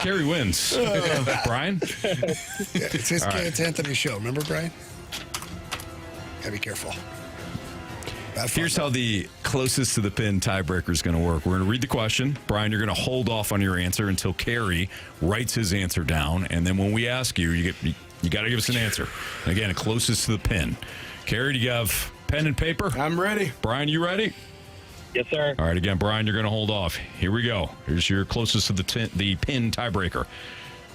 Carey wins. Brian? It's Anthony's show. Remember, Brian? Gotta be careful. Here's how the closest to the pin tiebreaker is going to work. We're going to read the question. Brian, you're going to hold off on your answer until Carey writes his answer down. And then when we ask you, you got to give us an answer. And again, closest to the pin. Carey, do you have pen and paper? I'm ready. Brian, you ready? Yes, sir. All right, again, Brian, you're going to hold off. Here we go. Here's your closest to the pin tiebreaker.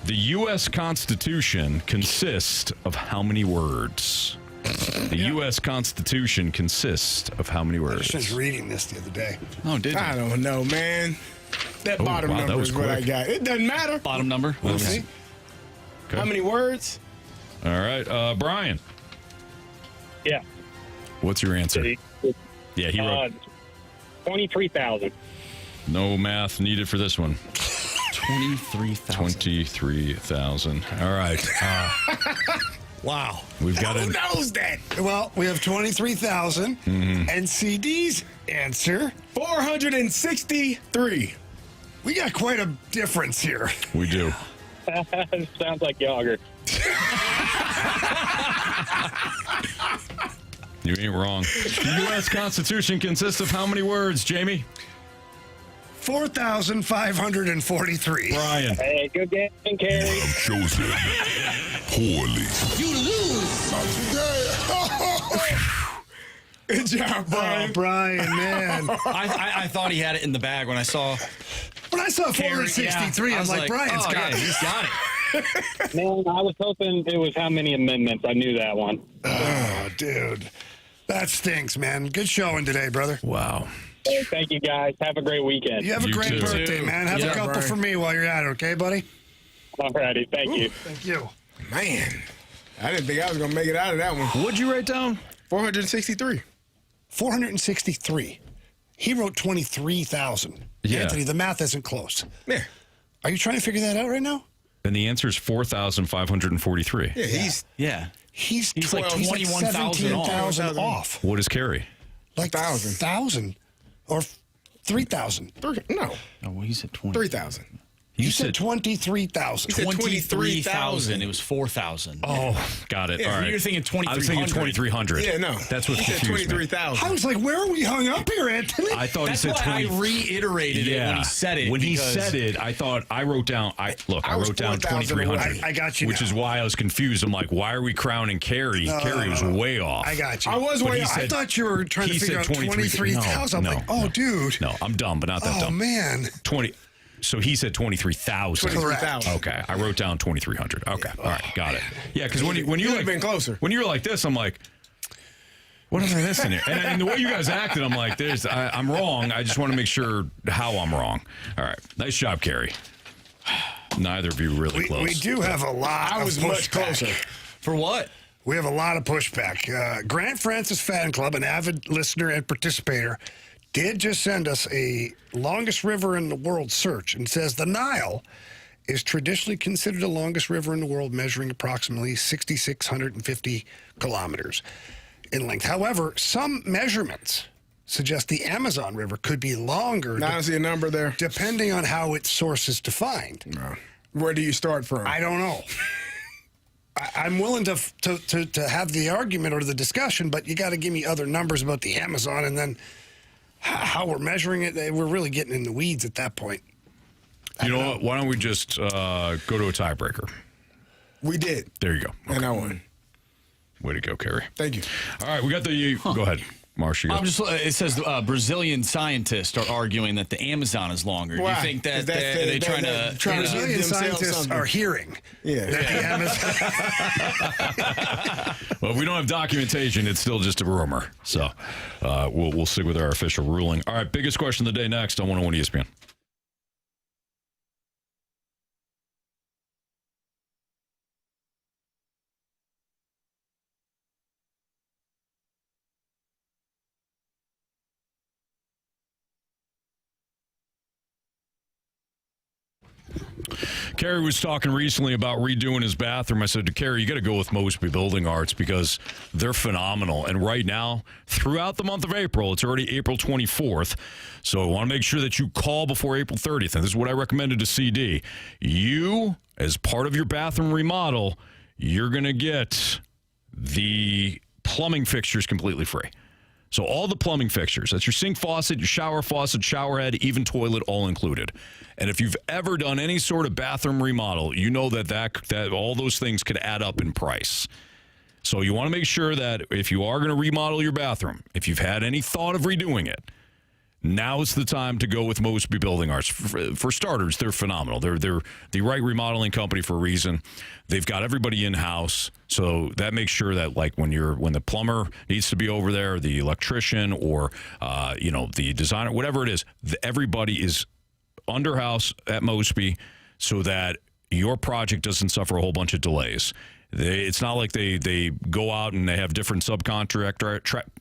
The U.S. Constitution consists of how many words? The U.S. Constitution consists of how many I words? was just reading this the other day. Oh, did you? I don't know, man. That bottom wow, that number was is what I quick. got. It doesn't matter. Bottom number. We'll Okay. see. Okay. How many words? All right, Brian, Yeah. what's your answer? Yeah, he wrote. 23,000. No math needed for this one. 23,000. 23,000. All right. Wow. We've got Who it. knows that? Well, we have 23,000. And CD's answer, 463. we got quite a difference here. We do. Sounds like Yager. You ain't wrong. The U.S. Constitution consists of how many words, Jamie? 4,543. Brian. Hey, good game, Carey. Chosen poorly. You lose. Good job, Brian. Oh, Brian, man. I thought he had it in the bag when I saw. When I saw Carey, 463, yeah, I I'm was like, Brian's oh, got yeah, it. he's got it. Man, I was hoping it was how many amendments. I knew that one. Oh, dude. That stinks, man. Good showing today, brother. Wow. Hey, thank you, guys. Have a great weekend. You have a You great too. birthday, man. Have Yeah, a couple Brian. for me while you're at it, okay, buddy? Alrighty, thank you. Thank you. Man, I didn't think I was going to make it out of that one. What'd you write down? 463. 463. He wrote 23,000. Yeah. Anthony, the math isn't close. Yeah. Are you trying to figure that out right now? And the answer is 4,543. Yeah, he's Yeah. He's like 12 21,000 off. 17,000 off. What is Carey? Like 1,000. 1,000 or 3,000. no, Oh, well, he's at 20. 3,000. You said 23,000. 23,000. It was 4,000. Oh, got it. Yeah, All right. you're thinking 2,300. I was thinking 2,300. Yeah, no. That's what He said confused me. 23,000. I was like, where are we hung up here, Anthony? I thought That's he said why 20. I reiterated it when he said it. When he because- said it, I thought I wrote down. I was wrote down 4,000 2,300. I got you which now. is why I was confused. I'm like, why are we crowning Carey? Carey was way off. I got you. I was But way he off. I thought you were trying to he figure said out 23,000. I'm like, oh, dude. No, I'm dumb, but not that Oh, dumb. man. 20. So he said 23,000. 23,000. Okay, I wrote down 2,300. Okay, all right, got it. Yeah, because when you You'd like, have been closer. When you were like this, I'm like, what am I missing here? And the way you guys acted, I'm like, I'm wrong. I just want to make sure how I'm wrong. All right, nice job, Carey. Neither of you really close. We do have a lot I of was pushback. much closer. For what? We have a lot of pushback. Grant Francis Fan Club, an avid listener and participator, did just send us a longest river in the world search and says the Nile is traditionally considered the longest river in the world, measuring approximately 6,650 kilometers in length. However, some measurements suggest the Amazon River could be longer. Now I see a number there. Depending on how its source is defined. No. Where do you start from? I don't know. I'm willing to have the argument or the discussion, but you got to give me other numbers about the Amazon and then how we're measuring it. We're really getting in the weeds at that point. You know what? Why don't we just go to a tiebreaker? We did. There you go. Okay. And I won. Way to go, Carey. Thank you. All right, we got the. Go ahead, Marsh. It says Brazilian scientists are arguing that the Amazon is longer. Do you Why? think that Is that they're trying to? Brazilian scientists are hearing that the Amazon. Well, if we don't have documentation, it's still just a rumor. So we'll stick with our official ruling. All right, biggest question of the day next on 101 ESPN. Carey was talking recently about redoing his bathroom. I said to Carey, you got to go with Mosby Building Arts because they're phenomenal. And right now, throughout the month of April, it's already April 24th. So I want to make sure that you call before April 30th. And this is what I recommended to CD. You, as part of your bathroom remodel, you're going to get the plumbing fixtures completely free. So all the plumbing fixtures, that's your sink faucet, your shower faucet, shower head, even toilet, all included. And if you've ever done any sort of bathroom remodel, you know that all those things could add up in price. So you want to make sure that if you are going to remodel your bathroom, if you've had any thought of redoing it, now is the time to go with Mosby Building Arts. For starters, they're phenomenal. They're the right remodeling company for a reason. They've got everybody in-house, so that makes sure that like when the plumber needs to be over there, the electrician, or the designer, whatever it is, everybody is under house at Mosby, so that your project doesn't suffer a whole bunch of delays. It's not like they go out and they have different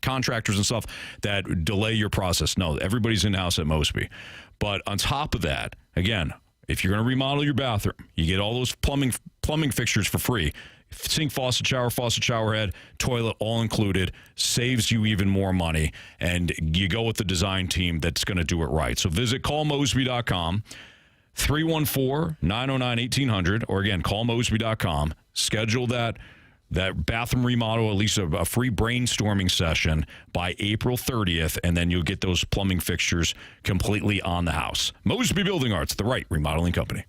contractors and stuff that delay your process. No, everybody's in-house at Mosby. But on top of that, again, if you're going to remodel your bathroom, you get all those plumbing fixtures for free. Sink, faucet, shower head, toilet, all included, saves you even more money. And you go with the design team that's going to do it right. So visit callmosby.com. 314-909-1800, or again, callmosby.com. Schedule that bathroom remodel, at least a free brainstorming session by April 30th, and then you'll get those plumbing fixtures completely on the house. Mosby Building Arts, the right remodeling company.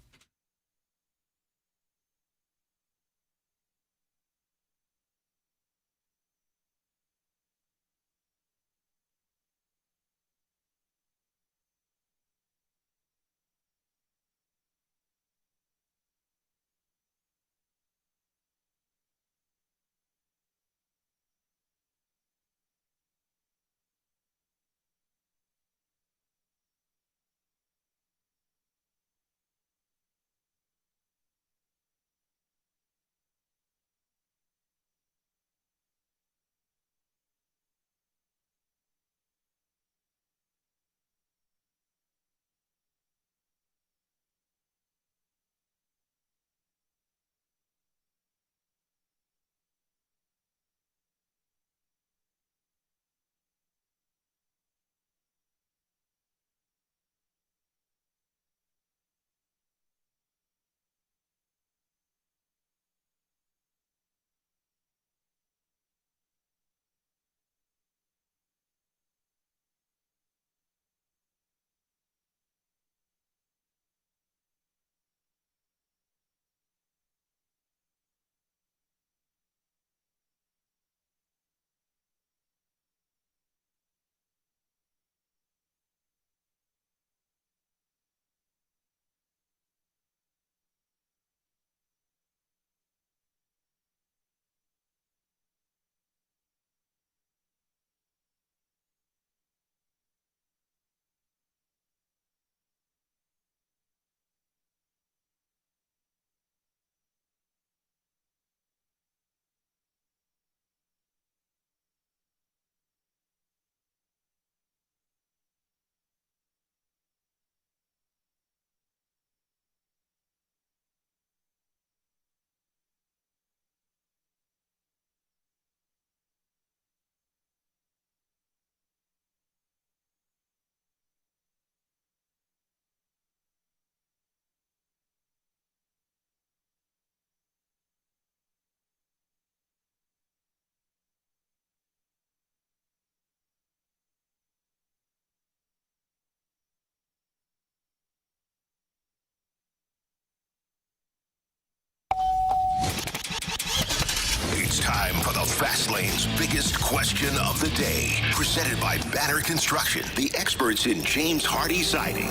time for the Fast Lane's biggest question of the day. Presented by Banner Construction, the experts in James Hardy siding.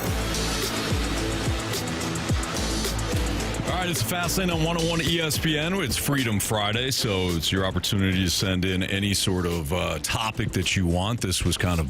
All right, it's Fast Lane on 101 ESPN. It's Freedom Friday, so it's your opportunity to send in any sort of topic that you want. This was kind of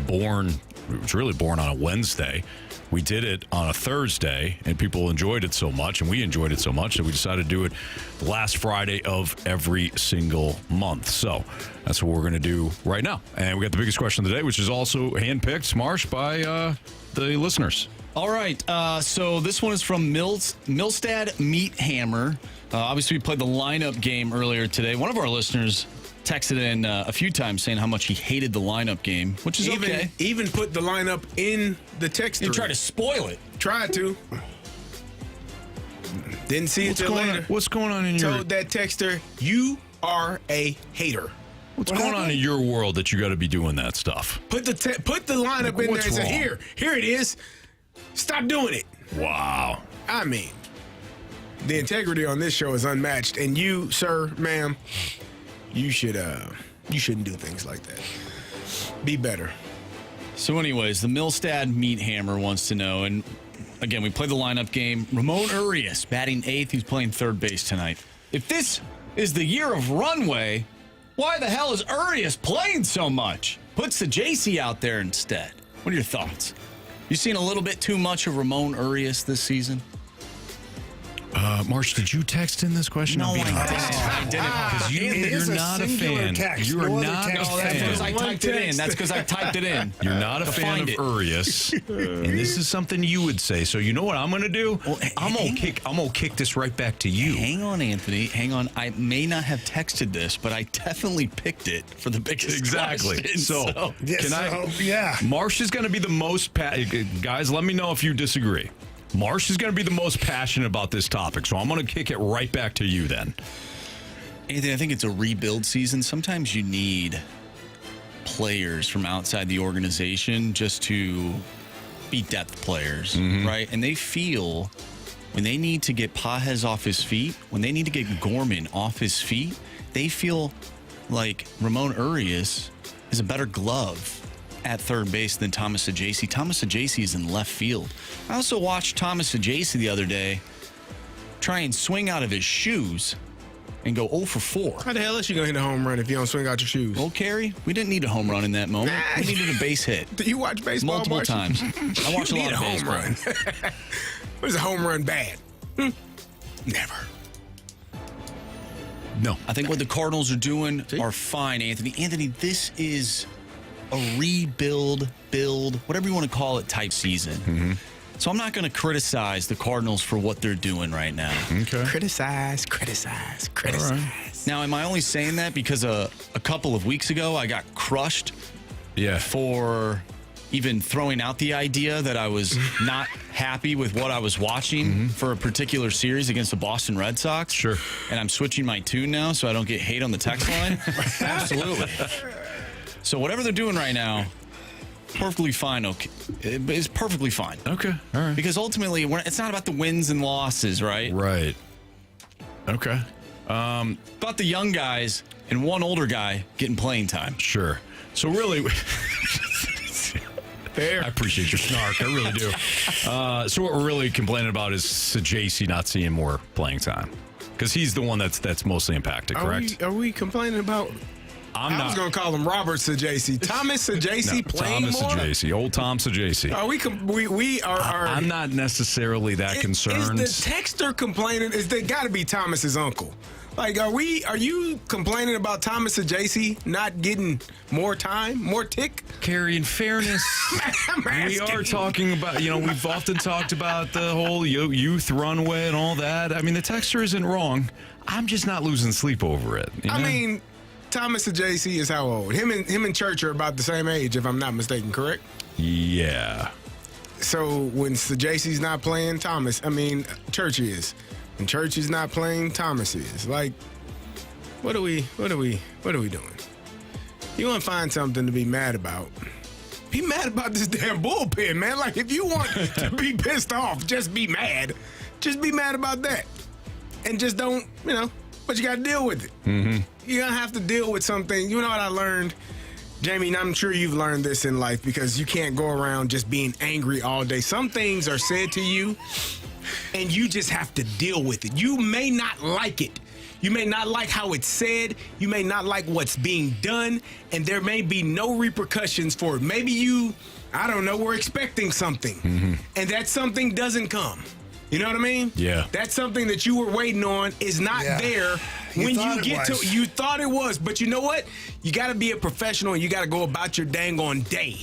born, it was really born on a Wednesday. We did it on a Thursday, and people enjoyed it so much, and we enjoyed it so much that we decided to do it the last Friday of every single month. So that's what we're going to do right now. And we got the biggest question of the day, which is also handpicked, Marsh, by the listeners. All right, so this one is from Milstad Meathammer. Obviously, we played the lineup game earlier today. One of our listeners texted in a few times saying how much he hated the lineup game, which is okay. Even put the lineup in the text. You tried to spoil it. Tried to. Didn't see it till later. What's going on in your... Told that texter, you are a hater. What's going on in your world that you got to be doing that stuff? Put the lineup in there and say, here it is. Stop doing it. Wow. I mean, the integrity on this show is unmatched, and you, sir, ma'am, you shouldn't do things like that. Be better. So anyways, the Milstad Meathammer wants to know, and again, we played the lineup game. Ramon Urias batting 8th. He's playing third base tonight. If this is the year of runway, why the hell is Urias playing so much? Puts the JC out there instead. What are your thoughts? You seen a little bit too much of Ramon Urias this season? Marsh, did you text in this question? No, I didn't. Because you're not a fan. You are not a fan. That's because I typed it in. That's because I typed it in. You're not a fan of Urias, and this is something you would say. So you know what I'm going to do? Well, I'm gonna kick this right back to you. Hang on, Anthony. Hang on. I may not have texted this, but I definitely picked it for the biggest question. So Marsh is going to be the most guys. Let me know if you disagree. Marsh is going to be the most passionate about this topic, so I'm going to kick it right back to you then. Anthony, I think it's a rebuild season. Sometimes you need players from outside the organization just to be depth players, right? And they feel when they need to get Pages off his feet, when they need to get Gorman off his feet, they feel like Ramon Urias is a better glove at third base than Thomas Ajacey. Thomas Ajacey is in left field. I also watched Thomas Ajacey the other day try and swing out of his shoes and go 0 for 4. How the hell is you going to hit a home run if you don't swing out your shoes? Well, Carey, we didn't need a home run in that moment. We needed a base hit. Do you watch baseball, multiple times. I watch a lot of baseball. What is a home run bad? Never. No. I think what the Cardinals are doing are fine, Anthony. Anthony, this is a rebuild, build, whatever you want to call it, type season. So I'm not going to criticize the Cardinals for what they're doing right now. Okay. Criticize. Right. Now, am I only saying that because a couple of weeks ago I got crushed for even throwing out the idea that I was not happy with what I was watching for a particular series against the Boston Red Sox? Sure. And I'm switching my tune now so I don't get hate on the text line? Absolutely. So whatever they're doing right now, perfectly fine. Okay, it's perfectly fine. Okay, all right. Because ultimately, it's not about the wins and losses, right? Right. Okay. About the young guys and one older guy getting playing time. Sure. So really, I appreciate your snark. I really do. So what we're really complaining about is Ajacey not seeing more playing time because he's the one that's mostly impacted. Correct? Are we complaining about? I was going to call him Robert Sajacey. Thomas Sajacey playing Thomas more? Sajacey. Old Tom Sajacey. We are. I'm not necessarily that concerned. Is the texter complaining? Is they got to be Thomas's uncle? Like, are you complaining about Thomas Ajacey not getting more time, more tick? Carey, in fairness, we are talking about, we've often talked about the whole youth runway and all that. I mean, the texter isn't wrong. I'm just not losing sleep over it. I mean, Thomas Ajacey is how old? Him and Church are about the same age, if I'm not mistaken, correct? Yeah. So when Sajacey's not playing, Church is. When Church is not playing, Thomas is. Like, what are we doing? You want to find something to be mad about? Be mad about this damn bullpen, man. Like, if you want to be pissed off, just be mad. Just be mad about that. And just don't, but you got to deal with it. you're going to have to deal with something. You know what I learned? Jamie, and I'm sure you've learned this in life because you can't go around just being angry all day. Some things are said to you, and you just have to deal with it. You may not like it. You may not like how it's said. You may not like what's being done, and there may be no repercussions for it. Maybe you, I don't know, were expecting something, and that something doesn't come. You know what I mean? Yeah. That's something that you were waiting on is not there when you get to. You thought it was, but you know what? You got to be a professional and you got to go about your dang on day.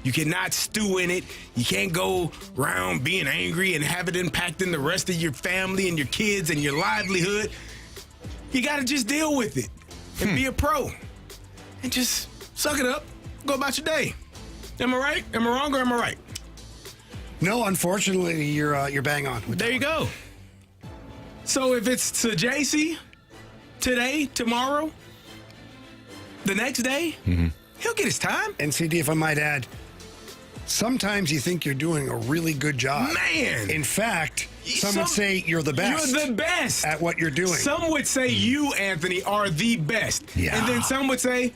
You cannot stew in it. You can't go around being angry and have it impacting the rest of your family and your kids and your livelihood. You got to just deal with it and be a pro and just suck it up. Go about your day. Am I right? Am I wrong or am I right? No, unfortunately, you're bang on. There you go. So if it's to JC today, tomorrow, the next day, he'll get his time. And CD, if I might add, sometimes you think you're doing a really good job. Man! In fact, some would say you're the best. You're the best at what you're doing. Some would say you, Anthony, are the best. Yeah. And then some would say,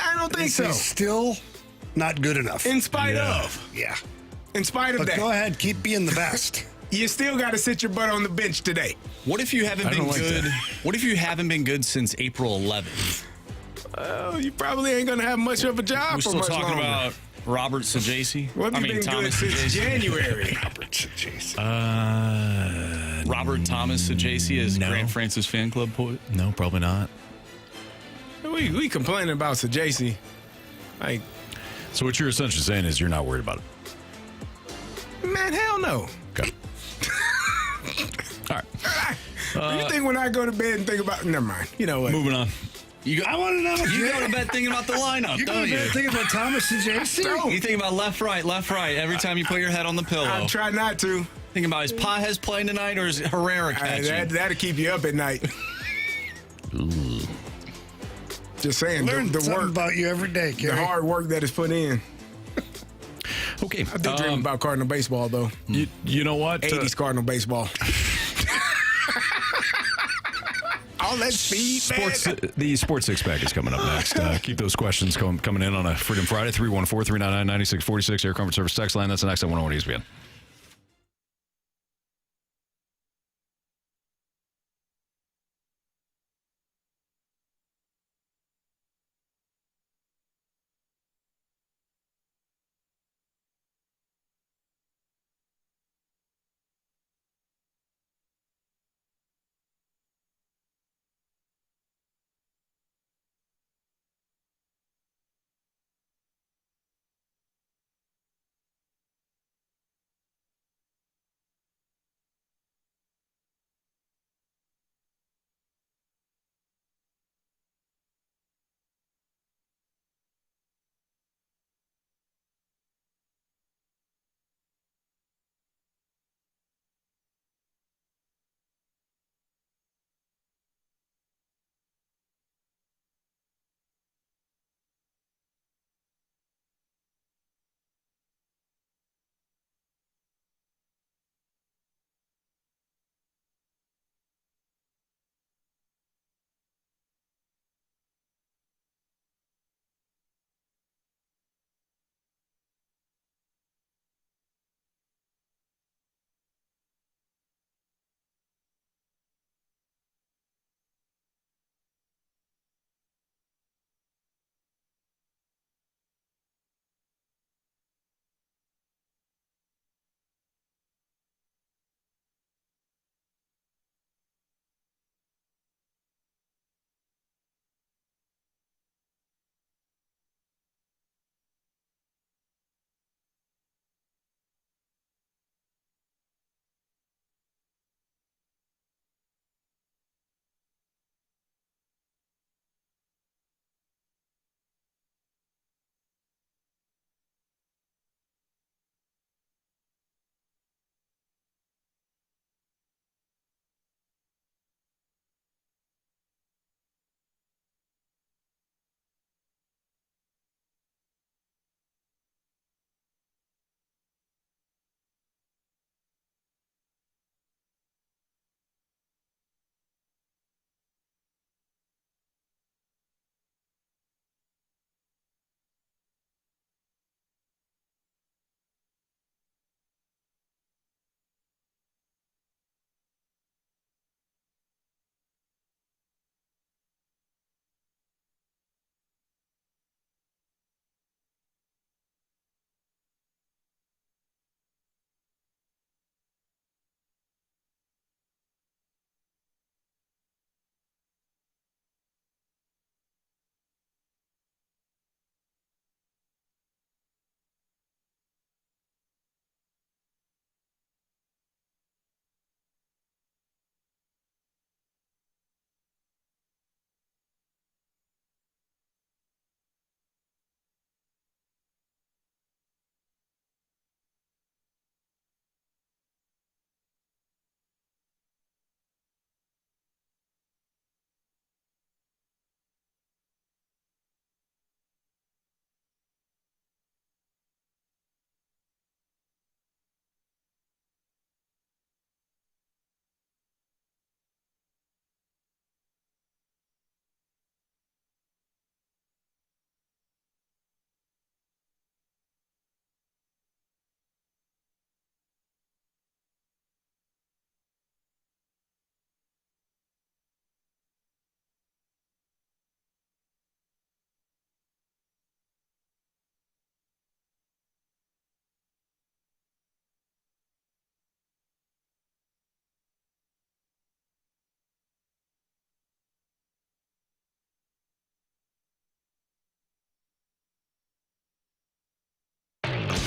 I don't think so. Still not good enough. In spite of. Yeah. In spite of but that. Go ahead, keep being the best. You still got to sit your butt on the bench today. What if you haven't been good? What if you haven't been good since April 11th? You probably ain't going to have much of a job We're for still much talking longer. about Robert Sajaci. What have you been good since January? Robert Sajaci. Robert Thomas Sajaci as Grant Francis fan club poet? No, probably not. We complaining about Sajaci. Like, so what you're essentially saying is you're not worried about it. Man, hell no. Okay. All right. You think when I go to bed and think about, never mind. You know what? Moving on. I want to know. You go to bed thinking about the lineup, You go don't to you? bed thinking about Thomas and JC? You think about left, right every time you put your head on the pillow. I try not to. Think about is Pages playing tonight or is Herrera catching? That'll keep you up at night. Just saying, Learn the something work about you every day, Carey. the hard work that is put in. Okay. I do dream about Cardinal baseball, though. You know what? 80s Cardinal baseball. All that speed, The Sports Six Pack is coming up next. Keep those questions coming in on a Freedom Friday, 314-399-9646, Air Comfort Service text line. That's the next on 101 ESPN.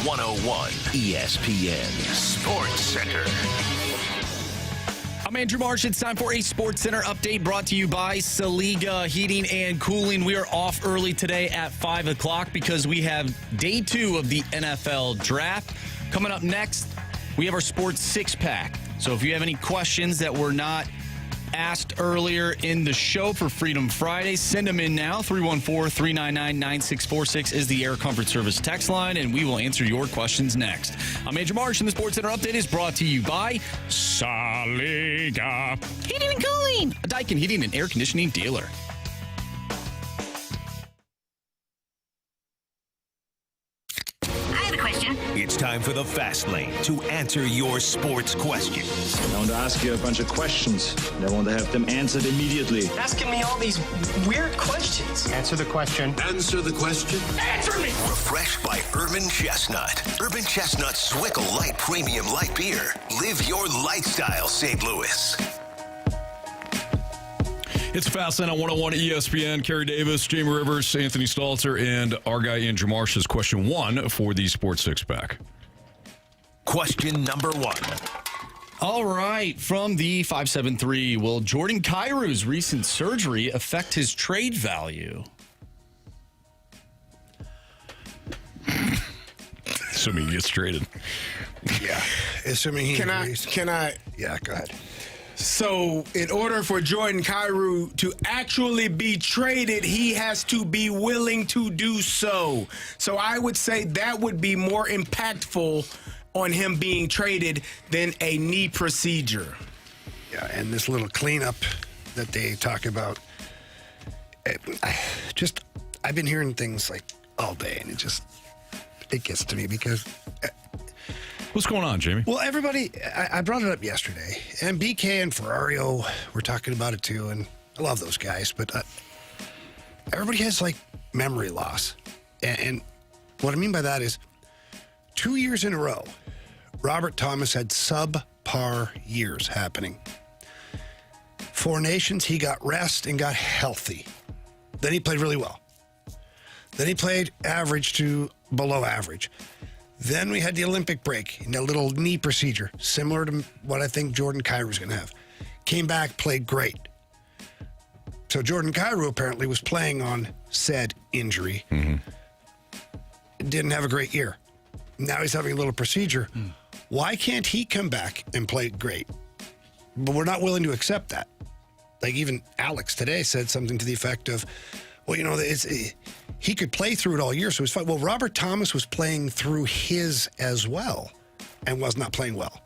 101 ESPN Sports Center. I'm Andrew Marsh. It's time for a Sports Center update brought to you by Saliga Heating and Cooling. We are off early today at 5 o'clock because we have day 2 of the NFL draft. Coming up next, we have our Sports Six-Pack. So if you have any questions that were not asked earlier in the show for Freedom Friday, send them in now. 314-399-9646 is the Air Comfort Service text line, and we will answer your questions next. I'm Andrew Marsh, and the Sports Center update is brought to you by Saliga Heating and Cooling, a Daikin heating and air conditioning dealer. It's time for the Fast Lane to answer your sports questions. I want to ask you a bunch of questions. I want to have them answered immediately. Asking me all these weird questions. Answer the question. Answer the question. Answer me! Refreshed by Urban Chestnut. Urban Chestnut's Swickle Light Premium Light Beer. Live your lifestyle, St. Louis. It's Fast Lane on 101 ESPN. Carey Davis, Jamie Rivers, Anthony Stalter, and our guy Andrew Marsh is question 1 for the Sports Six-Pack. Question number 1. All right, from the 573, will Jordan Kyrou's recent surgery affect his trade value? Assuming he gets traded. Yeah, assuming he agrees. Can I? Yeah, go ahead. So, in order for Jordan Kyrou to actually be traded, he has to be willing to do so. So, I would say that would be more impactful on him being traded than a knee procedure. Yeah, and this little cleanup that they talk about, I've been hearing things like all day, and it gets to me because... What's going on, Jamie? Well, everybody, I brought it up yesterday, and BK and Ferrario were talking about it too, and I love those guys, but everybody has, memory loss. And what I mean by that is 2 years in a row, Robert Thomas had subpar years happening. 4 Nations, he got rest and got healthy. Then he played really well. Then he played average to below average. Then we had the Olympic break and that little knee procedure, similar to what I think Jordan Kyrou's going to have. Came back, played great. So Jordan Kyrou apparently was playing on said injury. Mm-hmm. Didn't have a great year. Now he's having a little procedure. Why can't he come back and play great? But we're not willing to accept that. Like even Alex today said something to the effect of, well, he could play through it all year, so it's fine. Well, Robert Thomas was playing through his as well and was not playing well.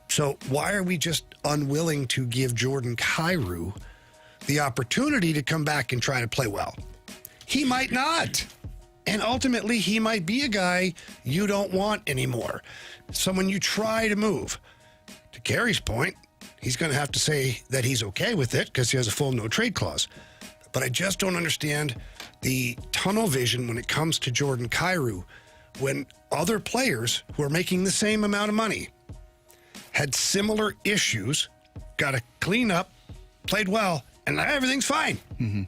So why are we just unwilling to give Jordan Kyrou the opportunity to come back and try to play well? He might not. And ultimately, he might be a guy you don't want anymore. Someone you try to move. To Carey's point, he's going to have to say that he's okay with it because he has a full no-trade clause. But I just don't understand the tunnel vision when it comes to Jordan Kyrou when other players who are making the same amount of money had similar issues, got to clean up, played well, and everything's fine. Mm-hmm.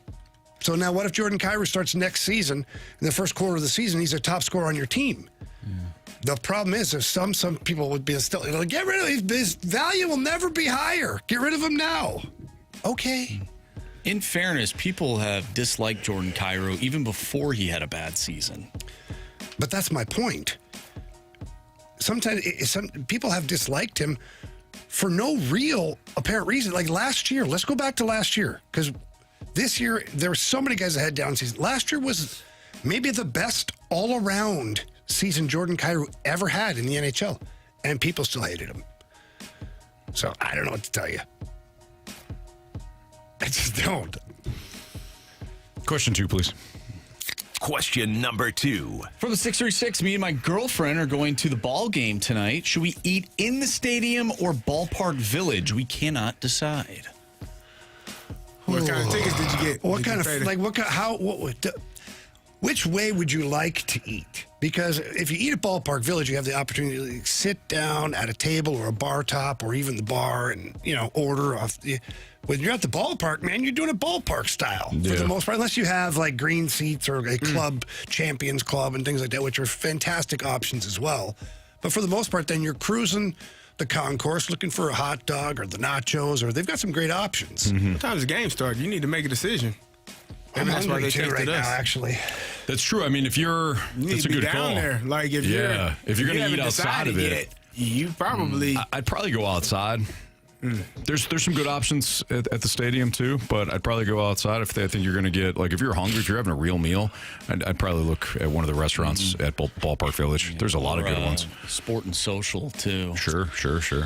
So now what if Jordan Kyrou starts next season, in the first quarter of the season, he's a top scorer on your team? Yeah. The problem is there's some people would be still, get rid of him. His value will never be higher. Get rid of him now. Okay. In fairness, people have disliked Jordan Kyrou even before he had a bad season. But that's my point. Sometimes some people have disliked him for no real apparent reason. Like last year, let's go back to last year, because this year there were so many guys that had down seasons. Last year was maybe the best all-around season Jordan Kyrou ever had in the NHL, and people still hated him. So I don't know what to tell you. I just don't. Question 2, please. Question number 2. From the 636, me and my girlfriend are going to the ball game tonight. Should we eat in the stadium or Ballpark Village? We cannot decide. What kind of tickets did you get? Which way would you like to eat? Because if you eat at Ballpark Village, you have the opportunity to sit down at a table or a bar top or even the bar and, order off. When you're at the ballpark, man, you're doing it ballpark style for the most part, unless you have like green seats or a club, Champions Club and things like that, which are fantastic options as well. But for the most part, then you're cruising the concourse looking for a hot dog or the nachos, or they've got some great options. What time does the game start? You need to make a decision. I'm hungry too right now, actually. That's true. I mean, if you're, that's a good call. There. Like if you're going to eat outside of it, you probably. I'd probably go outside. There's some good options at the stadium too, but I'd probably go outside if I think you're going to get, like, if you're hungry, if you're having a real meal, I'd probably look at one of the restaurants at Ballpark Village. There's a lot of good ones. Sport and Social too. Sure.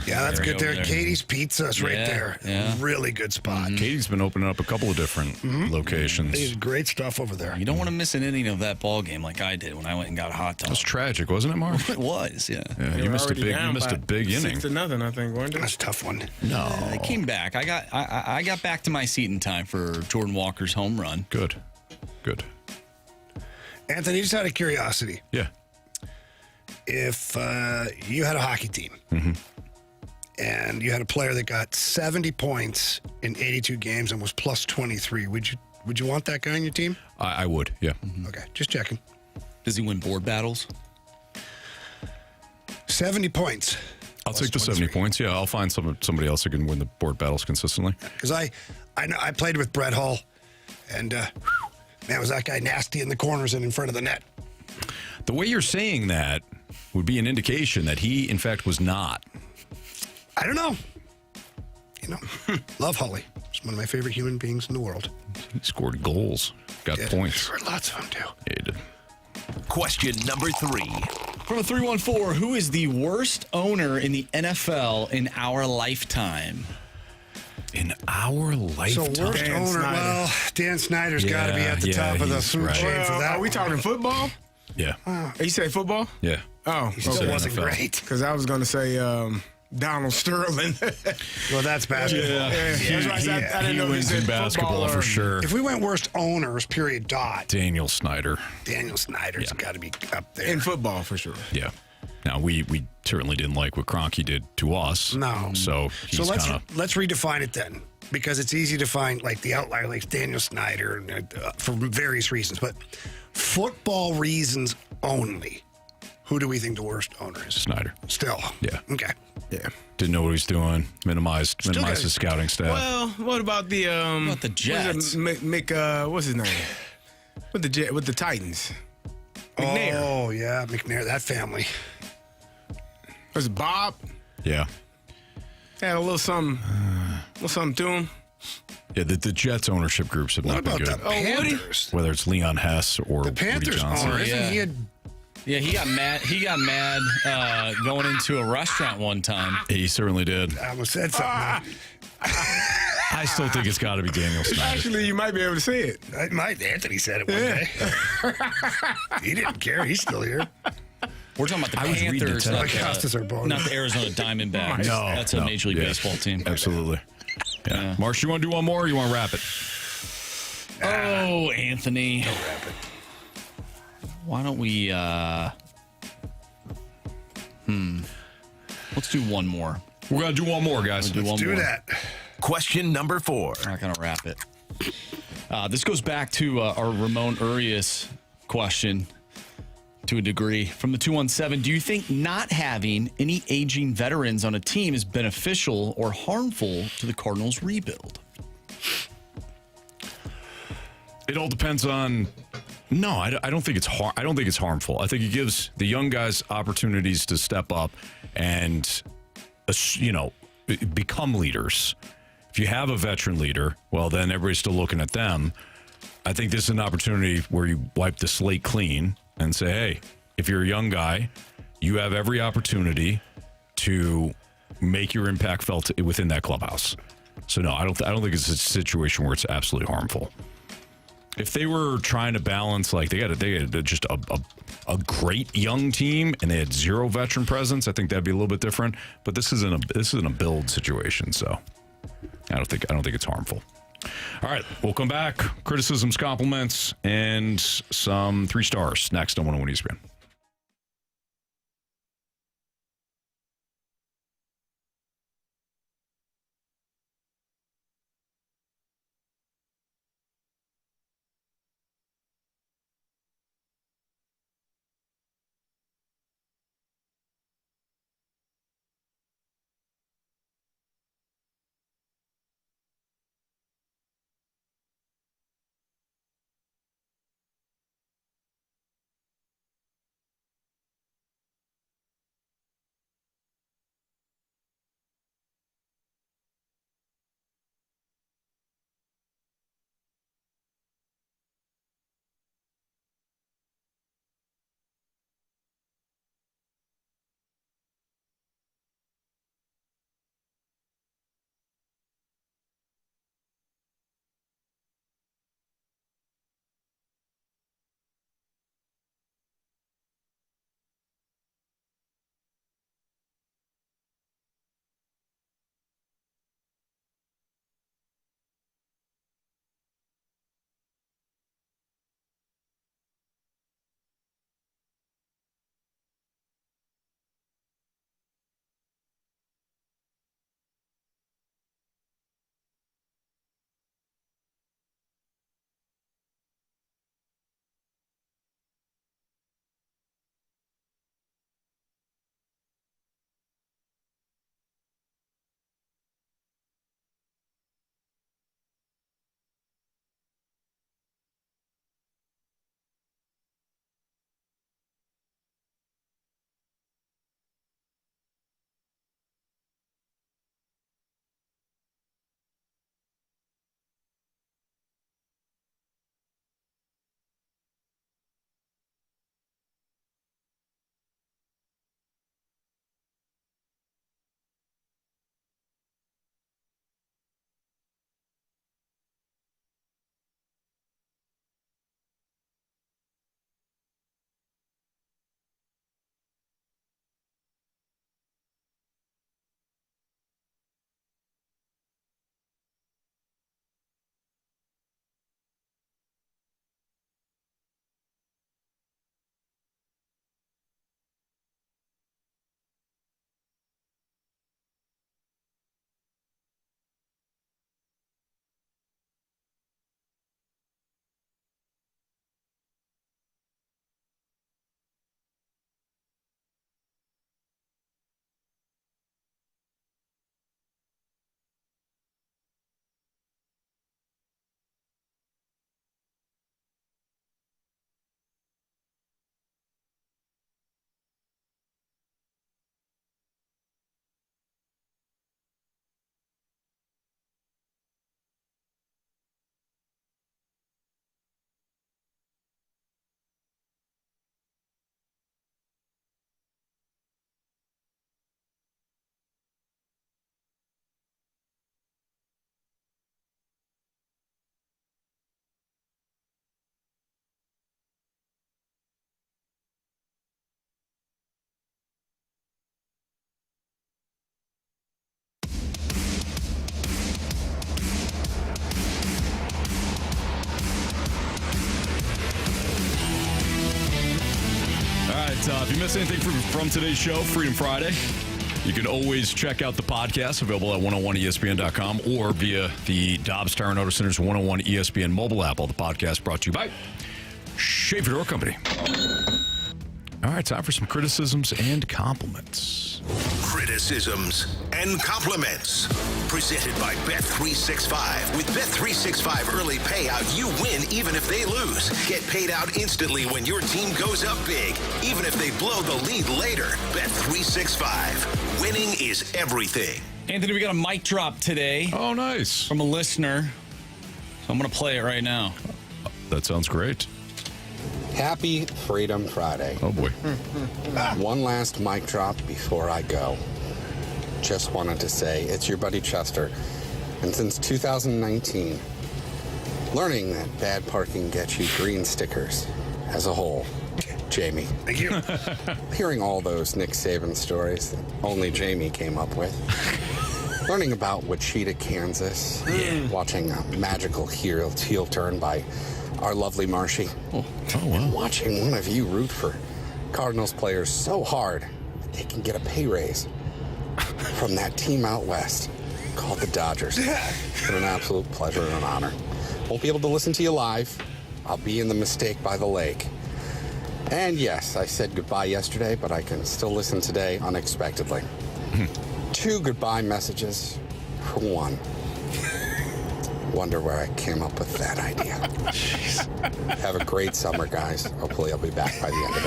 Yeah, that's good there. Katie's Pizza's right there. Yeah. Really good spot. Katie's been opening up a couple of different locations. They did great stuff over there. You don't want to miss an inning of that ball game like I did when I went and got a hot dog. It was tragic, wasn't it, Mark? It was, yeah. You missed a big inning. 6-0, I think, wasn't it? That's a tough one. No. I came back. I got back to my seat in time for Jordan Walker's home run. Good. Anthony, just out of curiosity. Yeah. If you had a hockey team and you had a player that got 70 points in 82 games and was plus 23, would you want that guy on your team? I would, yeah. Okay, just checking. Does he win board battles? 70 points. I'll take the 70 points. Yeah, I'll find somebody else who can win the board battles consistently. Because I know I played with Brett Hull, and man, was that guy nasty in the corners and in front of the net. The way you're saying that would be an indication that he, in fact, was not. I don't know. Love Hully. He's one of my favorite human beings in the world. He scored goals, got points. Scored lots of them, too. Yeah, he did. Question number 3. From a 314, who is the worst owner in the NFL in our lifetime? In our lifetime? So worst owner, well, Dan Snyder's got to be at the top of the food chain for that. Are we talking football? Yeah. You say football? Yeah. Oh, he still wasn't great. Because I was going to say Donald Sterling. Well, that's basketball. Yeah. He wins in basketball for sure. If we went worst owners, period, Daniel Snyder. Daniel Snyder's got to be up there. In football, for sure. Yeah. Now, we certainly didn't like what Kroenke did to us. No. So let's redefine it then, because it's easy to find like the outlier, like Daniel Snyder, for various reasons. But football reasons only, who do we think the worst owner is? Snyder. Still. Yeah. Okay. Yeah. Didn't know what he was doing. Minimized his scouting staff. Well, what about the Jets? What's his name? With the Titans. McNair. Oh yeah, McNair. That family. Was it Bob? Yeah. Had a little something to him. Yeah, the Jets ownership groups have not been good. The Panthers? Whether it's Leon Hess or The Panthers Woody Johnson. owner, isn't he? He got mad. He got mad going into a restaurant one time. He certainly did. I almost said something. I still think it's got to be Daniel Snyder. Actually, you might be able to say it. Anthony said it one day. He didn't care. He's still here. We're talking about the Panthers, not the Arizona Diamondbacks. No, that's a Major League Baseball team. Absolutely. Yeah. Marsh, you want to do one more or you want to wrap it? Oh, Anthony. Don't wrap it. Why don't we, let's do one more. We're going to do one more, guys. Let's do that. Question number 4. I'm not going to wrap it. This goes back to our Ramon Urias question to a degree. From the 217, do you think not having any aging veterans on a team is beneficial or harmful to the Cardinals' rebuild? It all depends on. No, I don't think it's I don't think it's harmful. I think it gives the young guys opportunities to step up and, become leaders. If you have a veteran leader, well, then everybody's still looking at them. I think this is an opportunity where you wipe the slate clean and say, hey, if you're a young guy, you have every opportunity to make your impact felt within that clubhouse. So no, I don't think it's a situation where it's absolutely harmful. If they were trying to balance, like they got just a great young team and they had zero veteran presence, I think that'd be a little bit different. But this isn't a build situation, so I don't think it's harmful. All right, we'll come back. Criticisms, compliments, and some 3 stars next on 101 ESPN. right. If you missed anything from today's show, Freedom Friday, you can always check out the podcast available at 101ESPN.com or via the Dobbs Tire and Auto Center's 101 ESPN mobile app. All the podcast brought to you by Schaefer Door Company. All right, time for some criticisms and compliments. Criticisms and compliments. Presented by Bet365. With Bet365 early payout, you win even if they lose. Get paid out instantly when your team goes up big, even if they blow the lead later. Bet365. Winning is everything. Anthony, we got a mic drop today. Oh, nice. From a listener. So I'm going to play it right now. That sounds great. Happy Freedom Friday. Oh, boy. One last mic drop before I go. Just wanted to say it's your buddy Chester. And since 2019, learning that bad parking gets you green stickers as a whole. Jamie. Thank you. Hearing all those Nick Saban stories that only Jamie came up with. Learning about Wichita, Kansas. Yeah. Watching a magical heel turn by our lovely Marshy. Oh, wow. Watching one of you root for Cardinals players so hard that they can get a pay raise from that team out west called the Dodgers. It's been an absolute pleasure and an honor. Won't be able to listen to you live. I'll be in the Mistake by the Lake. And yes, I said goodbye yesterday, but I can still listen today unexpectedly. 2 goodbye messages for one. Wonder where I came up with that idea. Have a great summer, guys. Hopefully I'll be back by the end of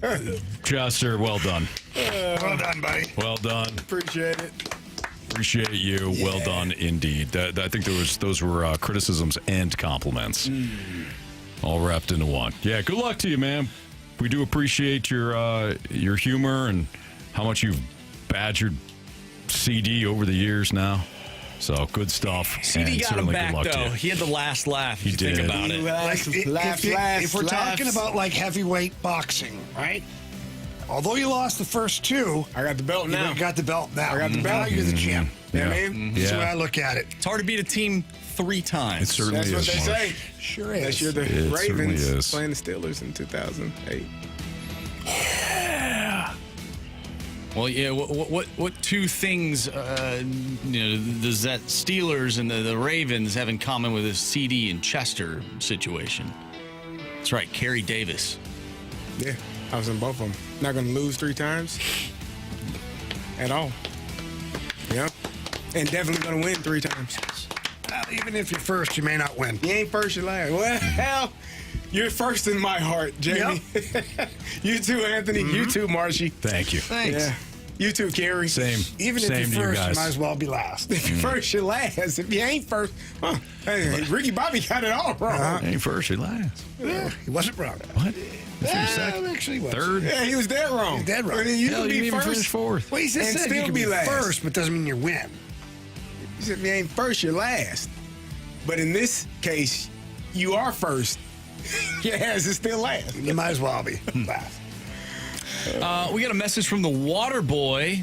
it. Enjoy. Chester, well done. Well done, buddy. Well done. Appreciate it. Appreciate you. Yeah. Well done indeed. I think those were criticisms and compliments. All wrapped into one. Yeah, good luck to you, man. We do appreciate your humor and how much you've badgered CD over the years now. So, good stuff. CD got him back, though. He had the last laugh, if you think about it. If we're talking about, like, heavyweight boxing, right? Although you lost the first 2, I got the belt now. You got the belt now. I got the belt. Now you're the champ. You know what I mean? That's the way I look at it. It's hard to beat a team 3 times. It certainly is. That's what they say. Sure is. That's you're the It Ravens certainly is. playing the Steelers in 2008. Yeah. Well, yeah. What 2 things does that Steelers and the Ravens have in common with this CD and Chester situation? That's right, Carey Davis. Yeah, I was in both of them. Not going to lose 3 times at all. Yeah, and definitely going to win 3 times. Well, even if you're first, you may not win. You ain't first, you're last. Well, hell, you're first in my heart, Jamie. Yep. You too, Anthony. You too, Marshy. Thank you. Thanks. Yeah. You too, Carey. Same. Even if you're first, you might as well be last. If you're first, you're last. If you ain't first, hey, Ricky Bobby got it all wrong. Ain't first, you're last. Yeah, he wasn't wrong. What? Actually, he was. Third? Yeah, he was dead wrong. He's dead wrong. I mean, you Hell, can you be even first. finish 4th. Well, he just and said still you can be be last. first, but doesn't mean you win. He said, if you ain't first, you're last. But in this case, you are first. Your ass is still last. You might as well be last. We got a message from the Water Boy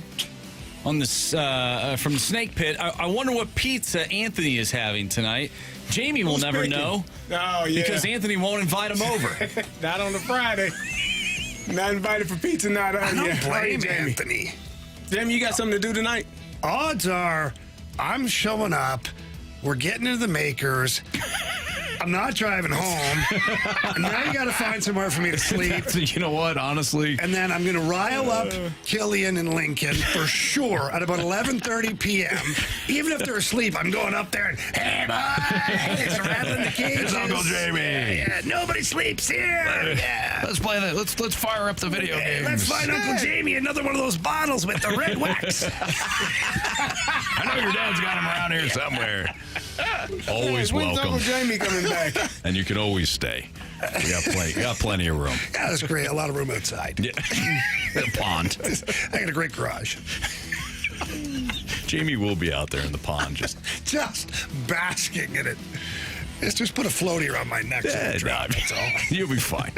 on this from the Snake Pit. I wonder what pizza Anthony is having tonight. Jamie will never know. Oh, yeah. Because Anthony won't invite him over. Not on a Friday. Not invited for pizza, not on. I don't Yeah. blame Jamie. Anthony. Jamie, you got something to do tonight? Odds are I'm showing up. We're getting to the Makers. I'm not driving home. Now you got to find somewhere for me to sleep. You know what? Honestly. And then I'm going to rile up Killian and Lincoln for sure at about 11:30 p.m. Even if they're asleep, I'm going up there and, hey, boys, rattling the cages. It's Uncle Jamie. Yeah, nobody sleeps here. Yeah. Let's play that. Let's fire up the video games. Let's find Uncle Jamie another one of those bottles with the red wax. I know your dad's got him around here somewhere. Always When's welcome. Uncle Jamie coming back? And you can always stay. We got plenty of room. Yeah, that's great. A lot of room outside. Yeah. The pond. I got a great garage. Jamie will be out there in the pond just basking in it. Just put a floaty around my neck. That's all. You'll be fine.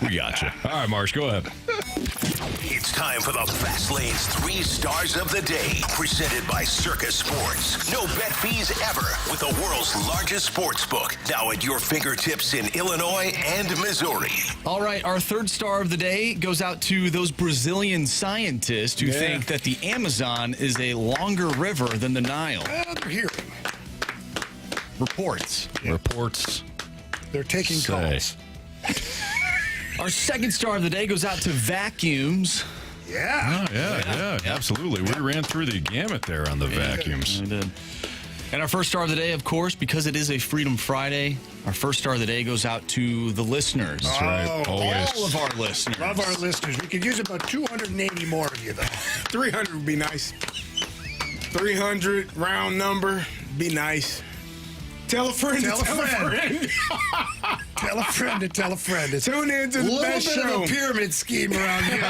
We got you. All right, Marsh, go ahead. It's time for the Fast Lane's 3 Stars of the Day, presented by Circus Sports. No bet fees ever with the world's largest sports book, now at your fingertips in Illinois and Missouri. All right, our 3rd star of the day goes out to those Brazilian scientists who think that the Amazon is a longer river than the Nile. They're hearing. Reports. They're taking calls. Our 2nd star of the day goes out to vacuums. Yeah. Yeah, absolutely. We ran through the gamut there on the vacuums. We did. And our 1st star of the day, of course, because it is a Freedom Friday, our 1st star of the day goes out to the listeners. That's right. Always. All of our listeners. Love our listeners. We could use about 280 more of you, though. 300 would be nice. 300, round number, be nice. Tell a friend to tell a friend. Tell a friend to tell a friend. It's Tune in to the best show. A little bit of a pyramid scheme around here.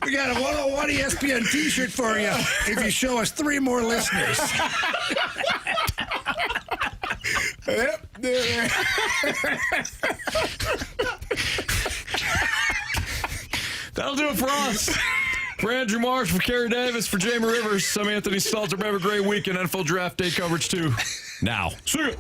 We got a 101 ESPN t-shirt for you if you show us 3 more listeners. Yep. That'll do it for us. For Andrew Marsh, for Carey Davis, for Jamie Rivers, I'm Anthony Stalter. Have a great weekend. NFL Draft Day coverage, too. Now. See ya.